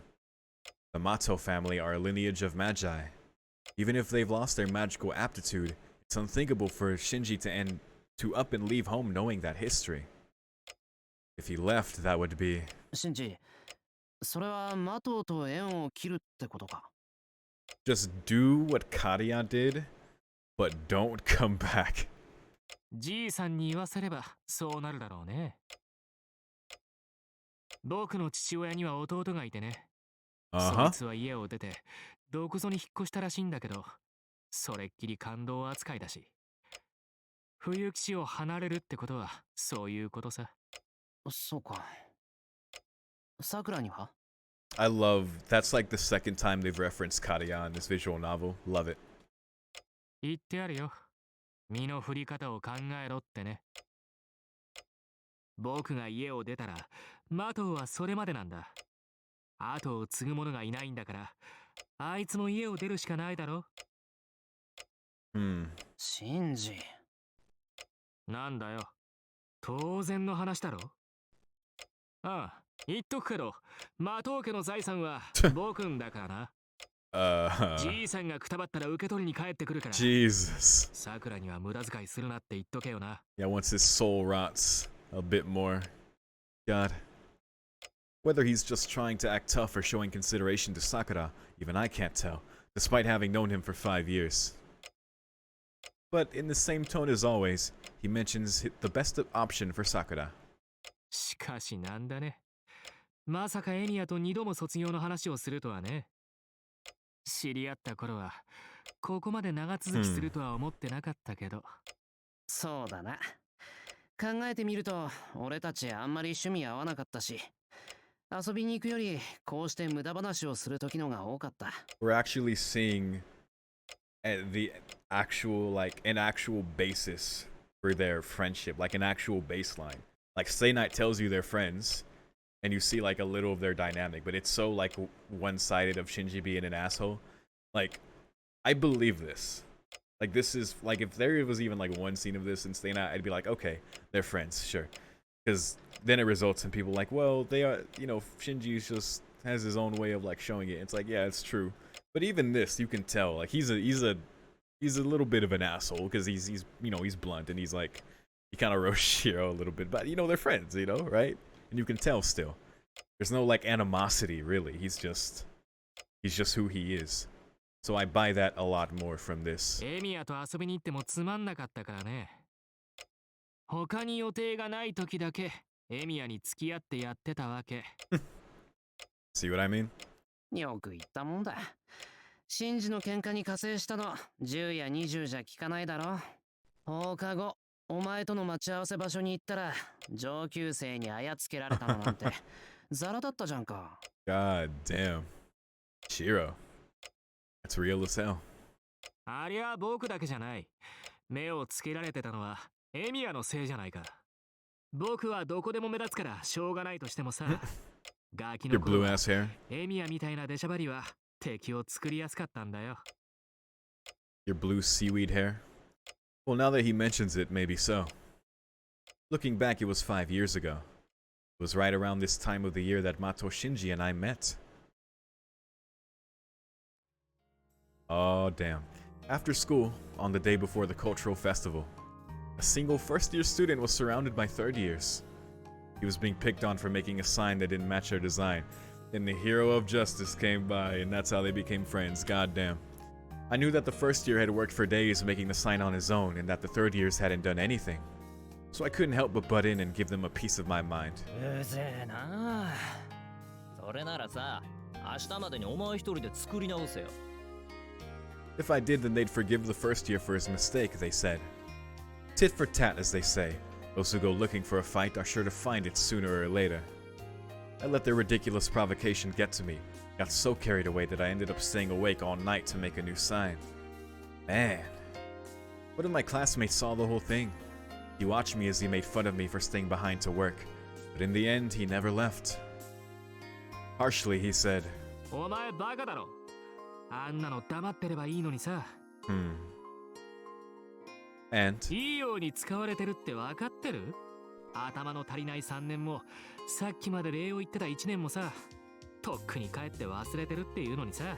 The Mato family are a lineage of magi. Even if they've lost their magical aptitude, it's unthinkable for Shinji to up and leave home knowing that history. If he left, that would be... シンジ、それはマトウと縁を切るってことか。Just do what Karia did, but don't come back. じいさんに言わせればそうなるだろうね。僕の父親には弟がいてね。そいつは家を出てどこぞに引っ越したらしいんだけど、それっきり感動扱いだし。冬騎士を離れるってことはそういうことさ。そうか。さくらには I love... That's like the second time they've referenced Karia in this visual novel. Love it. 言ってあるよ。身の振り方を考えろってね。僕が家を出たら、マトウはそれまでなんだ。後を継ぐ者がいないんだから、あいつも家を出るしかないだろ。シンジ。なんだよ。当然の話だろ。ああ、言っとくけど、マトウ家の財産は僕んだからな。じいさんがくたばったら受け取りに帰ってくるから。Jesus. さくらには無駄遣いするなって言っとけよな。Yeah, once his soul rots a bit more. God. Whether he's just trying to act tough or showing consideration to Sakura, even I can't tell, despite having known him for 5 years. But in the same tone as always, he mentions the best option for Sakura. しかしなんだね。まさかエミヤと2度も卒業の話をするとはね。知り合った頃はここまで長続きするとは思ってなかったけど。そうだな。考えてみると俺たちあんまり趣味合わなかったし、遊びに行くよりこうして無駄話をする時のが多かった。We're actually seeing the actual, like, an actual basis for their friendship, like an actual baseline. Like, Stay Night tells you they're friends, and you see, like, a little of their dynamic, but it's so, like, one-sided of Shinji being an asshole. Like, I believe this. Like, this is, like, if there was even, like, one scene of this in Stay Night, I'd be like, okay, they're friends, sure. Because then it results in people like, well, they are, you know, Shinji just has his own way of, like, showing it. It's like, yeah, it's true. But even this, you can tell, like, he's a little bit of an asshole, because he's you know, he's blunt, and he's, like, he kind of roasts Shiro a little bit, but, you know, they're friends, you know, right? And you can tell still. There's no, like, animosity, really. He's just who he is. So I buy that a lot more from this. エミヤと遊びに行ってもつまんなかったからね。他に予定がない時だけエミヤに付き合ってやってたわけ。See what I mean? よく言ったもんだ。シンジの喧嘩に加勢したの10や20じゃ効かないだろ。放課後お前との待ち合わせ場所に行ったら上級生にあやつけられたのなんてザラだったじゃんか。God damn. Shiro. That's real as hell. ありゃ僕だけじゃない。目をつけられてたのはエミヤのせいじゃないか。僕はどこでも目立つからしょうがないとしてもさ。ガキの Your blue ass hair. エミヤみたいな出しゃばりは敵を作りやすかったんだよ。Your blue seaweed hair. Well, now that he mentions it, maybe so. Looking back, it was 5 years ago. It was right around this time of the year that Mato Shinji and I met. Oh, damn. After school, on the day before the cultural festival, a single first-year student was surrounded by third years. He was being picked on for making a sign that didn't match their design. Then the hero of justice came by, and that's how they became friends. Goddamn. I knew that the first year had worked for days making the sign on his own, and that the third years hadn't done anything. So I couldn't help but butt in and give them a piece of my mind. うぜえな。それならさ、明日までにお前一人で作り直せよ。If I did, then they'd forgive the first year for his mistake, they said. Tit for tat, as they say. Those who go looking for a fight are sure to find it sooner or later. I let their ridiculous provocation get to me, got so carried away that I ended up staying awake all night to make a new sign. Man. One of my classmates saw the whole thing. He watched me as he made fun of me for staying behind to work, but in the end, he never left. Harshly, he said, お前バカだろ。あんなの黙ってればいいのにさ。And いいように使われてるって分かってる？頭の足りない3年もさっきまで礼を言ってた1年もさ、とっくに帰って忘れてるっていうのにさ。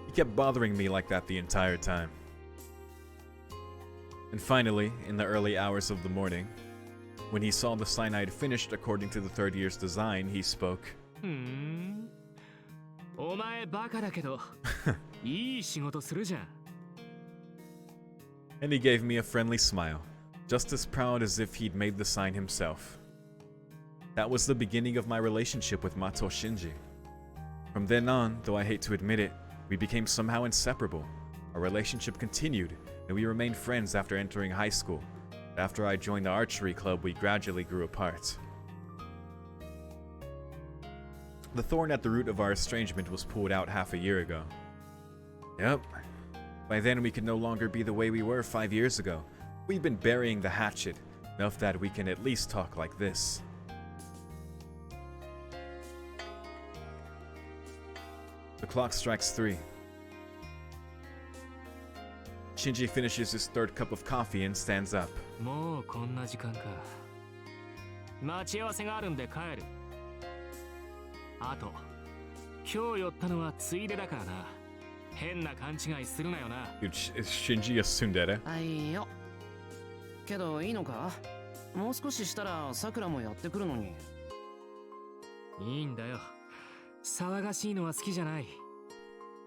He kept bothering me like that the entire time. And finally, in the early hours of the morning, when he saw the sign I had finished according to the third year's design, he spoke. お前バカだけど、いい仕事するじゃん。And he gave me a friendly smile, just as proud as if he'd made the sign himself. That was the beginning of my relationship with Mato Shinji. From then on, though I hate to admit it, we became somehow inseparable. Our relationship continued, and we remained friends after entering high school. But after I joined the archery club, we gradually grew apart. The thorn at the root of our estrangement was pulled out half a year ago. Yep. By then, we could no longer be the way we were 5 years ago. We've been burying the hatchet, enough that we can at least talk like this. The clock strikes 3. Shinji finishes his third cup of coffee and stands up. もうこんな時間か。待ち合わせがあるんで帰る。あと、今日寄ったのはついでだからな。変な勘違いするなよな。Dude, is Shinji a tsundere? はいよ。けどいいのか？もう少ししたらさくらもやってくるのに。いいんだよ。騒がしいのは好きじゃない。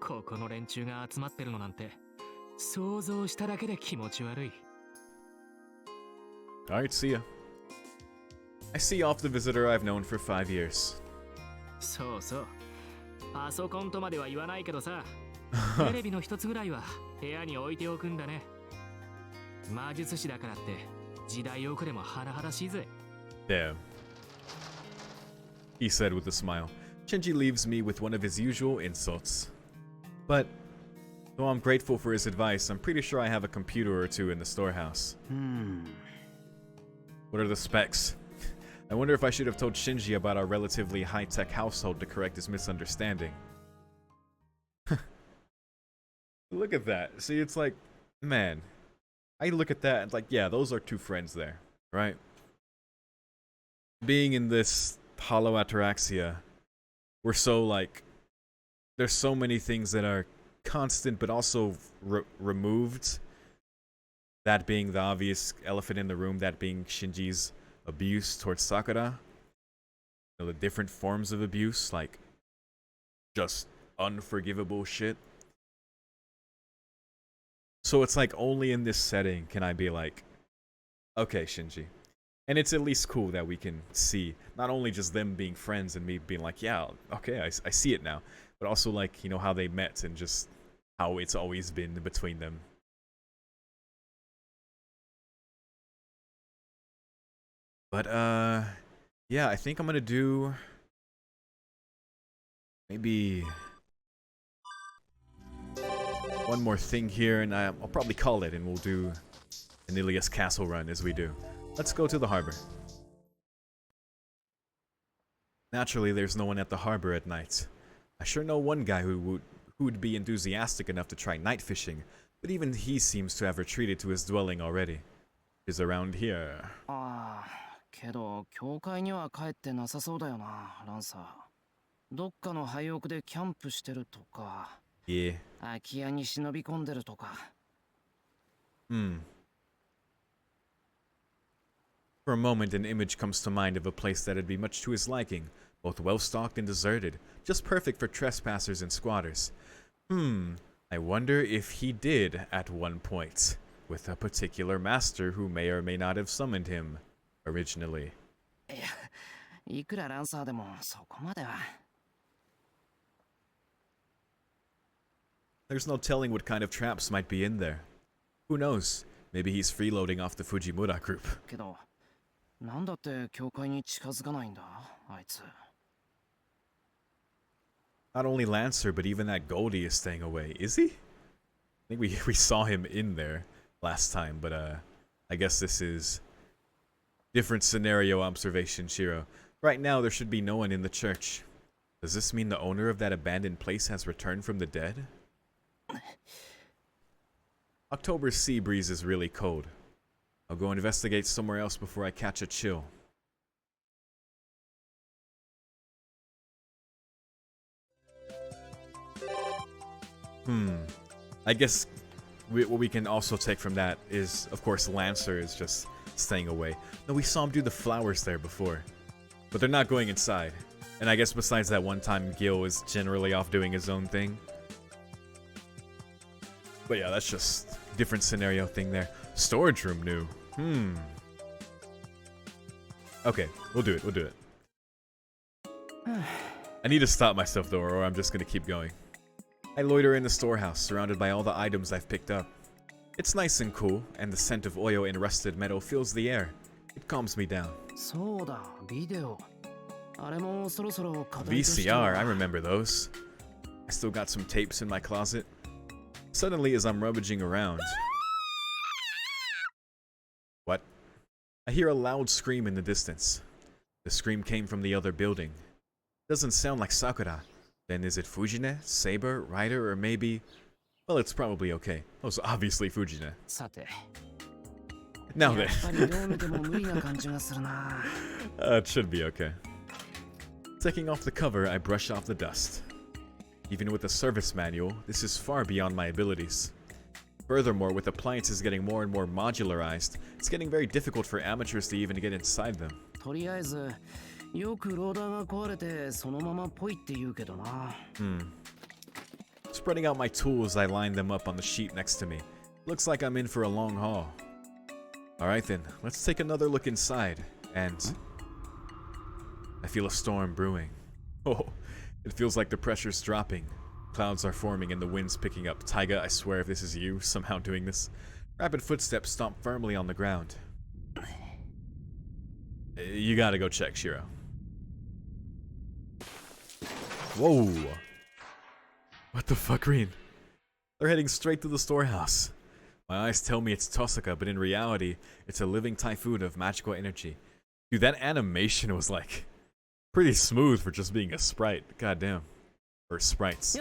ここの連中が集まってるのなんて、想像しただけで気持ち悪い。Alright, see ya. I see off the visitor I've known for 5 years. そうそう。パソコンとまでは言わないけどさ、テレビの一つぐらいは部屋に置いておくんだね。魔術師だからって時代遅れも甚だしいぜ。Damn. He said with a smile. Shinji leaves me with one of his usual insults. But, though I'm grateful for his advice, I'm pretty sure I have a computer or two in the storehouse. What are the specs? I wonder if I should have told Shinji about our relatively high-tech household to correct his misunderstanding. Look at that. See, it's like, man, I look at that and like, yeah, those are two friends there, right? Being in this hollow ataraxia, we're so like, there's so many things that are constant but also removed. That being the obvious elephant in the room, that being Shinji's abuse towards Sakura. You know, the different forms of abuse, like just unforgivable shit. So it's like only in this setting can I be like, okay, Shinji. And it's at least cool that we can see not only just them being friends and me being like, yeah, okay, I see it now, but also like, you know, how they met and just how it's always been between them. But, yeah, I think I'm gonna do maybe one more thing here, and I'll probably call it, and we'll do an Ilia's castle run as we do. Let's go to the harbor. Naturally, there's no one at the harbor at night. I sure know one guy who would be enthusiastic enough to try night fishing, but even he seems to have retreated to his dwelling already. He's around here. けど教会には帰ってなさそうだよな、ランサー。どっかの廃屋でキャンプしてるとか、Yeah. 空き家に忍び込んでるとか。For a moment, an image comes to mind of a place that'd be much to his liking, both well-stocked and deserted, just perfect for trespassers and squatters. I wonder if he did at one point, with a particular master who may or may not have summoned him originally. いや、いくらランサーでもそこまでは。There's no telling what kind of traps might be in there. Who knows? Maybe he's freeloading off the Fujimura group. けど、なんだって教会に近づかないんだ、あいつ。Not only Lancer, but even that Goldie is staying away. Is he? I think we saw him in there last time, but I guess this is different scenario observation, Shiro. Right now, there should be no one in the church. Does this mean the owner of that abandoned place has returned from the dead? October's sea breeze is really cold. I'll go investigate somewhere else before I catch a chill. I guess what we can also take from that is, of course, Lancer is just staying away. No, we saw him do the flowers there before. But they're not going inside. And I guess besides that one time, Gil is generally off doing his own thing. But yeah, that's just different scenario thing there. Storage room new. Okay, we'll do it, we'll do it. I need to stop myself though, or I'm just gonna keep going. I loiter in the storehouse, surrounded by all the items I've picked up. It's nice and cool, and the scent of oil and rusted metal fills the air. It calms me down. VCR, I remember those. I still got some tapes in my closet. Suddenly, as I'm rummaging around... What? I hear a loud scream in the distance. The scream came from the other building. Doesn't sound like Sakura. Then is it Fujine, Saber, Rider, or maybe... Well, it's probably okay. Oh, so obviously Fujine. Now then. It should be okay. Taking off the cover, I brush off the dust. Even with the service manual, this is far beyond my abilities. Furthermore, with appliances getting more and more modularized, it's getting very difficult for amateurs to even get inside them. Spreading out my tools, I line them up on the sheet next to me. Looks like I'm in for a long haul. Alright then, let's take another look inside, and... I feel a storm brewing. Oh, it feels like the pressure's dropping. Clouds are forming and the wind's picking up. Taiga, I swear if this is you, somehow doing this. Rapid footsteps stomp firmly on the ground. You gotta go check, Shiro. Whoa! What the fuck, Rin? They're heading straight to the storehouse. My eyes tell me it's Tohsaka, but in reality, it's a living typhoon of magical energy. Dude, that animation was like... pretty smooth for just being a sprite. Goddamn. Or sprites.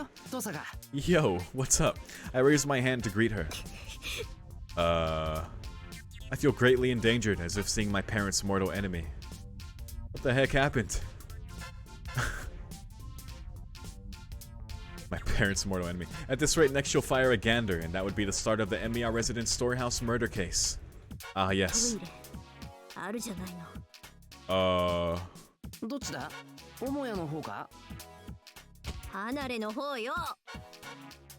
Yo, what's up? I raised my hand to greet her. I feel greatly endangered, as if seeing my parents' mortal enemy. What the heck happened? My parents' mortal enemy. At this rate, next you'll fire a gander, and that would be the start of the Emiya resident storehouse murder case. Ah, yes.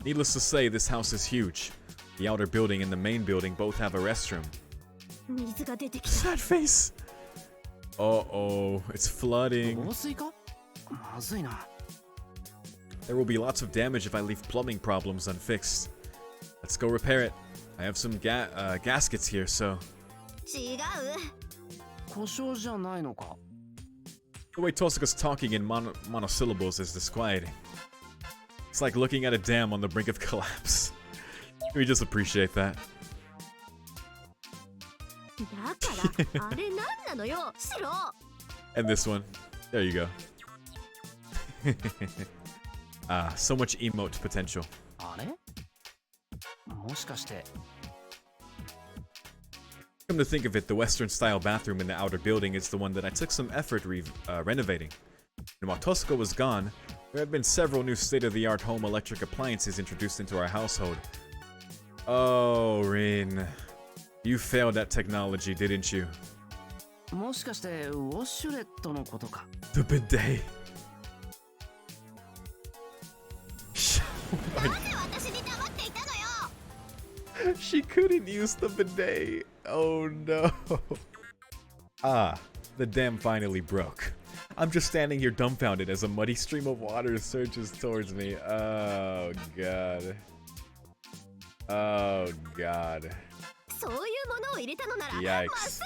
Needless to say, this house is huge. The outer building and the main building both have a restroom. Sad face! Uh-oh, it's flooding. There will be lots of damage if I leave plumbing problems unfixed. Let's go repair it. I have some gaskets here, so... The way Tohsaka's talking in monosyllables is disquieting. It's like looking at a dam on the brink of collapse. We just appreciate that. And this one. There you go. So much emote potential. Come to think of it, the Western-style bathroom in the outer building is the one that I took some effort renovating. And while Tohsaka was gone, there have been several new state-of-the-art home electric appliances introduced into our household. Oh, Rin. You failed at technology, didn't you? The bidet. She couldn't use the bidet. Oh no. Ah, the dam finally broke. I'm just standing here dumbfounded as a muddy stream of water surges towards me. Oh god. Oh god. Yikes.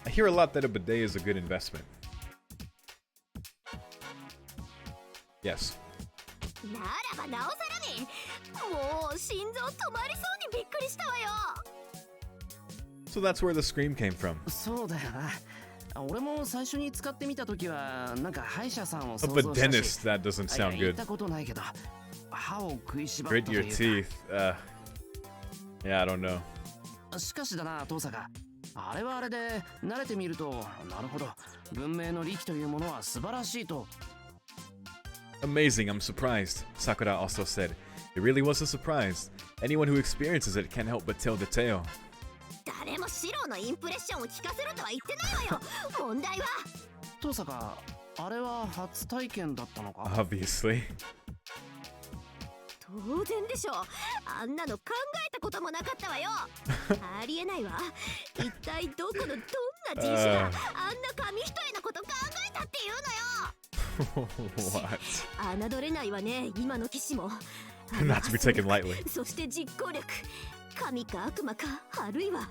I hear a lot that a bidet is a good investment. Yes. So that's where the scream came from. A dentist, that doesn't sound good. Grit your teeth. Yeah, I don't know. しかしだな、登坂。あれはあれで慣れてみると、なるほど。文明の利器というものは素晴らしいと。Amazing, I'm surprised. Sakura also said, it really was a surprise. Anyone who experiences it can't help but tell the tale. 誰もシロのインプレッションを聞かせろとは言ってないわよ。問題は。登坂、あれは初体験だったのか。Obviously. 当然でしょ。あんなの考えたこともなかったわよ。ありえないわ。一体どこのどんな人種があんな紙一重なこと考えたっていうのよ。What? 侮れないわね、今の騎士も。Not to be taken lightly. そして実行力。神か悪魔か、あるいは。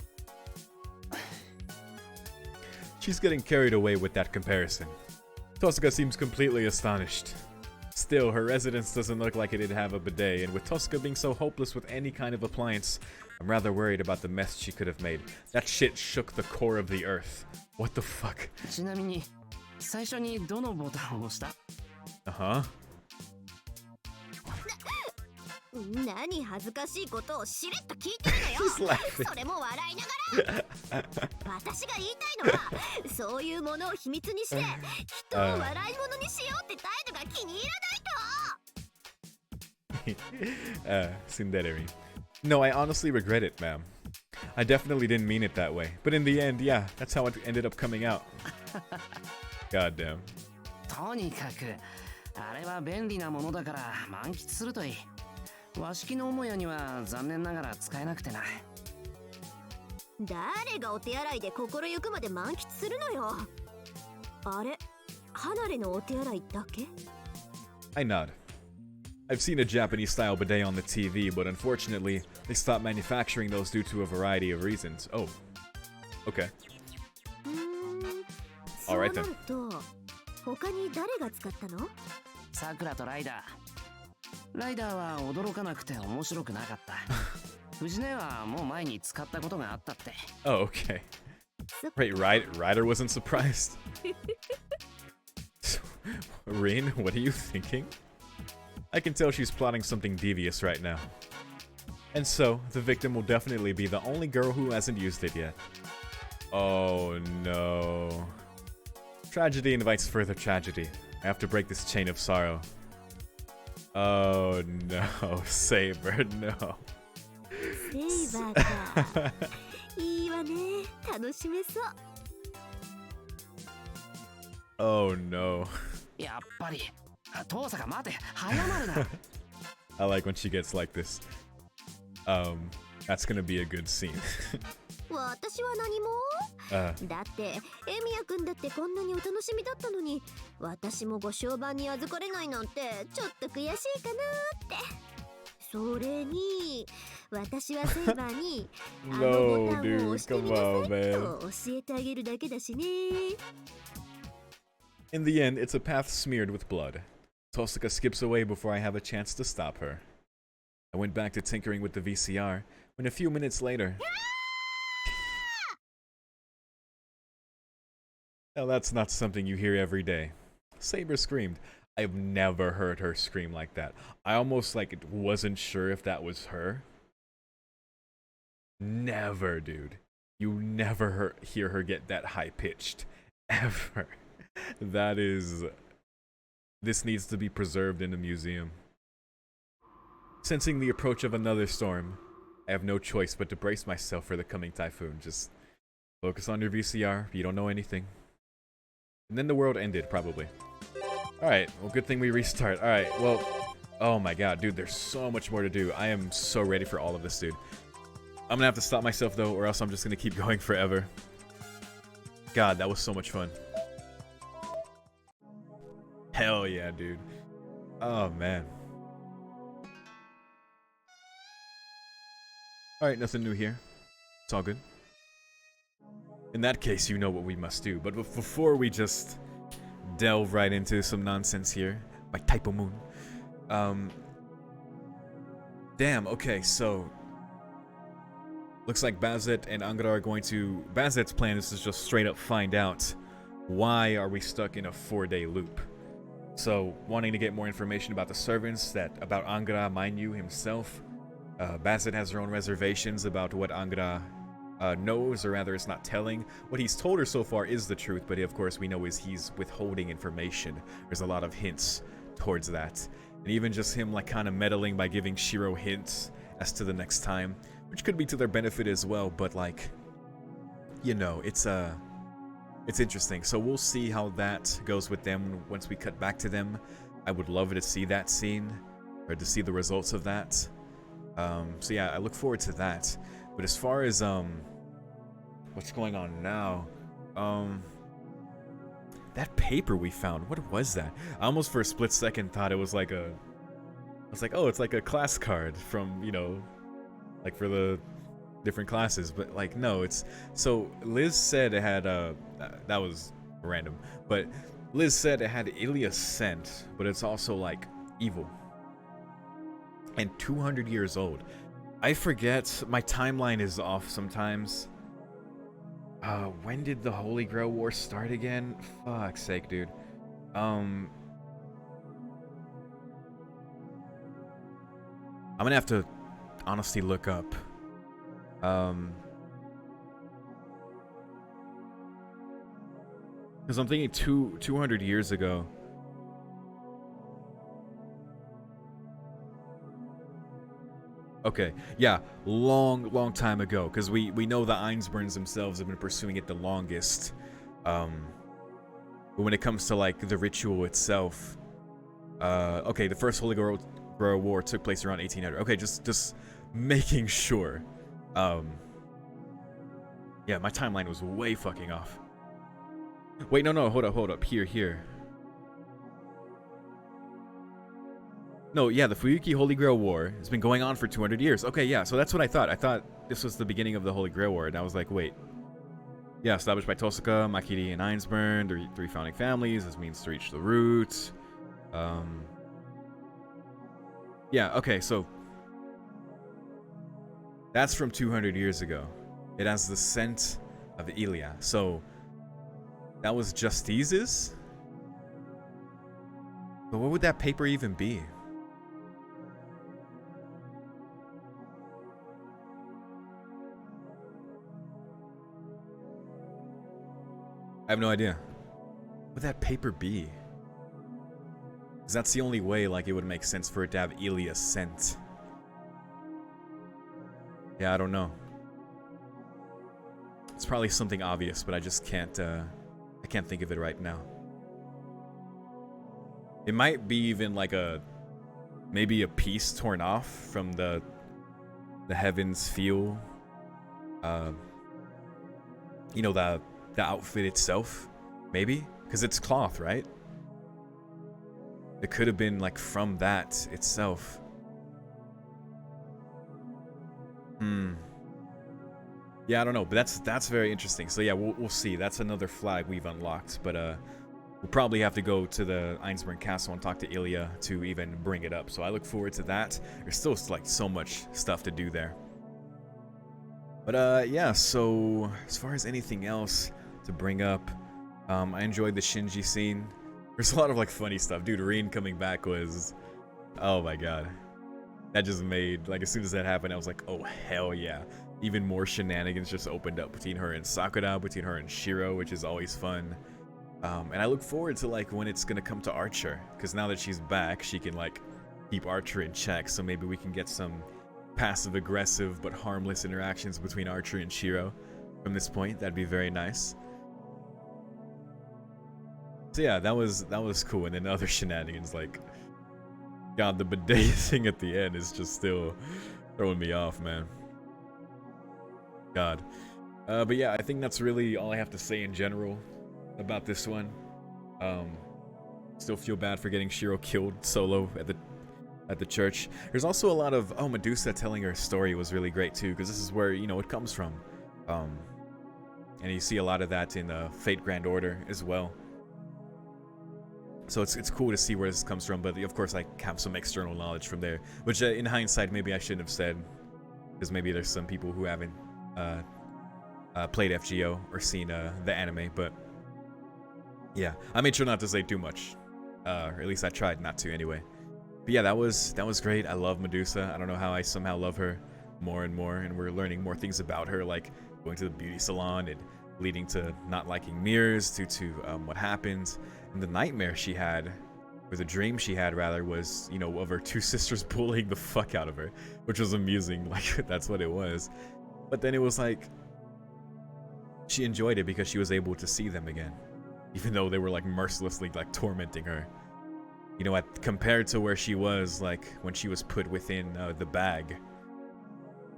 She's getting carried away with that comparison. Tohsaka seems completely astonished. Still, her residence doesn't look like it'd have a bidet, and with Tohsaka being so hopeless with any kind of appliance, I'm rather worried about the mess she could have made. That shit shook the core of the earth. What the fuck? ちなみに、最初にどのボタンを押した？ Uh-huh. 何恥ずかしいことをしれっと聞いてるのよ。それも笑いながら。私が言いたいのは、そういうものを秘密にして人を笑い物にしようって態度が気に入らないと。Tsundere. No, I honestly regret it, ma'am. I definitely didn't mean it that way. But in the end, yeah, that's how it ended up coming out. God damn. とにかく、あれは便利なものだから満喫するといい。和式の母屋には残念ながら使えなくてな。誰がお手洗いで心ゆくまで満喫するのよ。あれ、離れのお手洗いだけ？ I nod. I've seen a Japanese-style bidet on the TV, but unfortunately, they stopped manufacturing those due to a variety of reasons. Oh. Okay. Alright then. 他に誰が使ったの？さくらとライダー。ライダーは驚かなくて面白くなかった。藤根はもう前に使ったことがあったって。Oh, okay. Wait, Ryder wasn't surprised? Rin, what are you thinking? I can tell she's plotting something devious right now. And so, the victim will definitely be the only girl who hasn't used it yet. Oh no. Tragedy invites further tragedy. I have to break this chain of sorrow. Oh no, Saber, no. Saber か。いいわね。楽しめそう。Oh no. やっぱり。登坂待て、早まるな。I like when she gets like this. That's gonna be a good scene. 私は何も、だってエミヤくんだってこんなにお楽しみだったのに、私もご商売に預かれないなんてちょっと悔しいかなって。それに私はセイバーにあのボタンを押してみなさいと教えてあげるだけだしね。In the end, it's a path smeared with blood. Tohsaka skips away before I have a chance to stop her. I went back to tinkering with the VCR when a few minutes later... Now that's not something you hear every day. Saber screamed. I've never heard her scream like that. I almost wasn't sure if that was her. Never, dude. You never hear her get that high-pitched. Ever. That is... This needs to be preserved in a museum. Sensing the approach of another storm, I have no choice but to brace myself for the coming typhoon. Just focus on your VCR, you don't know anything. And then the world ended, probably. Alright, well, good thing we restart. Alright, well, oh my god, dude, there's so much more to do. I am so ready for all of this, dude. I'm gonna have to stop myself, though, or else I'm just gonna keep going forever. God, that was so much fun. Hell yeah, dude. Oh, man. Alright, nothing new here. It's all good. In that case, you know what we must do. But before we just delve right into some nonsense here, by Typo Moon. Damn, okay, so... Looks like Bazett and Angara are going to... Bazett's plan is to just straight up find out why are we stuck in a 4-day loop. So, wanting to get more information about the servants, about Angara, mind you, himself, Bazett has her own reservations about what Angra knows, or rather, it's not telling. What he's told her so far is the truth, but of course, we know he's withholding information. There's a lot of hints towards that, and even just him like kind of meddling by giving Shiro hints as to the next time, which could be to their benefit as well. But like, you know, it's interesting. So we'll see how that goes with them once we cut back to them. I would love to see that scene, or to see the results of that. So yeah, I look forward to that. But as far as what's going on now, that paper we found, what was that? I almost for a split second thought it was like I was like, oh, it's like a class card from, you know, like for the different classes, but like no, it's, so Liz said it had that was random, but Liz said it had Ilia scent, but it's also like evil and 200 years old. I forget, my timeline is off sometimes. When did the Holy Grail War start again? Fuck's sake, dude. I'm gonna have to honestly look up. Because I'm thinking 200 years ago. Okay, yeah, long time ago, because we know the Einsburns themselves have been pursuing it the longest. But when it comes to like the ritual itself, okay, the first Holy Grail War took place around 1800. Okay, just making sure. Yeah, my timeline was way fucking off. Wait, no, hold up, here. No, yeah, the Fuyuki Holy Grail War has been going on for 200 years. Okay, yeah, so that's what I thought. I thought this was the beginning of the Holy Grail War, and I was like, wait. Yeah, established by Tohsaka, Makiri, and Einsburn, three founding families. This means to reach the root. Yeah, okay, so that's from 200 years ago. It has the scent of Ilia. So that was Justice's? But what would that paper even be? I have no idea. What would that paper be? Because that's the only way, like, it would make sense for it to have Ilia's scent. Yeah, I don't know. It's probably something obvious, but I just can't, I can't think of it right now. It might be even like maybe a piece torn off from the heavens feel. You know, the outfit itself, maybe? Because it's cloth, right? It could have been like from that itself. Yeah, I don't know, but that's very interesting. So yeah, we'll see. That's another flag we've unlocked, but we'll probably have to go to the Einsburn Castle and talk to Ilia to even bring it up. So I look forward to that. There's still like so much stuff to do there. But yeah, so as far as anything else to bring up, I enjoyed the Shinji scene. There's a lot of like funny stuff. Dude, Rin coming back was, oh my god. That just made, like, as soon as that happened, I was like, oh hell yeah. Even more shenanigans just opened up between her and Sakura, between her and Shiro, which is always fun. And I look forward to like when it's gonna come to Archer, because now that she's back, she can like keep Archer in check. So maybe we can get some passive-aggressive but harmless interactions between Archer and Shiro from this point. That'd be very nice. So yeah, that was cool. And then other shenanigans, like, god, the bidet thing at the end is just still throwing me off, man. God. But yeah, I think that's really all I have to say in general about this one. Still feel bad for getting Shiro killed solo at the church. There's also a lot of, Medusa telling her story was really great too, because this is where, you know, it comes from. And you see a lot of that in Fate Grand Order as well. So it's cool to see where this comes from, but of course I have some external knowledge from there, which in hindsight maybe I shouldn't have said, because maybe there's some people who haven't played FGO or seen the anime, but yeah, I made sure not to say too much, or at least I tried not to anyway. But yeah, that was great. I love Medusa. I don't know how I somehow love her more and more, and we're learning more things about her, like going to the beauty salon and leading to not liking mirrors due to what happened. And the nightmare she had, or the dream she had rather, was, you know, of her two sisters bullying the fuck out of her, which was amusing. Like, that's what it was. But then it was like she enjoyed it because she was able to see them again, even though they were like mercilessly like tormenting her. You know, compared to where she was like when she was put within the bag.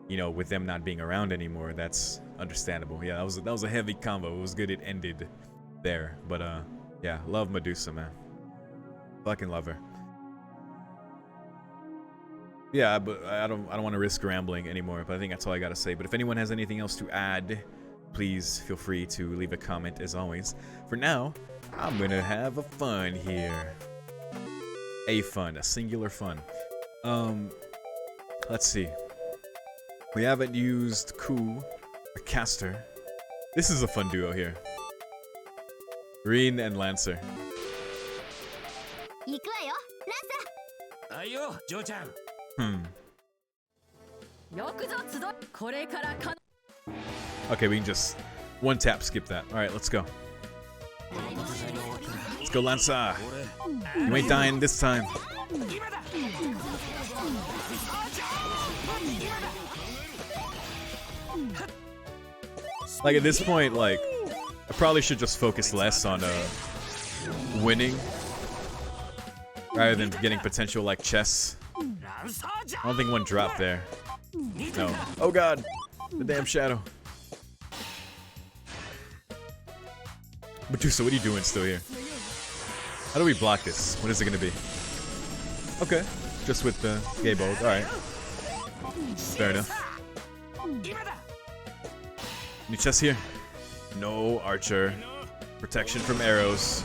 You know, with them not being around anymore, that's understandable. Yeah, that was a heavy combo. It was good it ended there. But yeah, love Medusa, man. Fucking love her. Yeah, but I don't want to risk rambling anymore, but I think that's all I gotta say. But if anyone has anything else to add, please feel free to leave a comment as always. For now, I'm gonna have a fun here. A singular fun. Let's see. We haven't used Ku or Caster. This is a fun duo here. Rin and Lancer. Okay, we can just one tap skip that. Alright, let's go. Let's go, Lancer. You ain't dying this time. Like, at this point, like, I probably should just focus less on winning rather than getting potential like chess. I don't think one dropped there. No. Oh god, the damn shadow. Medusa, what are you doing still here? How do we block this? What is it gonna be? Okay, just with the gay bolt. All right, fair enough. Any chest here? No archer. Protection from arrows.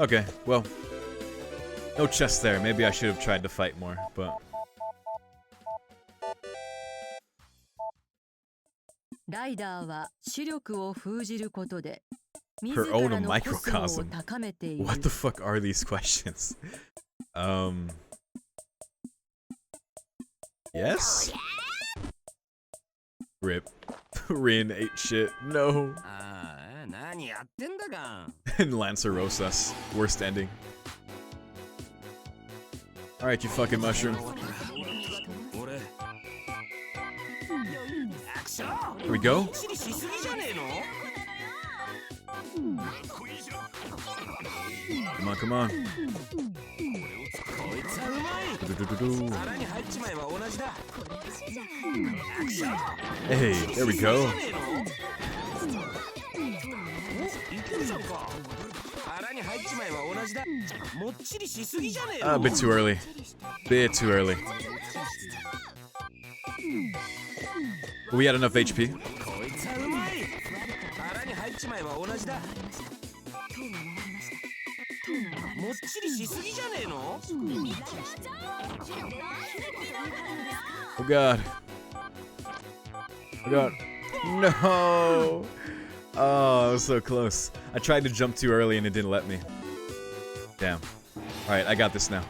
Okay, well, no chest there. Maybe I should have tried to fight more, but. Her own microcosm. What the fuck are these questions? Yes? Rip. Rin ate shit. No. And Lancer roasts us. Worst ending. Alright, you fucking mushroom. Here we go. Come on, come on. Hey, there we go. A bit too early. Bit too early. We had enough HP. Oh god. Oh god. No! Oh, I was so close. I tried to jump too early and it didn't let me. Damn. Alright, I got this now.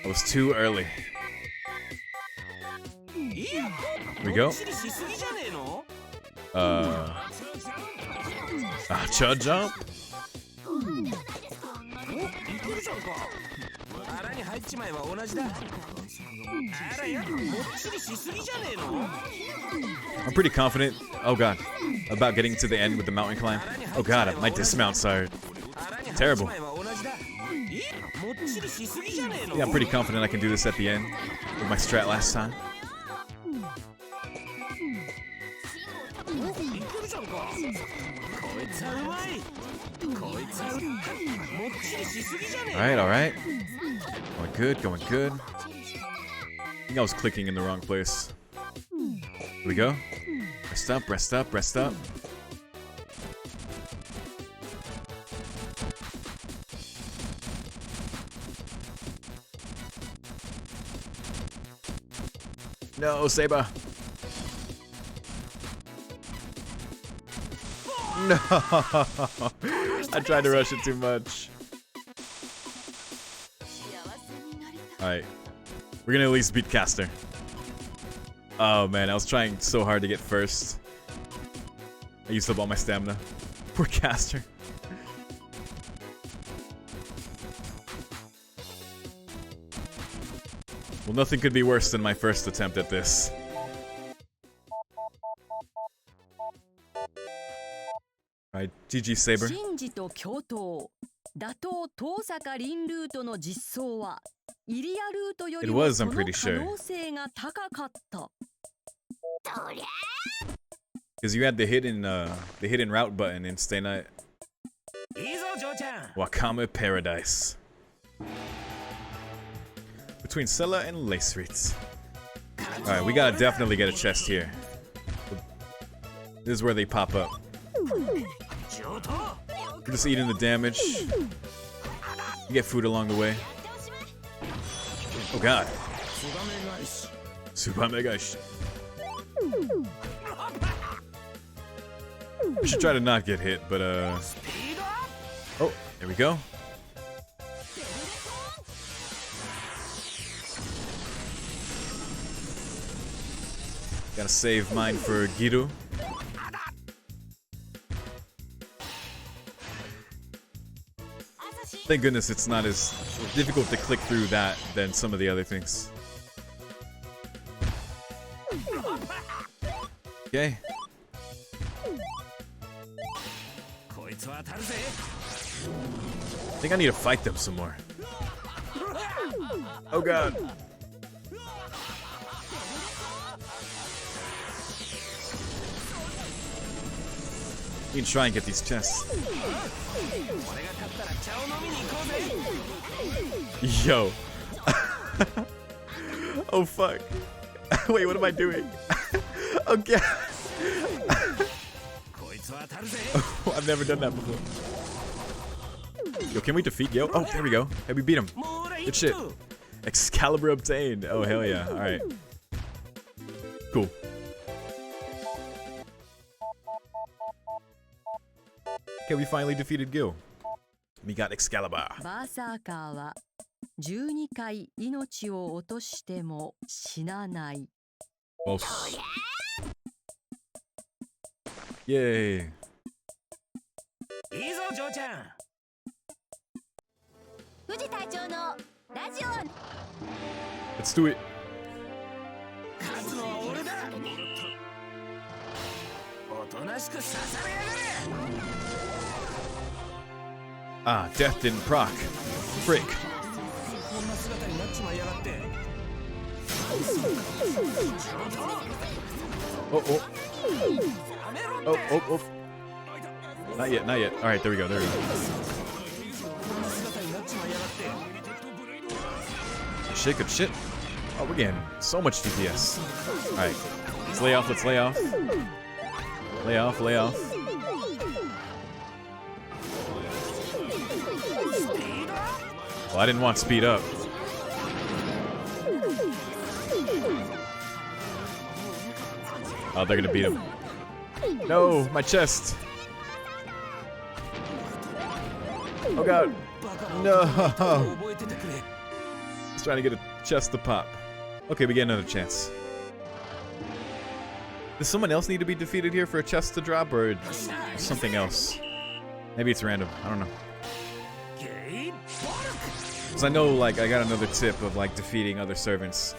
I was too early. Here we go. Chud jump? I'm pretty confident, oh god, about getting to the end with the mountain climb. Oh god, my dismounts are terrible. Yeah, I'm pretty confident I can do this at the end with my strat last time. Alright, alright. Going good, going good. I think I was clicking in the wrong place. Here we go. Rest up, rest up, rest up. No, Saber. No! I tried to rush it too much. Alright. We're gonna at least beat Caster. Oh man, I was trying so hard to get first. I used up all my stamina. Poor Caster. Well, nothing could be worse than my first attempt at this. Alright, GG Saber. シンジと共闘打倒遠坂リンルートの実装はイリアルートより It も was, そ I'm の pretty 可 sure. 能性が高かった。そりゃ Because you had the hidden route button in Steno and Wakame Paradise. Between Sella and Lacereets. Alright, we gotta definitely get a chest here. This is where they pop up. We're just eating the damage. You get food along the way. Oh god. Subamegash. We should try to not get hit, but oh, there we go. Gotta save mine for Giru. Thank goodness it's not as difficult to click through that than some of the other things. Okay. I think I need to fight them some more. Oh god. You can try and get these chests. Yo. Oh fuck. Wait, what am I doing? Oh god. Oh, I've never done that before. Yo, can we defeat Yo? Oh, there we go. Hey, we beat him. Good shit. Excalibur obtained. Oh, hell yeah. Alright. Cool. Okay, we finally defeated Gil. We got Excalibur. バーサーカーは12回命を落としても死なない。 Well, yay. いいぞジョーちゃん。藤隊長のラジオ Let's do it. 勝つのは俺だ。おとなしく刺されやがれ。 Ah, death didn't proc. Frick. こんな姿になっちまいやがって。 Oh, oh. Oh, oh, oh. Not yet, not yet. Alright, there we go, there we go. Shit, good shit. Oh, we're getting so much DPS. Alright. Let's lay off, let's lay off. Lay off, lay off. Well, I didn't want speed up. Oh, they're gonna beat him. No, my chest. Oh god. No. Let's try to get a chest to pop. Okay, we get another chance. Does someone else need to be defeated here for a chest to drop, or something else? Maybe it's random. I don't know. Because I know, like, I got another tip of, like, defeating other servants.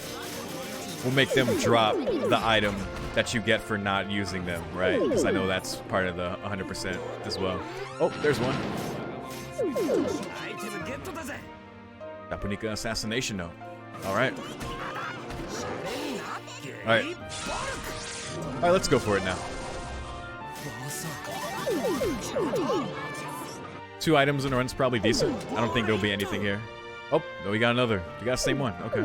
Will make them drop the item that you get for not using them, right? Because I know that's part of the 100% as well. Oh, there's one. Dapunika assassination note. Alright. Alright. Alright, let's go for it now. 2 items in a run's probably decent. I don't think there'll be anything here. Oh, no, we got another. We got the same one. Okay.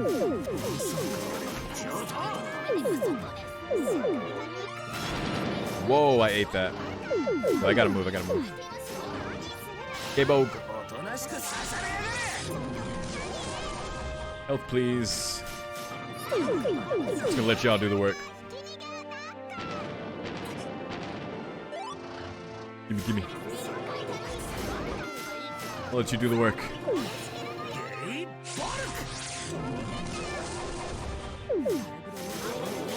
Whoa, I ate that. Oh, I gotta move, I gotta move. Okay, Bogue. Health, please. Just gonna let y'all do the work. Gimme. I'll let you do the work.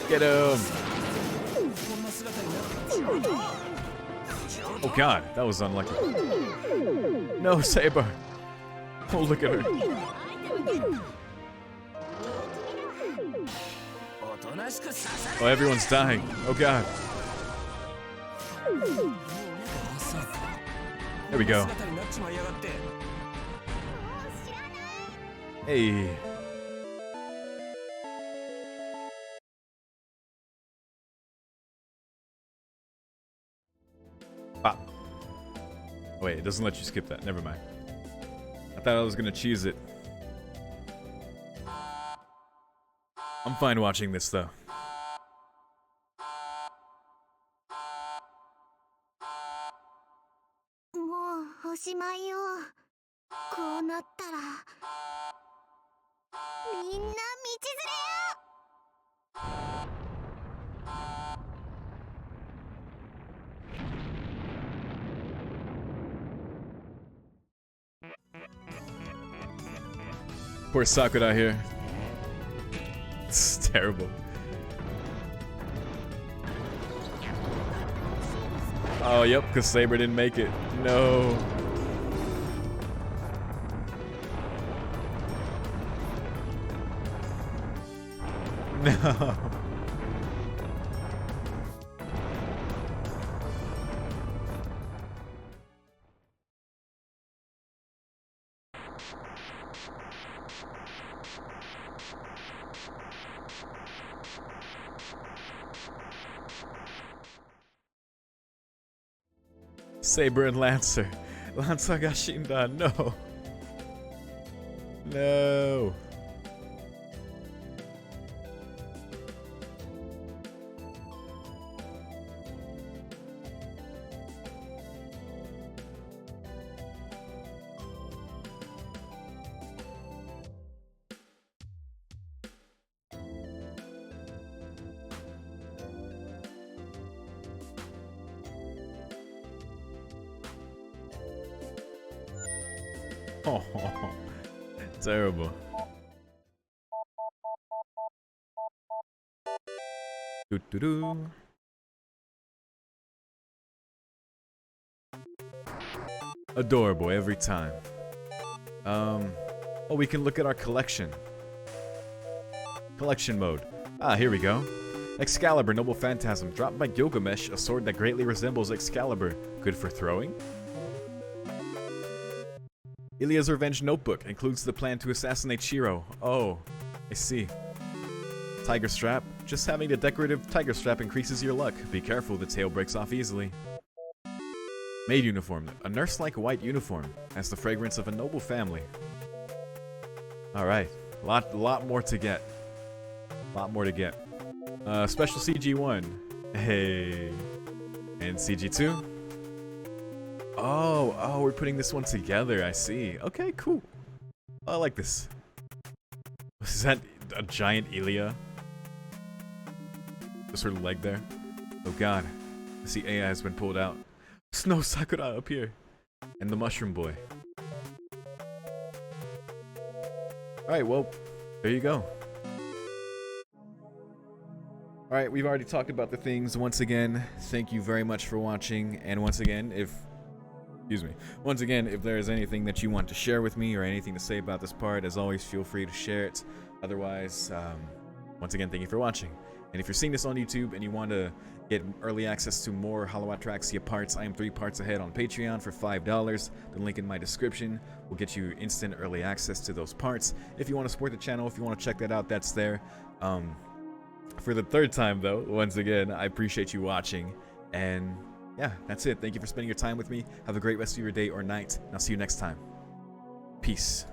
Get him! Oh god, that was unlucky. No, Saber! Oh, look at her. Oh, everyone's dying. Oh god. There we go. Hey. Ah. Wait, it doesn't let you skip that. Never mind. I thought I was gonna cheese it. I'm fine watching this though. Poor Sakura here. It's terrible. Oh, yep, because Saber didn't make it. No. No. Saber and Lancer. Lancer got Shinda. No. No. Oh, terrible. Doo-doo-doo. Adorable every time. Oh, we can look at our collection. Collection mode. Ah, here we go. Excalibur, Noble Phantasm. Dropped by Gilgamesh, a sword that greatly resembles Excalibur. Good for throwing. Ilia's Revenge Notebook includes the plan to assassinate Shiro. Oh, I see. Tiger Strap. Just having a decorative tiger strap increases your luck. Be careful, the tail breaks off easily. Maid Uniform. A nurse-like white uniform. Has the fragrance of a noble family. Alright. Lot more to get. Lot more to get. Special CG1. Hey. And CG2. Oh, we're putting this one together, I see. Okay, cool. Oh, I like this. Is that a giant Ilia? Just her leg there? Oh god. I see AI has been pulled out. Snow Sakura up here. And the Mushroom Boy. Alright, well, there you go. Alright, we've already talked about the things. Once again, thank you very much for watching. And once again, if there is anything that you want to share with me or anything to say about this part, as always, feel free to share it. Otherwise, once again, thank you for watching. And if you're seeing this on YouTube and you want to get early access to more Hollow Ataraxia parts, I am 3 parts ahead on Patreon for $5. The link in my description will get you instant early access to those parts. If you want to support the channel, if you want to check that out, that's there. For the 3rd time, though, once again, I appreciate you watching. And yeah, that's it. Thank you for spending your time with me. Have a great rest of your day or night, and I'll see you next time. Peace.